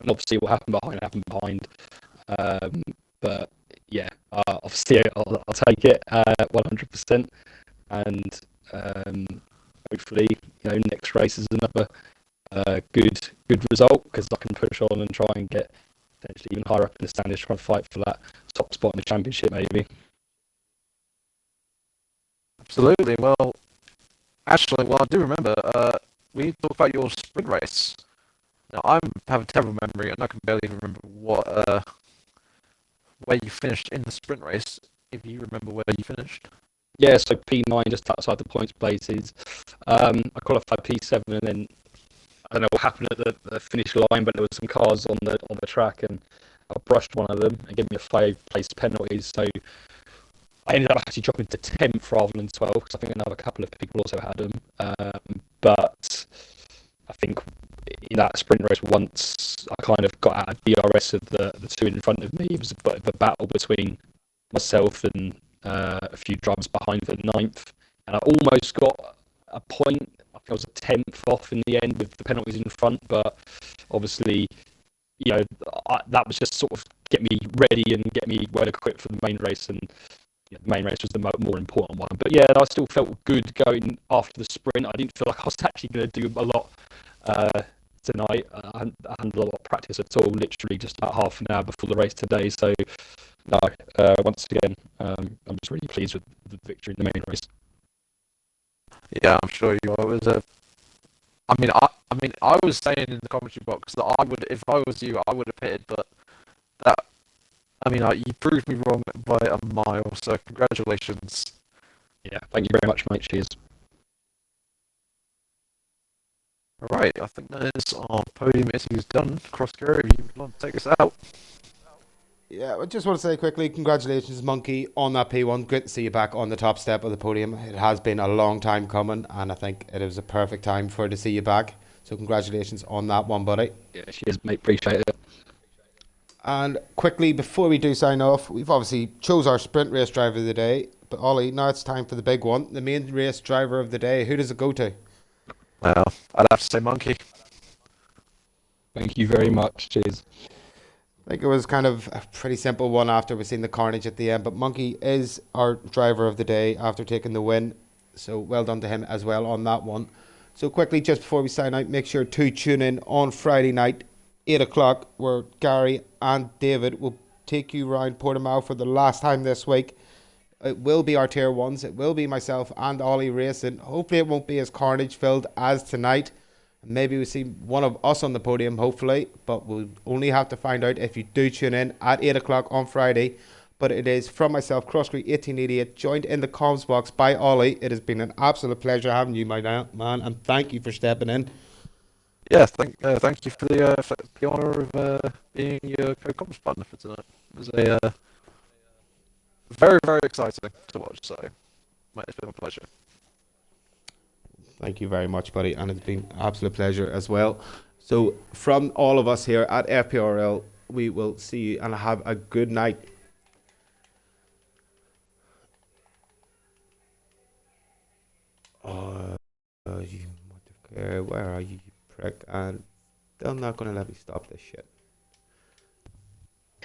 obviously what happened behind. But yeah, obviously I'll take it 100%, and hopefully next race is another good result, because I can push on and try and get potentially even higher up in the standings, try and fight for that top spot in the championship maybe. Absolutely. Well, actually, I do remember we talked about your sprint race. Now I have a terrible memory and I can barely even remember where you finished in the sprint race. If you remember where you finished. Yeah, so P9 just outside the points places. I qualified P7, and then I don't know what happened at the finish line, but there was some cars on the track, and I brushed one of them and gave me a 5-place penalty. So I ended up actually dropping to 10th rather than 12th, because I think another couple of people also had them. But I think in that sprint race, once I kind of got out of DRS of the 2 in front of me, it was a bit of a battle between myself and a few drivers behind for 9th, and I almost got a point. I think I was a 10th off in the end with the penalties in front, but obviously, that was just sort of get me ready and get me well equipped for the main race, and the main race was the more important one. But yeah, I still felt good going after the sprint. I didn't feel like I was actually going to do a lot tonight. I hadn't a lot of practice at all, literally just about half an hour before the race today. So no, once again, I'm just really pleased with the victory in the main race. Yeah, I'm sure you are. It was I was saying in the commentary box that I would, if I was you, I would have pitted, but you proved me wrong by a mile. So congratulations. Yeah, thank you very much, mate. Cheers. All right, I think that is our podium interviews done. Crosscar, if you would like to take us out. Yeah, I just want to say quickly, congratulations, Monkey, on that P1. Great to see you back on the top step of the podium. It has been a long time coming, and I think it was a perfect time for to see you back. So congratulations on that one, buddy. Yeah, cheers, mate. Appreciate it. And quickly, before we do sign off, we've obviously chose our sprint race driver of the day. But Ollie, now it's time for the big one, the main race driver of the day. Who does it go to? Well, I'd have to say Monkey. Thank you very much. Cheers. I think it was kind of a pretty simple one after we've seen the carnage at the end. But Monkey is our driver of the day after taking the win. So well done to him as well on that one. So quickly, just before we sign out, make sure to tune in on Friday night, 8 o'clock, where Gary and David will take you around Portimao for the last time this week. It will be our tier ones. It will be myself and Ollie racing. Hopefully it won't be as carnage filled as tonight. Maybe we see one of us on the podium, hopefully. But we'll only have to find out if you do tune in at 8 o'clock on Friday. But it is from myself, Crosscreek 1888, joined in the comms box by Ollie. It has been an absolute pleasure having you, my man, and thank you for stepping in. Yeah, thank you for the honour of being your co-comms partner for tonight. It was a very, very exciting to watch, so mate, it's been a pleasure. Thank you very much, buddy, and it's been an absolute pleasure as well. So from all of us here at FPRL, we will see you and have a good night. You where are you, prick? And they're not going to let me stop this shit.